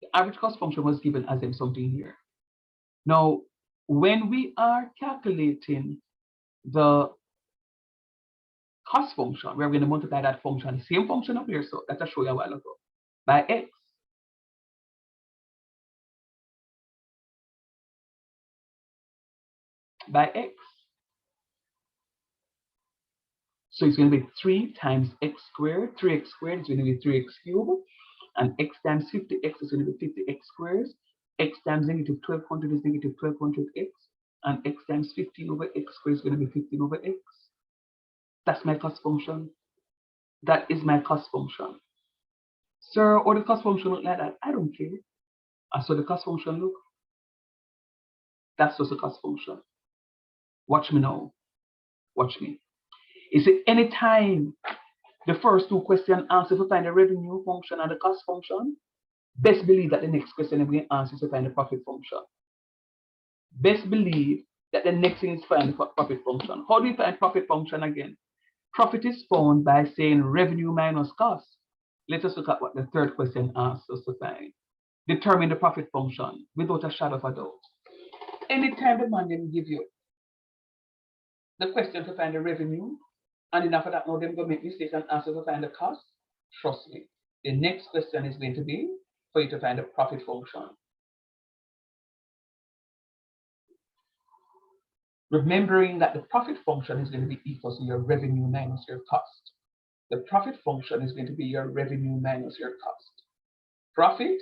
The average cost function was given as them something here. Now, when we are calculating the cost function, we're going to multiply that function, same function up here, so that I showed you a while ago, by X. By X. So it's going to be 3 times X squared. 3X squared is going to be 3X cubed. And X times 50X is going to be 50X squared. X times negative 1200 is negative 1200X. And X times 15 over X squared is going to be 15 over X. That's my cost function. That is my cost function. Sir, or the cost function look like that? I don't care. And so the cost function look. That's just the cost function. Watch me now. Watch me. You see, anytime the first two questions answer to find the revenue function and the cost function, best believe that the next question I'm going to answer is to find the profit function. Best believe that the next thing is to find the profit function. How do you find profit function again? Profit is found by saying revenue minus cost. Let us look at what the third question asks us to find. Determine the profit function without a shadow of a doubt. Anytime the man them give you the question to find the revenue, and enough of that, now them go make mistakes and answer to find the cost, trust me. The next question is going to be for you to find the profit function. Remembering that the profit function is going to be equal to your revenue minus your cost. The profit function is going to be your revenue minus your cost. Profit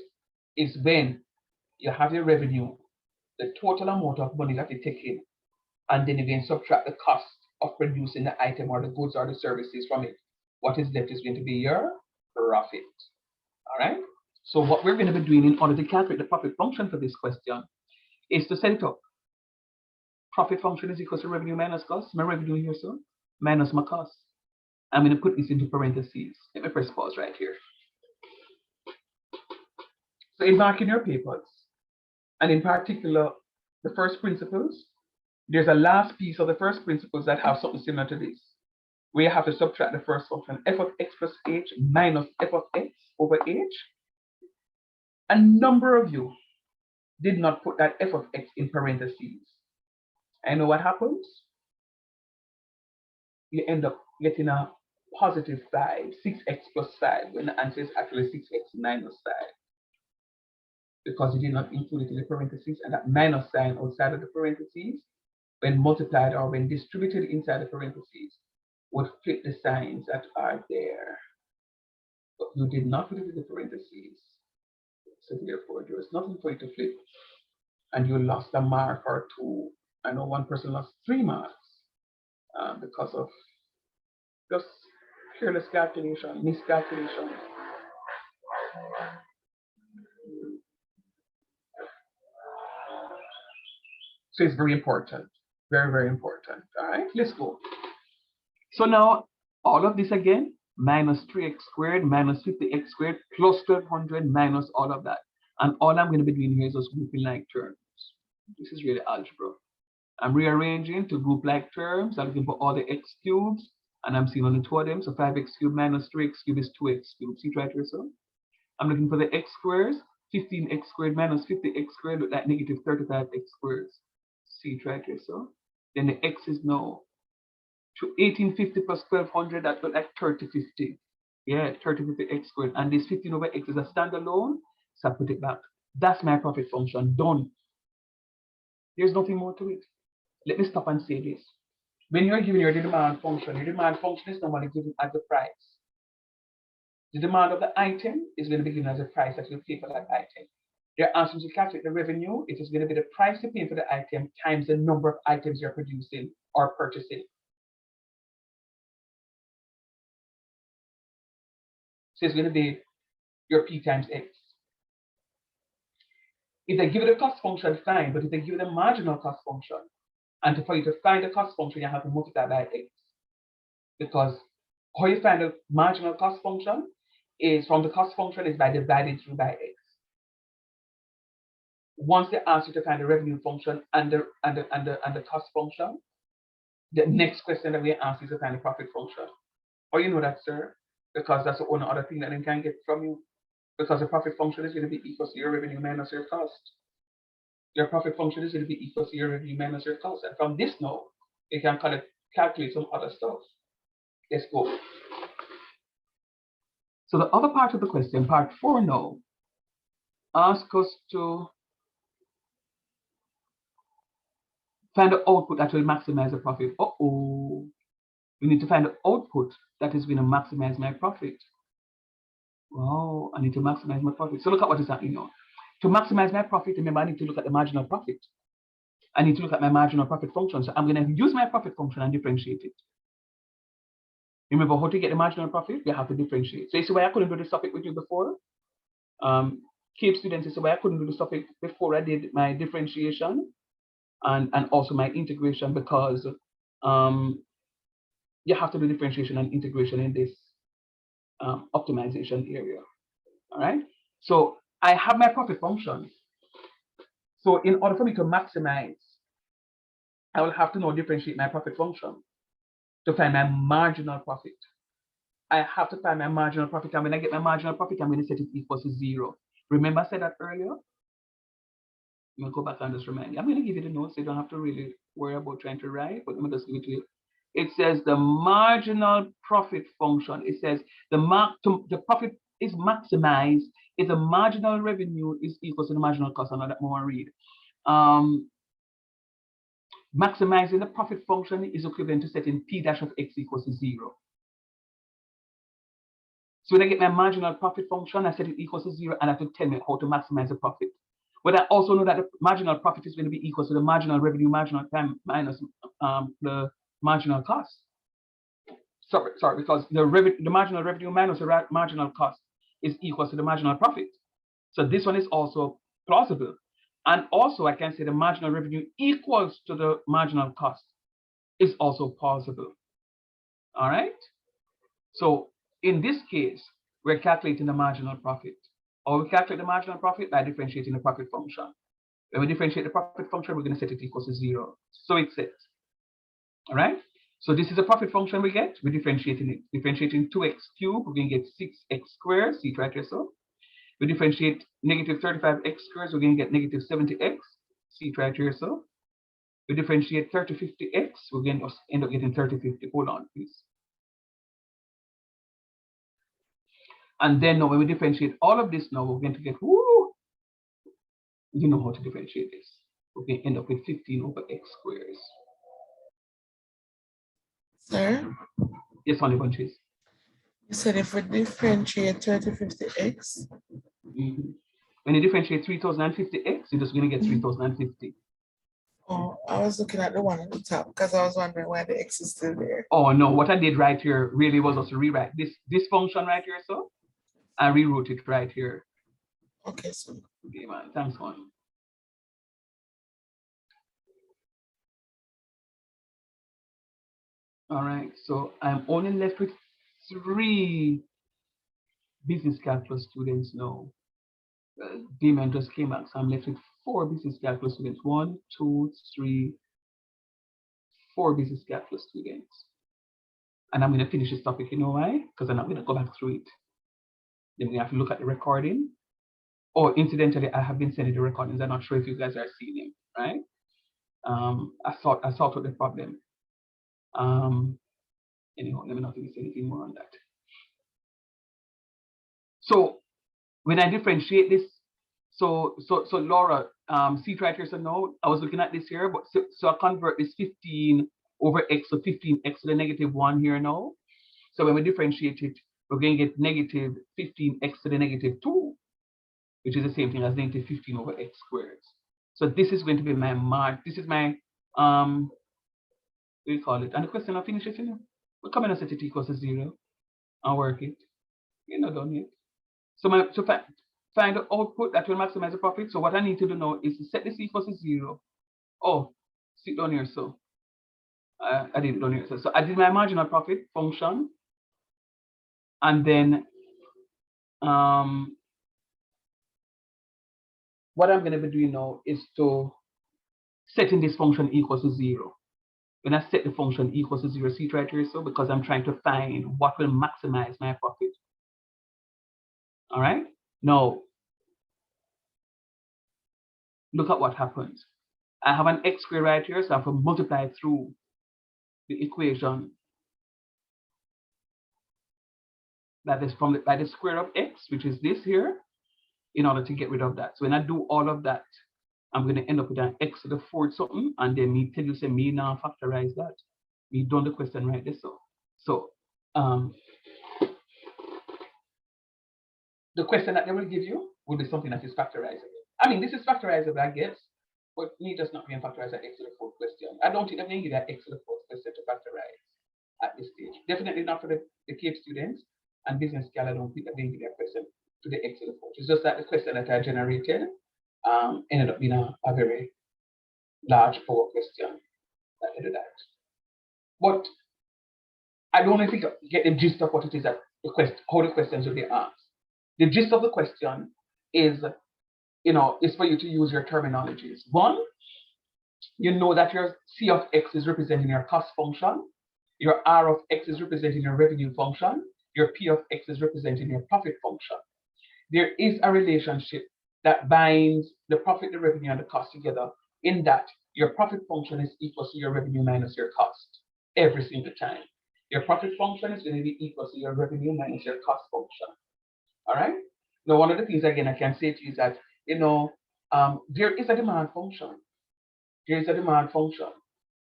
is when you have your revenue, the total amount of money that you take in, and then you can subtract the cost of producing the item or the goods or the services from it. What is left is going to be your profit. All right? So what we're going to be doing in order to calculate the profit function for this question is to set it up. Profit function is equal to revenue minus cost. My revenue here, so minus my cost. I'm going to put this into parentheses. Let me press pause right here. So in marking your papers, and in particular, the first principles, there's a last piece of the first principles that have something similar to this. We have to subtract the first function, f of x plus h minus f of x over h. A number of you did not put that f of x in parentheses. I know what happens. You end up getting a positive 5, 6x plus 5, when the answer is actually 6x minus 5. Because you did not include it in the parentheses, and that minus sign outside of the parentheses, when multiplied or when distributed inside the parentheses, would flip the signs that are there. But you did not put it in the parentheses. So therefore, there is nothing for you to flip. And you lost a mark or 2. I know one person lost 3 marks because of just careless calculation, miscalculation. So it's very important, very, very important. All right, let's go. So now all of this again, minus 3x squared minus 50x squared plus 1200 minus all of that. And all I'm going to be doing here is just grouping like terms. This is really algebra. I'm rearranging to group like terms. I'm looking for all the x cubes, and I'm seeing only 2 of them. So 5x cubed minus 3x cubed is 2x cubed. See it right here, so? I'm looking for the x squares. 15x squared minus 50x squared with that negative 35x squares. See it right here, so? Then the x is now to 1850 plus 1200, that's like 3050. Yeah, 3050x squared. And this 15 over x is a standalone, so I put it back. That's my profit function, done. There's nothing more to it. Let me stop and say this. When you're given your demand function is normally given as the price. The demand of the item is going to be given as a price that you pay for that item. They're asking you to calculate the revenue. It is going to be the price you pay for the item times the number of items you're producing or purchasing. So it's going to be your P times X. If they give you the cost function, fine, but if they give you the marginal cost function, and for you to find the cost function, you have to multiply by X. Because how you find the marginal cost function is from the cost function is by dividing through by X. Once they ask you to find the revenue function and the cost function, the next question that we ask is to find the profit function. How you know that, sir? Because that's the only other thing that they can get from you. Because the profit function is going to be equal to your revenue minus your cost. Your profit function is going to be equal to your revenue minus your cost. And from this now, you can kind of calculate some other stuff. Let's go. So the other part of the question, part 4 now, asks us to find the output that will maximize the profit. Uh-oh. We need to find the output that is going to maximize my profit. Wow, I need to maximize my profit. So look at what is happening now. To maximize my profit, remember, I need to look at the marginal profit. I need to look at my marginal profit function. So I'm going to use my profit function and differentiate it. Remember, how to get the marginal profit? You have to differentiate. So you see why I couldn't do this topic with you before? Keep students, you see why I couldn't do this topic before I did my differentiation and also my integration, because you have to do differentiation and integration in this optimization area. All right. So I have my profit function. So in order for me to maximize, I will have to now differentiate my profit function. to find my marginal profit. I have to find my marginal profit, and when I get my marginal profit, I'm going to set it equals to 0. Remember I said that earlier? I'm going to go back and just remind you. I'm going to give you the notes, so you don't have to really worry about trying to write, but let me just give it to you. It says the marginal profit function. It says the profit is maximized if the marginal revenue is equal to the marginal cost. I know that more read. Maximizing the profit function is equivalent to setting P dash of X equals to 0. So when I get my marginal profit function, I set it equals to 0, and I have to tell me how to maximize the profit. But I also know that the marginal profit is going to be equal to the marginal revenue, marginal time minus the marginal cost. Sorry, because the marginal revenue minus the marginal cost is equal to the marginal profit. So this one is also plausible. And also I can say the marginal revenue equals to the marginal cost is also plausible. All right. So in this case, we're calculating the marginal profit. Or we calculate the marginal profit by differentiating the profit function. When we differentiate the profit function, we're going to set it equals to 0. So it says, all right? So this is a profit function we get. We're differentiating it. Differentiating 2x cubed, we're going to get 6x squared. See it right here, so. We differentiate negative 35x squared, we're going to get negative 70x. See it right here, so. We differentiate 3050x, we're going to end up getting 3050. Hold on, please. And then now when we differentiate all of this now, we're going to get, whoo, you know how to differentiate this. We're going to end up with 15 over x squares. Sir? Yes, honey bunches. You said if we differentiate 3050x. When you differentiate 3050x, you're just going to get 3050. Oh, I was looking at the one at the top because I was wondering why the x is still there. Oh no, what I did right here really was also rewrite this function right here, so I rewrote it right here. Okay, so Okay, man, thanks, honey. All right, so I'm only left with 3 business calculus students now. Damon just came back, so I'm left with 4 business calculus students. 1, 2, 3, 4 business calculus students. And I'm going to finish this topic, you know why? Because I'm not going to go back through it. Then we have to look at the recording. Oh, incidentally, I have been sending the recordings. I'm not sure if you guys are seeing them, right? I sorted out the problem. Anyhow, let me not say anything more on that. So when I differentiate this, so Laura, see right here, so now I was looking at this here, but so I convert this 15 over x, so 15x to the negative 1 here now. So when we differentiate it, we're going to get negative 15x to the negative 2, which is the same thing as negative 15 over x squared. So this is going to be my mark. This is my what do you call it? And the question I'll finish it, you know. We're coming to set it equals to 0 and work it. You're not done yet. So find the output that will maximize the profit. So what I need to do now is to set this equals to 0. Oh, sit down here, so I did it down here. So I did my marginal profit function, and then what I'm going to be doing now is to setting this function equals to 0. When I set the function equals to 0, see it right here, so because I'm trying to find what will maximize my profit. All right. Now, look at what happens. I have an x squared right here, so I have to multiply it through the equation that is by the square of x, which is this here, in order to get rid of that. So when I do all of that, I'm going to end up with an x to the 4th something, and then me tell you, say me now factorize that. We done the question right there. So the question that they will give you will be something that is factorizable. I mean, this is factorizable, I guess, but me just not being factorized at x to the 4th question. I don't think they're going to give that x to the 4th question to factorize at this stage. Definitely not for the CAPE students and business scale. I don't think they're going to give that question to the x to the 4th. It's just that the question that I generated ended up being a very large power question that I did that. But I don't think you get the gist of what it is that how the questions will be asked. The gist of the question is, is for you to use your terminologies. One, you know that your C of x is representing your cost function. Your R of X is representing your revenue function. Your P of X is representing your profit function. There is a relationship that binds the profit, the revenue, and the cost together, in that your profit function is equal to your revenue minus your cost every single time. Your profit function is going to be equal to your revenue minus your cost function. All right? Now, one of the things, again, I can say to you is that, there is a demand function. There is a demand function.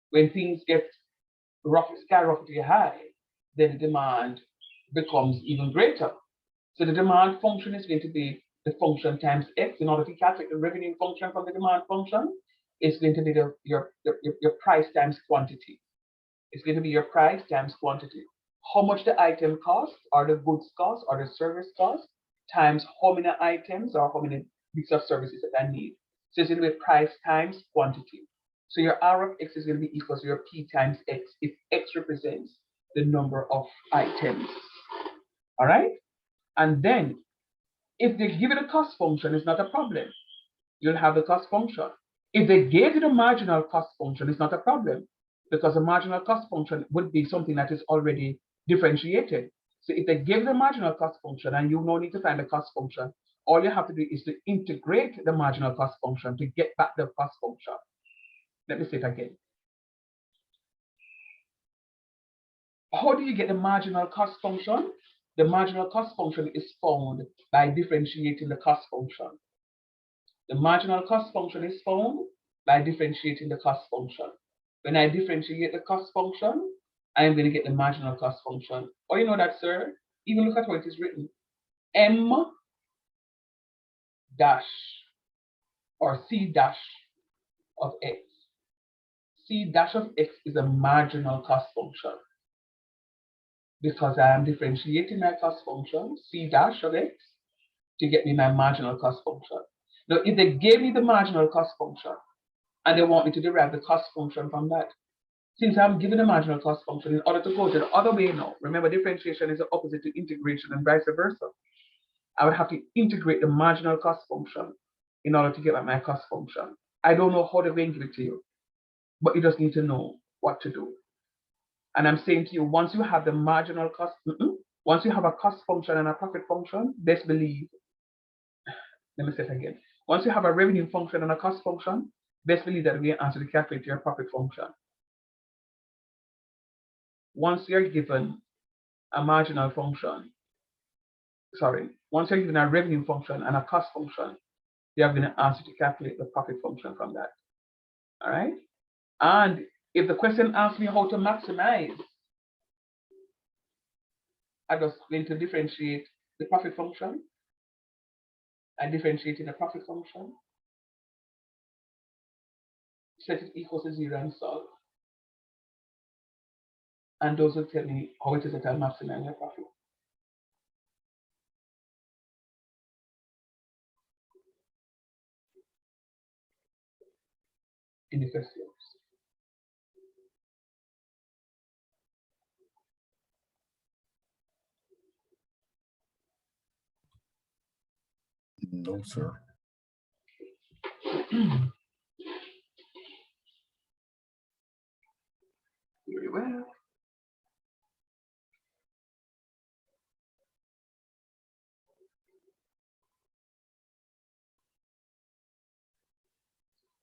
When things get skyrocketing high, then the demand becomes even greater. So the demand function is going to be the function times X. In order to calculate the revenue function from the demand function, it's going to be your price times quantity. It's going to be your price times quantity. How much the item costs, or the goods cost, or the service cost, times how many items or how many bits of services that I need. So it's going to be price times quantity. So your R of X is going to be equal to your P times X if X represents the number of items. All right? And then, if they give you the cost function, it's not a problem. You'll have the cost function. If they gave you the marginal cost function, it's not a problem, because the marginal cost function would be something that is already differentiated. So if they give the marginal cost function and you no need to find the cost function, all you have to do is to integrate the marginal cost function to get back the cost function. Let me say it again. How do you get the marginal cost function? The marginal cost function is found by differentiating the cost function. The marginal cost function is found by differentiating the cost function. When I differentiate the cost function, I am going to get the marginal cost function. Oh, you know that, sir? Even look at what it is written. M dash or C dash of X. C dash of X is a marginal cost function, because I am differentiating my cost function, C dash of X, to get me my marginal cost function. Now, if they gave me the marginal cost function and they want me to derive the cost function from that, since I'm given a marginal cost function, in order to go to the other way now, remember differentiation is the opposite to integration and vice versa. I would have to integrate the marginal cost function in order to get at my cost function. I don't know how they're going to give it to you, but you just need to know what to do. And I'm saying to you, once you have the marginal cost, once you have a cost function and a profit function, best believe, let me say it again. Once you have a revenue function and a cost function, best believe that we answer to calculate your profit function. Once you're given a marginal function, once you're given a revenue function and a cost function, you have been asked to calculate the profit function from that. All right? And if the question asks me how to maximize, I'm just going to differentiate the profit function. I differentiate in the profit function, set it equals to 0 and solve. And those will tell me how it is that I maximize my profit. Any questions? No, sir. Very well.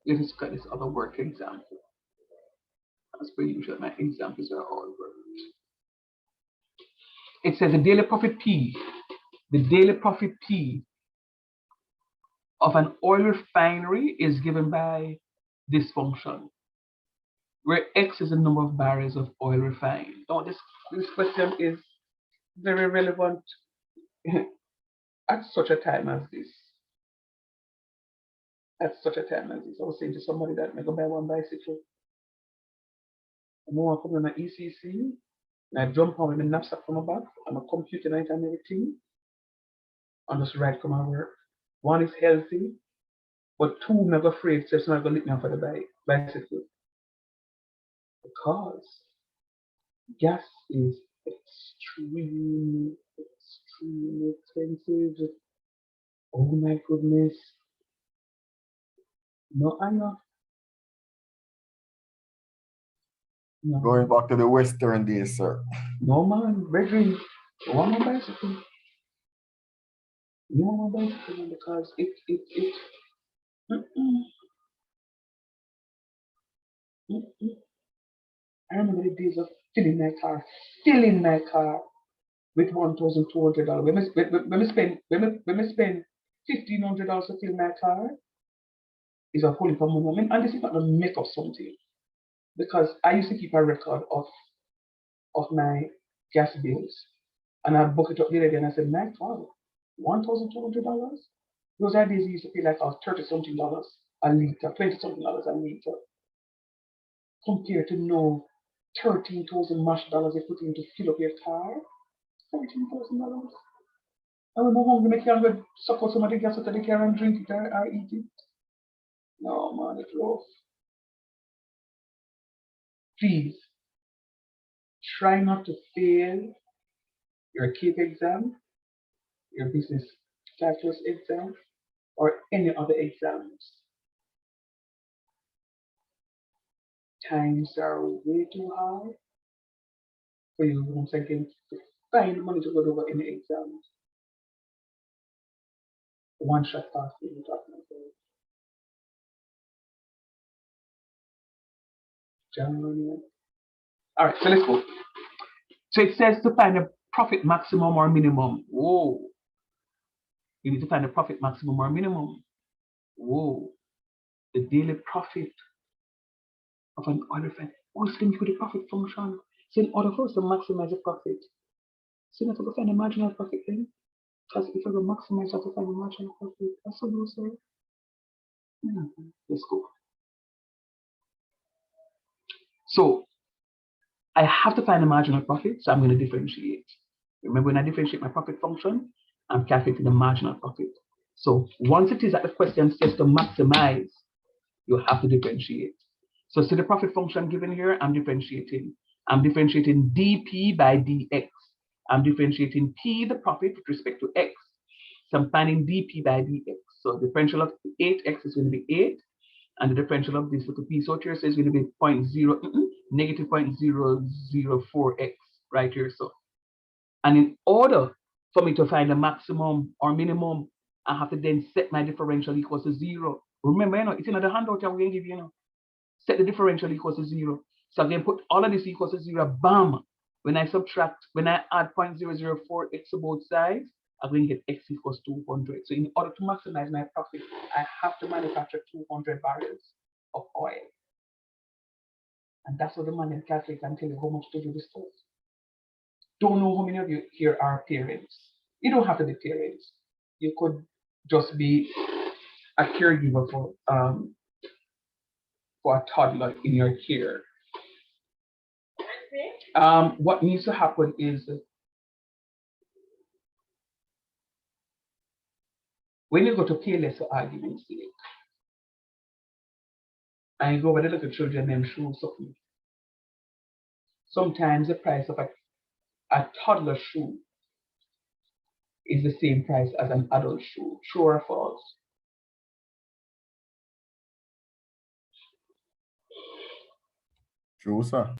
Let us look at this other work example. As per usual, my examples are all words. It says the daily profit P of an oil refinery is given by this function, where X is the number of barrels of oil refined. Now, this question is very relevant at such a time as this. At such a time as this. I was saying to somebody that I go buy one bicycle. I know I come on my ECC, and I jump on with my knapsack from my back, and my computer night and everything, and just ride from my work. One is healthy, but two, I'm afraid so it's not going to lick me off of the bicycle. Because gas is extremely expensive. Oh my goodness. No, I know. No, Going back to the Western days, sir. no man, brethren, you want my bicycle? You want my bicycle man, because mm-mm, mm-mm. I remember the days of filling my car with $1,200. When we spend $1,500 to fill my car, is a whole heap of money. And this is not to make up something, because I used to keep a record of my gas bills, and I booked it up the other day and I said, my God, $1,200? Those are days you used to pay like 30 something dollars a liter, 20 something dollars a liter, compared to no 13,000 much dollars you put in to fill up your car. $13,000. And when I'm hungry, I can't go suck out some of the gas out of the car and drink it or eat it. No man, it's rough. Please try not to fail your CAPE exam, your business calculus exam, or any other exams. Times are way too high for you once again to find money to go over any exams. One shot pass we're talking about. John. All right, so let's go. So it says to find a profit maximum or minimum. Whoa. You need to find a profit maximum or minimum. Whoa. The daily profit of an order file. Oh, it's going to be the profit function. So in order for us to maximize the profit, so you have to find a marginal profit then. Because if I go maximize, I have to find a marginal profit. That's what we'll say. Let's go. So I have to find a marginal profit, so I'm going to differentiate. Remember, when I differentiate my profit function, I'm calculating the marginal profit. So once it is that the question says to maximize, you have to differentiate. So see the profit function given here, I'm differentiating. I'm differentiating dP by dx. I'm differentiating P, the profit, with respect to x. So I'm finding dP by dx. So the differential of 8x is going to be 8. And the differential of this little piece out here is going to be negative 0.004x right here. So, and in order for me to find a maximum or minimum, I have to then set my differential equals to 0. Remember, it's in the handout I'm going to give you, set the differential equals to 0. So I'm going to put all of this equals to 0, bam. When I add 0.004x to both sides, I'm going to get x equals 200. So in order to maximize my profit, I have to manufacture 200 barrels of oil. And that's what the manual calculator can tell you how much to do this stuff. Don't know how many of you here are parents. You don't have to be parents. You could just be a caregiver for a toddler in your care. What needs to happen is when you go to pay less for argument's sake, and you go over the little children and shoes something, sometimes the price of a toddler shoe is the same price as an adult shoe. True or false? True, sir.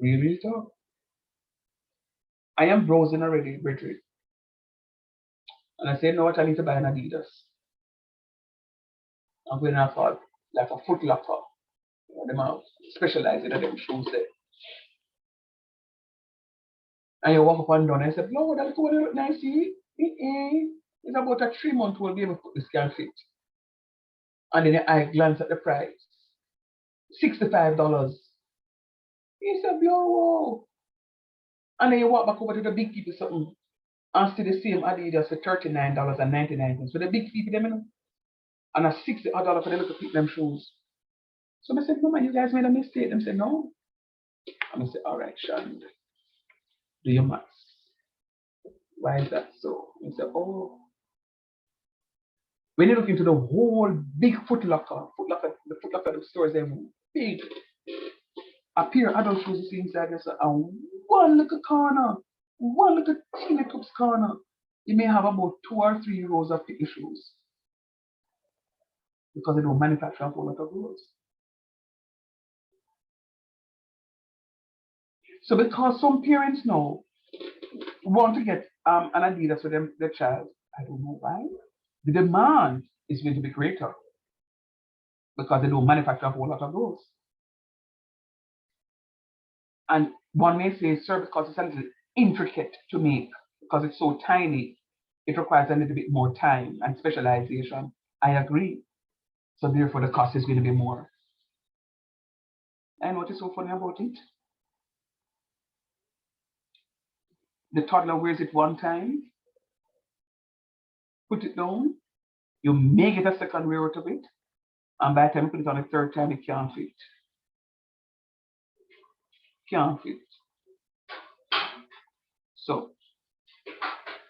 Really tough. I am browsing already, Bridget. And I say, no, what I need to buy an Adidas. I'm going to have like a Foot Locker. Them are specialized in them shoes there. And you walk up and down and say, no, that's what look nice, see? It's about a 3-month old baby put this can fit. And then I glance at the price. $65. He said, yo. And then you walk back over to the big people something and see the same Adidas for $39.99. So the big people them, and a $60 for them to pick them shoes. So I said, no man, you guys made a mistake. They said, no. And I said, all right, Sean, do your maths. Why is that so? He said, oh. When you look into the whole big Foot Locker, the Foot Locker stores, they're big. A pair of adult shoes you see inside there, and one little corner, one little teeny tops corner, you may have about 2 or 3 rows of picky shoes. Because they don't manufacture a whole lot of rows. So because some parents now want to get an Adidas for them, their child, I don't know why, the demand is going to be greater because they don't manufacture a whole lot of those. And one may say, sir, because it's a little intricate to make, because it's so tiny, it requires a little bit more time and specialization. I agree. So therefore, the cost is going to be more. And what is so funny about it? The toddler wears it one time, put it down, you may get a second wear out of it, and by the time you put it on a third time, it can't fit. Can't fit. So,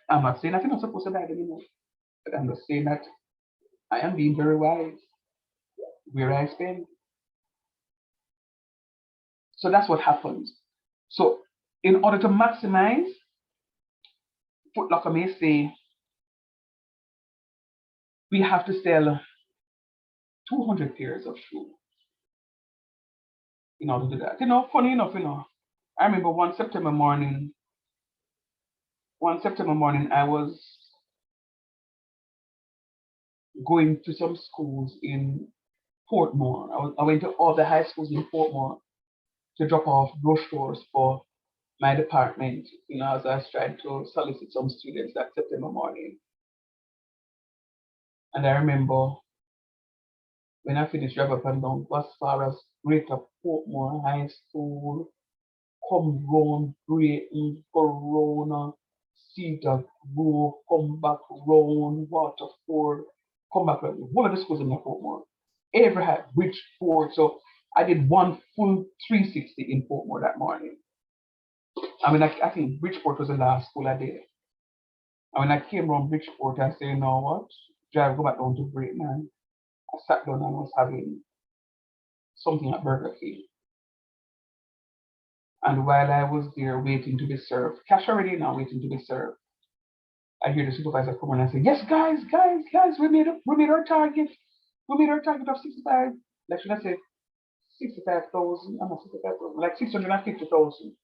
I'm not saying that you're not supposed to buy them anymore, but I'm just saying that I am being very wise where I spend. So that's what happens. So, in order to maximize, Foot Locker may say, we have to sell 200 pairs of shoes in order to do that. You know, funny enough, you know, I remember one September morning, I was going to some schools in Portmore. I went to all the high schools in Portmore to drop off brochures for my department, you know, as I was trying to solicit some students that September morning. And I remember when I finished drive up and down, as far as Greater Portmore High School, come round Brayton, Corona, Cedar Grove, come back round Waterford, come back round one of the schools in Portmore. Every had Bridgeport. So I did one full 360 in Portmore that morning. I mean, I think Bridgeport was the last school I did. And when I came around Bridgeport, I said, you know what? Go back down to Brayton. And I sat down and was having something at Burger King. And while I was there waiting to be served, cash already now waiting to be served, I hear the supervisor come on and say, yes, guys, we made our target. We made our target of 65, like should I say 65,000, I'm not 65,000, like 650,000.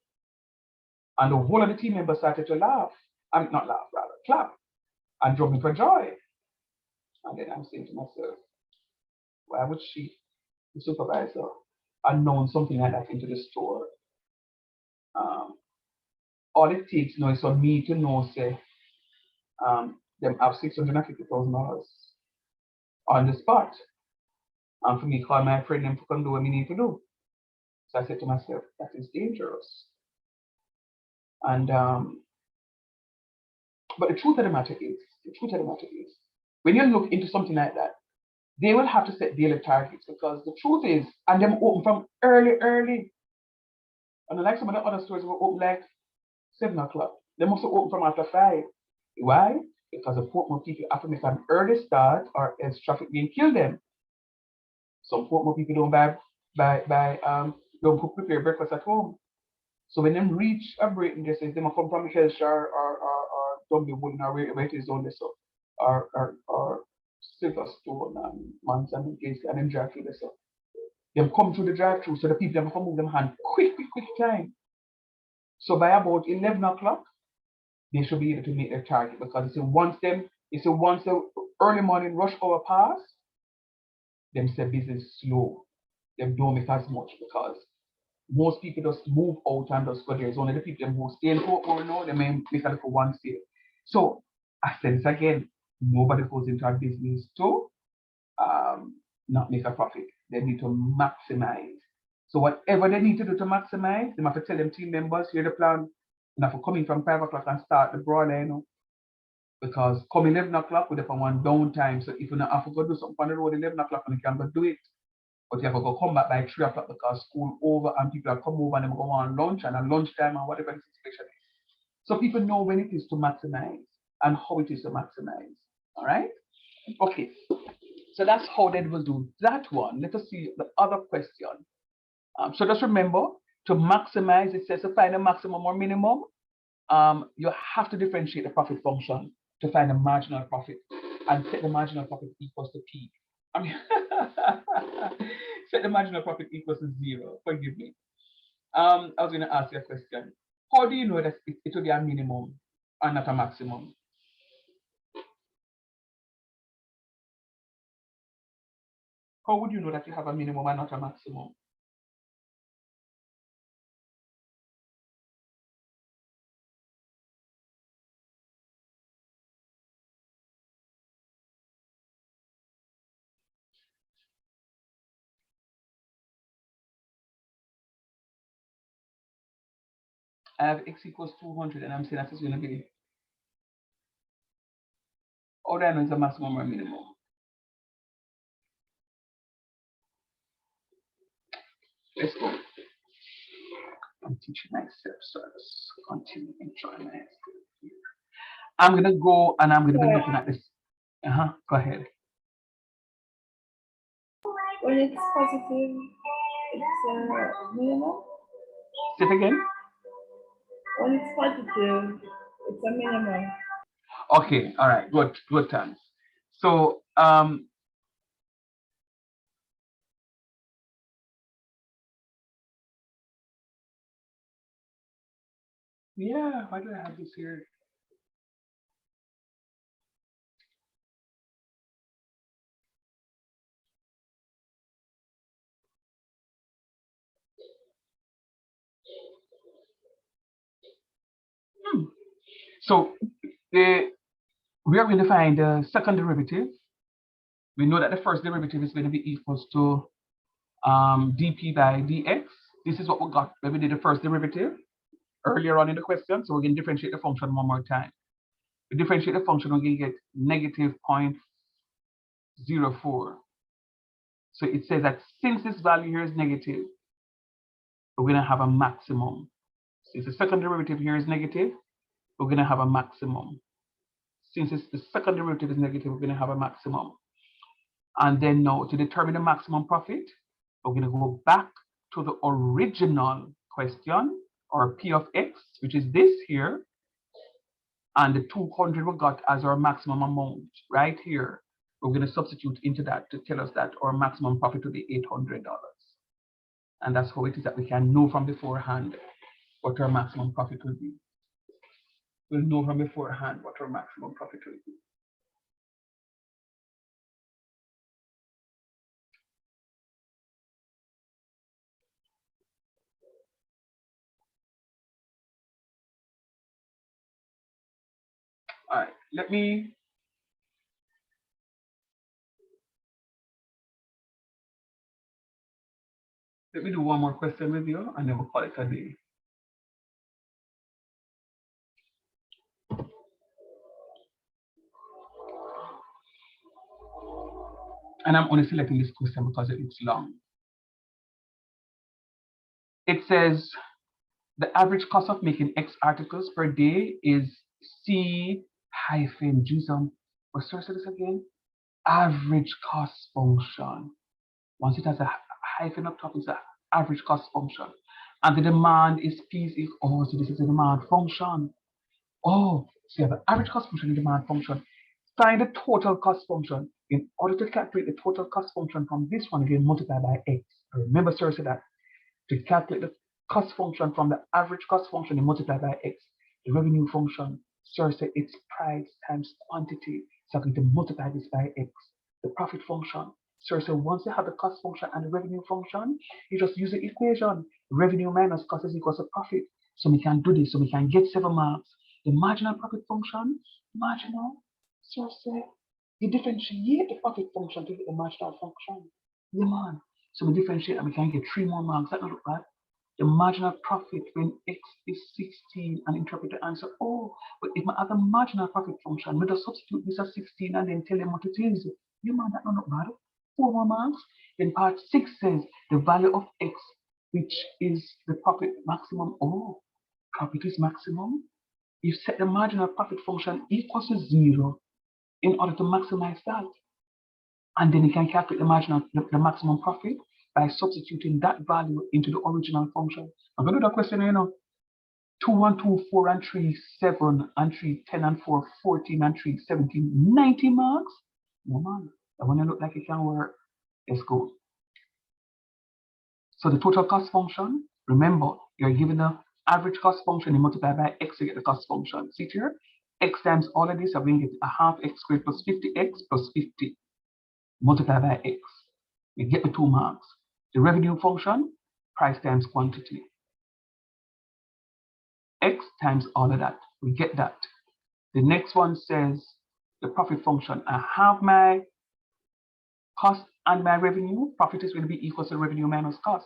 And the whole of the team members started to laugh. I mean, not laugh, rather, clap and drum me for joy. And then I'm saying to myself, why would she, the supervisor, unknown something like that into the store? All it takes now is for me to know, say, them have $650,000 on the spot. And for me to call my friend and to come do what we need to do. So I said to myself, that is dangerous. And but the truth of the matter is, when you look into something like that, they will have to set daily targets because the truth is, and them open from early. And like some of the other stores were open like 7 o'clock. They must have opened from after 5. Why? Because the Portmore people have to make an early start or else traffic will kill them. Some Portmore people don't don't prepare breakfast at home. So when them reach a break, they say they must come from Hellshire or Dumblewood or wherever it is on this so or Silverstone and Manson and Gates and then drive through this so. Them come through the drive-through so the people them can move them hand quick time. So by about 11 o'clock, they should be able to make their target because once the early morning rush hour pass, them say business slow. Them don't make as much because most people just move out and just go there. It's only the people who stay in Portmore now, they may make it for one sale. So I sense again, nobody goes into our business to not make a profit. They need to maximize. So whatever they need to do to maximize, they have to tell them team members, here the plan, and have to come in from 5 o'clock and start the broiler, you know. Because come 11 o'clock, we have one downtime. So if you not have to go do something on the road 11 o'clock, and you can go do it. But you have to go come back by 3 o'clock because school over and people have come over and they go on lunch and at lunchtime and whatever the situation is. So people know when it is to maximize and how it is to maximize. All right? Okay. So that's how they will do that one. Let us see the other question. So just remember, to maximize, it says to find a maximum or minimum, you have to differentiate the profit function to find a marginal profit and set the marginal profit equals to P. I mean, set the marginal profit equals to 0, forgive me. I was going to ask you a question. How do you know that it will be a minimum and not a maximum? How would you know that you have a minimum and not a maximum? I have x equals 200 and I'm saying that it's going to be, all I know is a maximum or a minimum. Let's go. I'm teaching myself, so let's continue enjoying my here. I'm going to go and I'm going to be looking at this. Go ahead. When it's positive, it's minimum. Say it again. When it's positive, it's a minimum. Okay, all right, good thanks. So yeah, why do I have this here? So we are going to find the second derivative. We know that the first derivative is going to be equals to dp by dx. This is what we got when we did the first derivative earlier on in the question. So we're going to differentiate the function one more time. We differentiate the function, we're going to get negative 0.04. So it says that since this value here is negative, we're going to have a maximum. Since the second derivative here is negative, we're going to have a maximum. Since the second derivative is negative, we're going to have a maximum. And then now to determine the maximum profit, we're going to go back to the original question, or P of X, which is this here, and the 200 we got as our maximum amount right here. We're going to substitute into that to tell us that our maximum profit will be $800. And that's how it is that we can know from beforehand what our maximum profit will be. We'll know from beforehand what our maximum profit will be. All right, let me do one more question with you and then we'll call it a day. And I'm only selecting this question because it's long. It says the average cost of making X articles per day is C-GSOM. What's the rest of this again? Average cost function. Once it has a hyphen up top, it's an average cost function. And the demand is P is equal. Oh, so this is a demand function. Oh, so you have an average cost function and demand function. Find the total cost function. In order to calculate the total cost function from this one, again, multiply by X. Remember, sir said that to calculate the cost function from the average cost function, you multiply by X. The revenue function, sir said it's price times quantity. So I'm going to multiply this by X. The profit function, sir said once you have the cost function and the revenue function, you just use the equation. Revenue minus cost is equal to profit. So we can do this. So we can get 7 marks. The marginal profit function, marginal, sir said you differentiate the profit function to get the marginal function. Yeah, man. So we differentiate and we can get 3 more marks. That not look bad. The marginal profit when X is 16 and interpret the answer. Oh, but if I have a marginal profit function, we just substitute this as 16 and then tell them what it is. Yeah, man, that not look bad. 4 more marks. Then part 6 says the value of X, which is the profit maximum. Oh, profit is maximum. You set the marginal profit function equals to 0 in order to maximize that. And then you can calculate the maximum profit by substituting that value into the original function. I'm going to do the question, 2, 1, 2, 4, and 3, 7, and 3, 10, and 4, 14, and 3, 17, 90 marks. No, man, that one look like it can work. Let's go. So the total cost function, remember, You're given the average cost function, you multiply by x to get the cost function. See here, x times all of this, I'm going to get a half x squared plus 50x plus 50 multiplied by x. We get the 2 marks. The revenue function, price times quantity. X times all of that, we get that. The next one says the profit function. I have my cost and my revenue. Profit is going to be equal to revenue minus cost.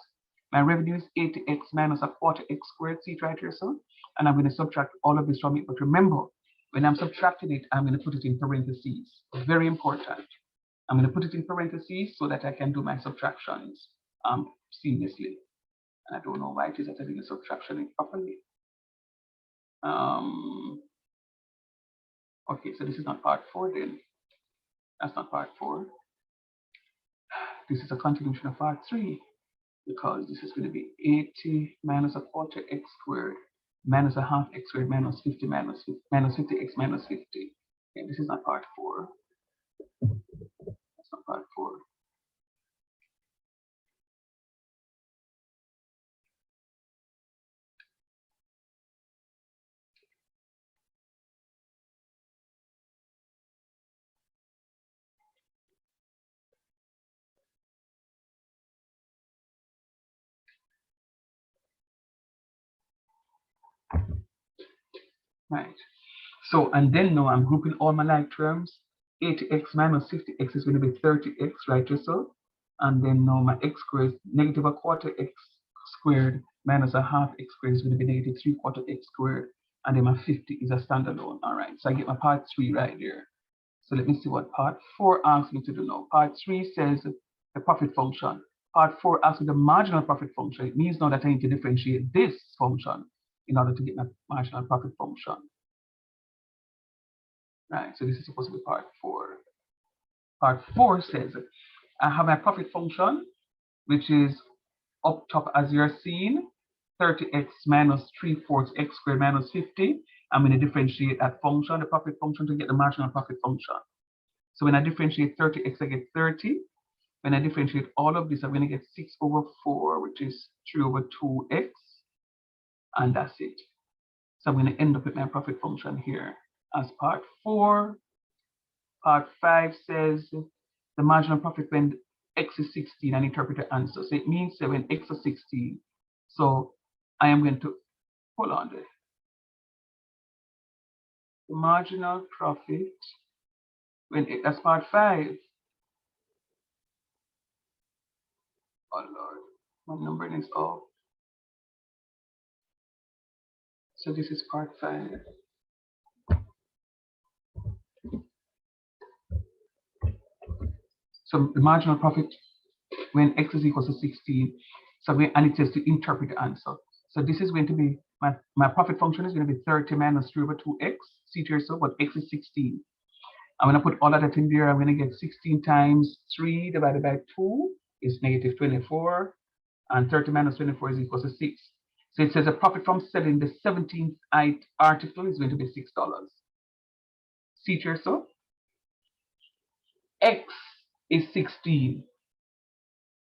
My revenue is 80x minus a quarter x squared. See it right here, so? And I'm going to subtract all of this from it. But remember, when I'm subtracting it, I'm going to put it in parentheses. Very important. I'm going to put it in parentheses so that I can do my subtractions seamlessly. And I don't know why it is that I didn't subtraction properly. Okay, so this is not part 4 then. That's not part 4. This is a continuation of part 3 because this is going to be 80 minus a quarter x squared minus a half x squared minus 50 minus 50x minus 50. Okay, this is not part 4. That's not part 4. Right. So, and then now I'm grouping all my like terms. 80x minus 50x is going to be 30x, right? So, and then now my x squared, negative a quarter x squared minus a half x squared is going to be negative 3/4 x squared. And then my 50 is a standalone. All right. So I get my part 3 right there. So let me see what part 4 asks me to do now. Part 3 says the profit function. Part 4 asks me the marginal profit function. It means now that I need to differentiate this function in order to get my marginal profit function. Right, so this is supposed to be part 4. Part 4 says I have my profit function, which is up top as you're seeing, 30x minus 3/4 x squared minus 50. I'm going to differentiate that function, the profit function, to get the marginal profit function. So when I differentiate 30x, I get 30. When I differentiate all of this, I'm going to get 6/4, which is 3/2x, and that's it. So I'm going to end up with my profit function here as part 4. Part 5 says the marginal profit when x is 16 and interpret the answer. So it means that when x is 16. So I am going to, hold on there. The marginal profit when that's part 5. Oh Lord, my numbering is off. So this is part 5. So the marginal profit when x is equal to 16. So and it says to interpret the answer. So this is going to be my profit function is going to be 30 minus 3/2x. See here, so but x is 16. I'm going to put all of that in there. I'm going to get 16 times 3 divided by 2 is negative 24. And 30 minus 24 is equal to 6. So it says a profit from selling the 17th article is going to be $6. See here, so x is 16.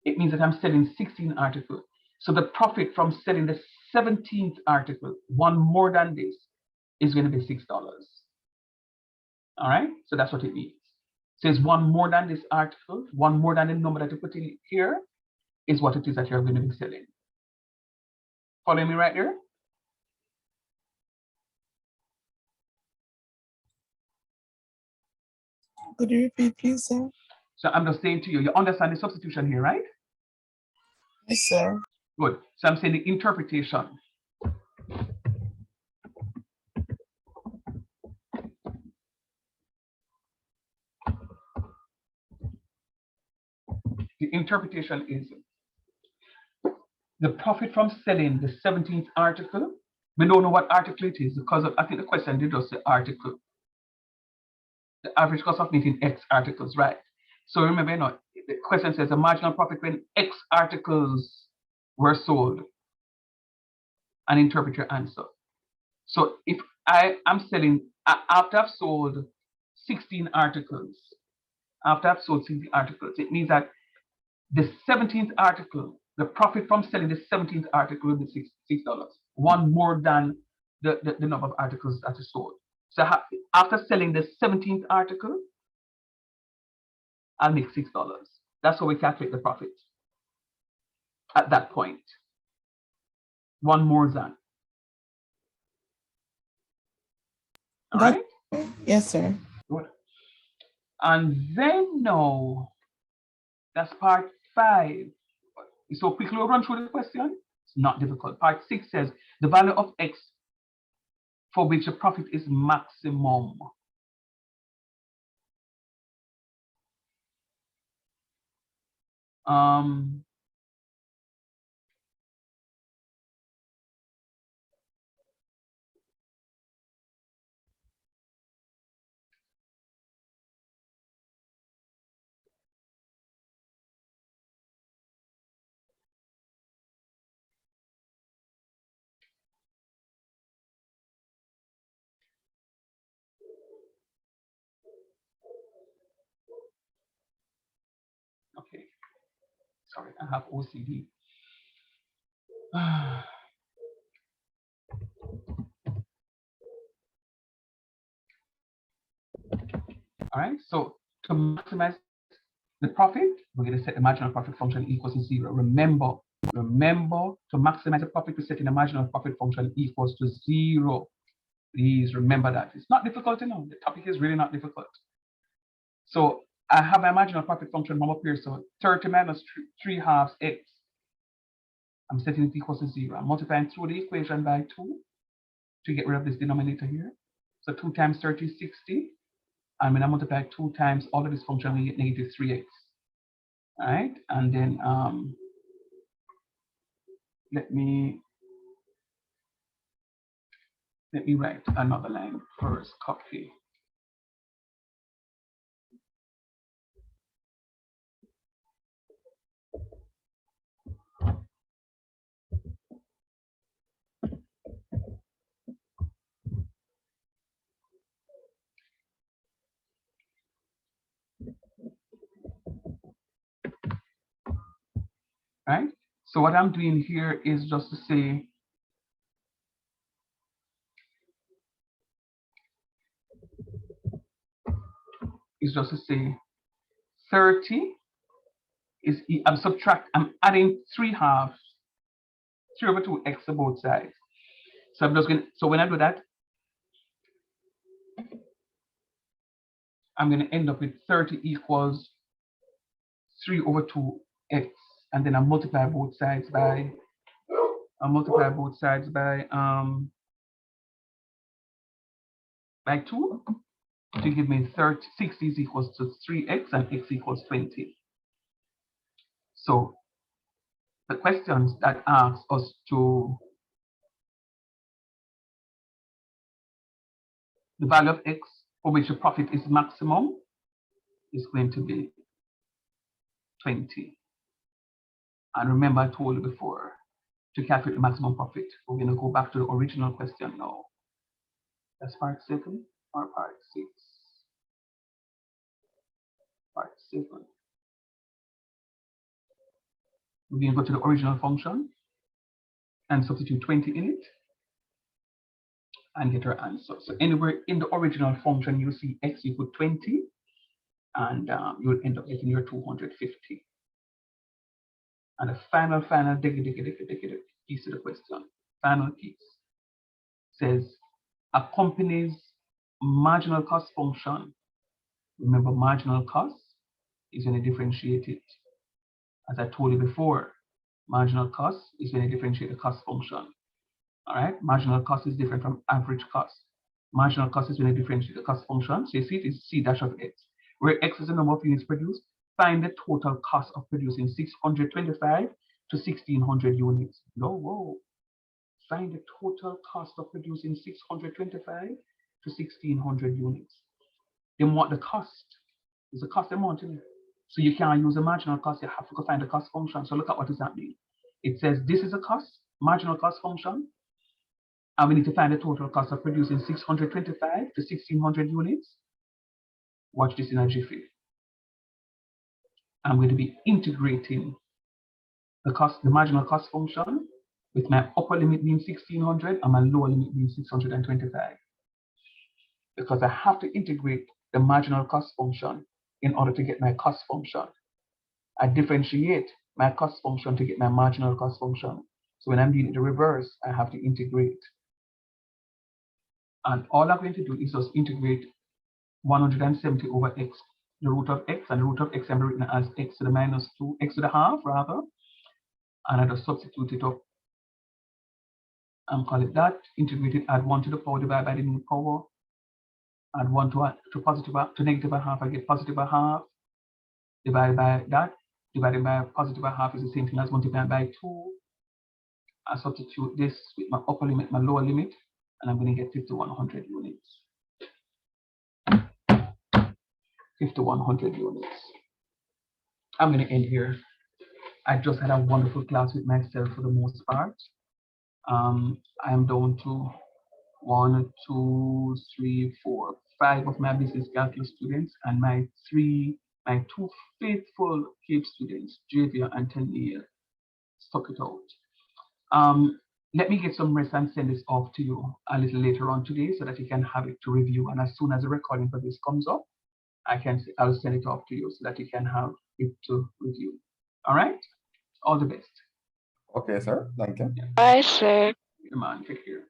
It means that I'm selling 16 articles. So the profit from selling the 17th article, one more than this, is going to be $6. All right, so that's what it means. It says one more than this article, one more than the number that you put in here, is what it is that you're going to be selling. Follow me right there? Could you repeat, please, sir? So I'm just saying to you, you understand the substitution here, right? Yes, sir. Good. So I'm saying the interpretation. The interpretation is the profit from selling the 17th article. We don't know what article it is because I think the question did just say article. The average cost of meeting X articles, right? So remember, you know, the question says the marginal profit when X articles were sold, and interpret your answer. So if I am selling, after I've sold 16 articles, it means that the 17th article, the profit from selling the 17th article will be $6. One more than the number of articles that is sold. So after selling the 17th article, I'll make $6. That's how we calculate the profit at that point. One more than. All right? Yes, sir. Good. And then now, that's part 5. So quickly we'll run through the question. It's not difficult. Part 6 says the value of X for which the profit is maximum. Okay. Sorry, I have OCD. All right, so to maximize the profit, we're going to set the marginal profit function equals to 0. Remember, to maximize the profit, we set in the marginal profit function equals to 0. Please remember that. It's not difficult to know. The topic is really not difficult. So I have my marginal profit function from up here. So 30 minus 3/2 x. I'm setting it equals to 0. I'm multiplying through the equation by 2 to get rid of this denominator here. So 2 times 30 is 60. And when I multiply 2 times all of this function, we get negative 3x. All right, and then let me write another line first. Copy. Right? So what I'm doing here is just to say is just to say 30 is, I'm adding 3/2, 3/2x to both sides. So I'm just going to, so when I do that, I'm going to end up with 30 equals 3/2x, and then I multiply both sides by 2 to give me 60 is equals to 3x and x equals 20. So the questions that ask us to the value of x for which the profit is maximum is going to be 20. And remember, I told you before, to calculate the maximum profit, we're going to go back to the original question now. That's part 7 or part 6? Part 7. We're going to go to the original function and substitute 20 in it and get our answer. So anywhere in the original function, you see x equal 20, and you'll end up getting your 250. And the final piece of the question, final piece, says a company's marginal cost function. Remember, marginal cost is when you differentiate it. As I told you before, marginal cost is when you differentiate the cost function. All right, marginal cost is different from average cost. Marginal cost is when you differentiate the cost function. So you see it is C dash of x, where x is the number of units produced. Find the total cost of producing 625 to 1600 units. No, whoa. Find the total cost of producing 625 to 1600 units. They want the cost. It's a cost amount in it. So you can't use a marginal cost. You have to go find the cost function. So look at what does that mean. It says this is a cost, marginal cost function. And we need to find the total cost of producing 625 to 1600 units. Watch this in a jiffy. I'm going to be integrating the marginal cost function with my upper limit being 1600 and my lower limit being 625. Because I have to integrate the marginal cost function in order to get my cost function. I differentiate my cost function to get my marginal cost function. So when I'm doing the reverse, I have to integrate. And all I'm going to do is just integrate 170 over x, the root of x, and the root of x can be written as x to the minus 2, x to the half rather. And I just substitute it up and call it that. Integrate it, add 1 to the power divided by the new power. Add 1 to negative a half, I get positive a half. Divided by that, divided by positive a half is the same thing as multiplied by 2. I substitute this with my upper limit, my lower limit, and I'm going to get 5100 units. 5100 units. I'm going to end here. I just had a wonderful class with myself for the most part. I'm down to 1, 2, 3, 4, 5 of my business calculus students, and my 2 faithful CAPE students, Javier and Tania, stuck it out. Let me get some rest and send this off to you a little later on today so that you can have it to review. And as soon as the recording for this comes up, I'll send it off to you so that you can have it to review. All right? All the best. Okay, sir. Thank you. Bye, sir. Come on, take care.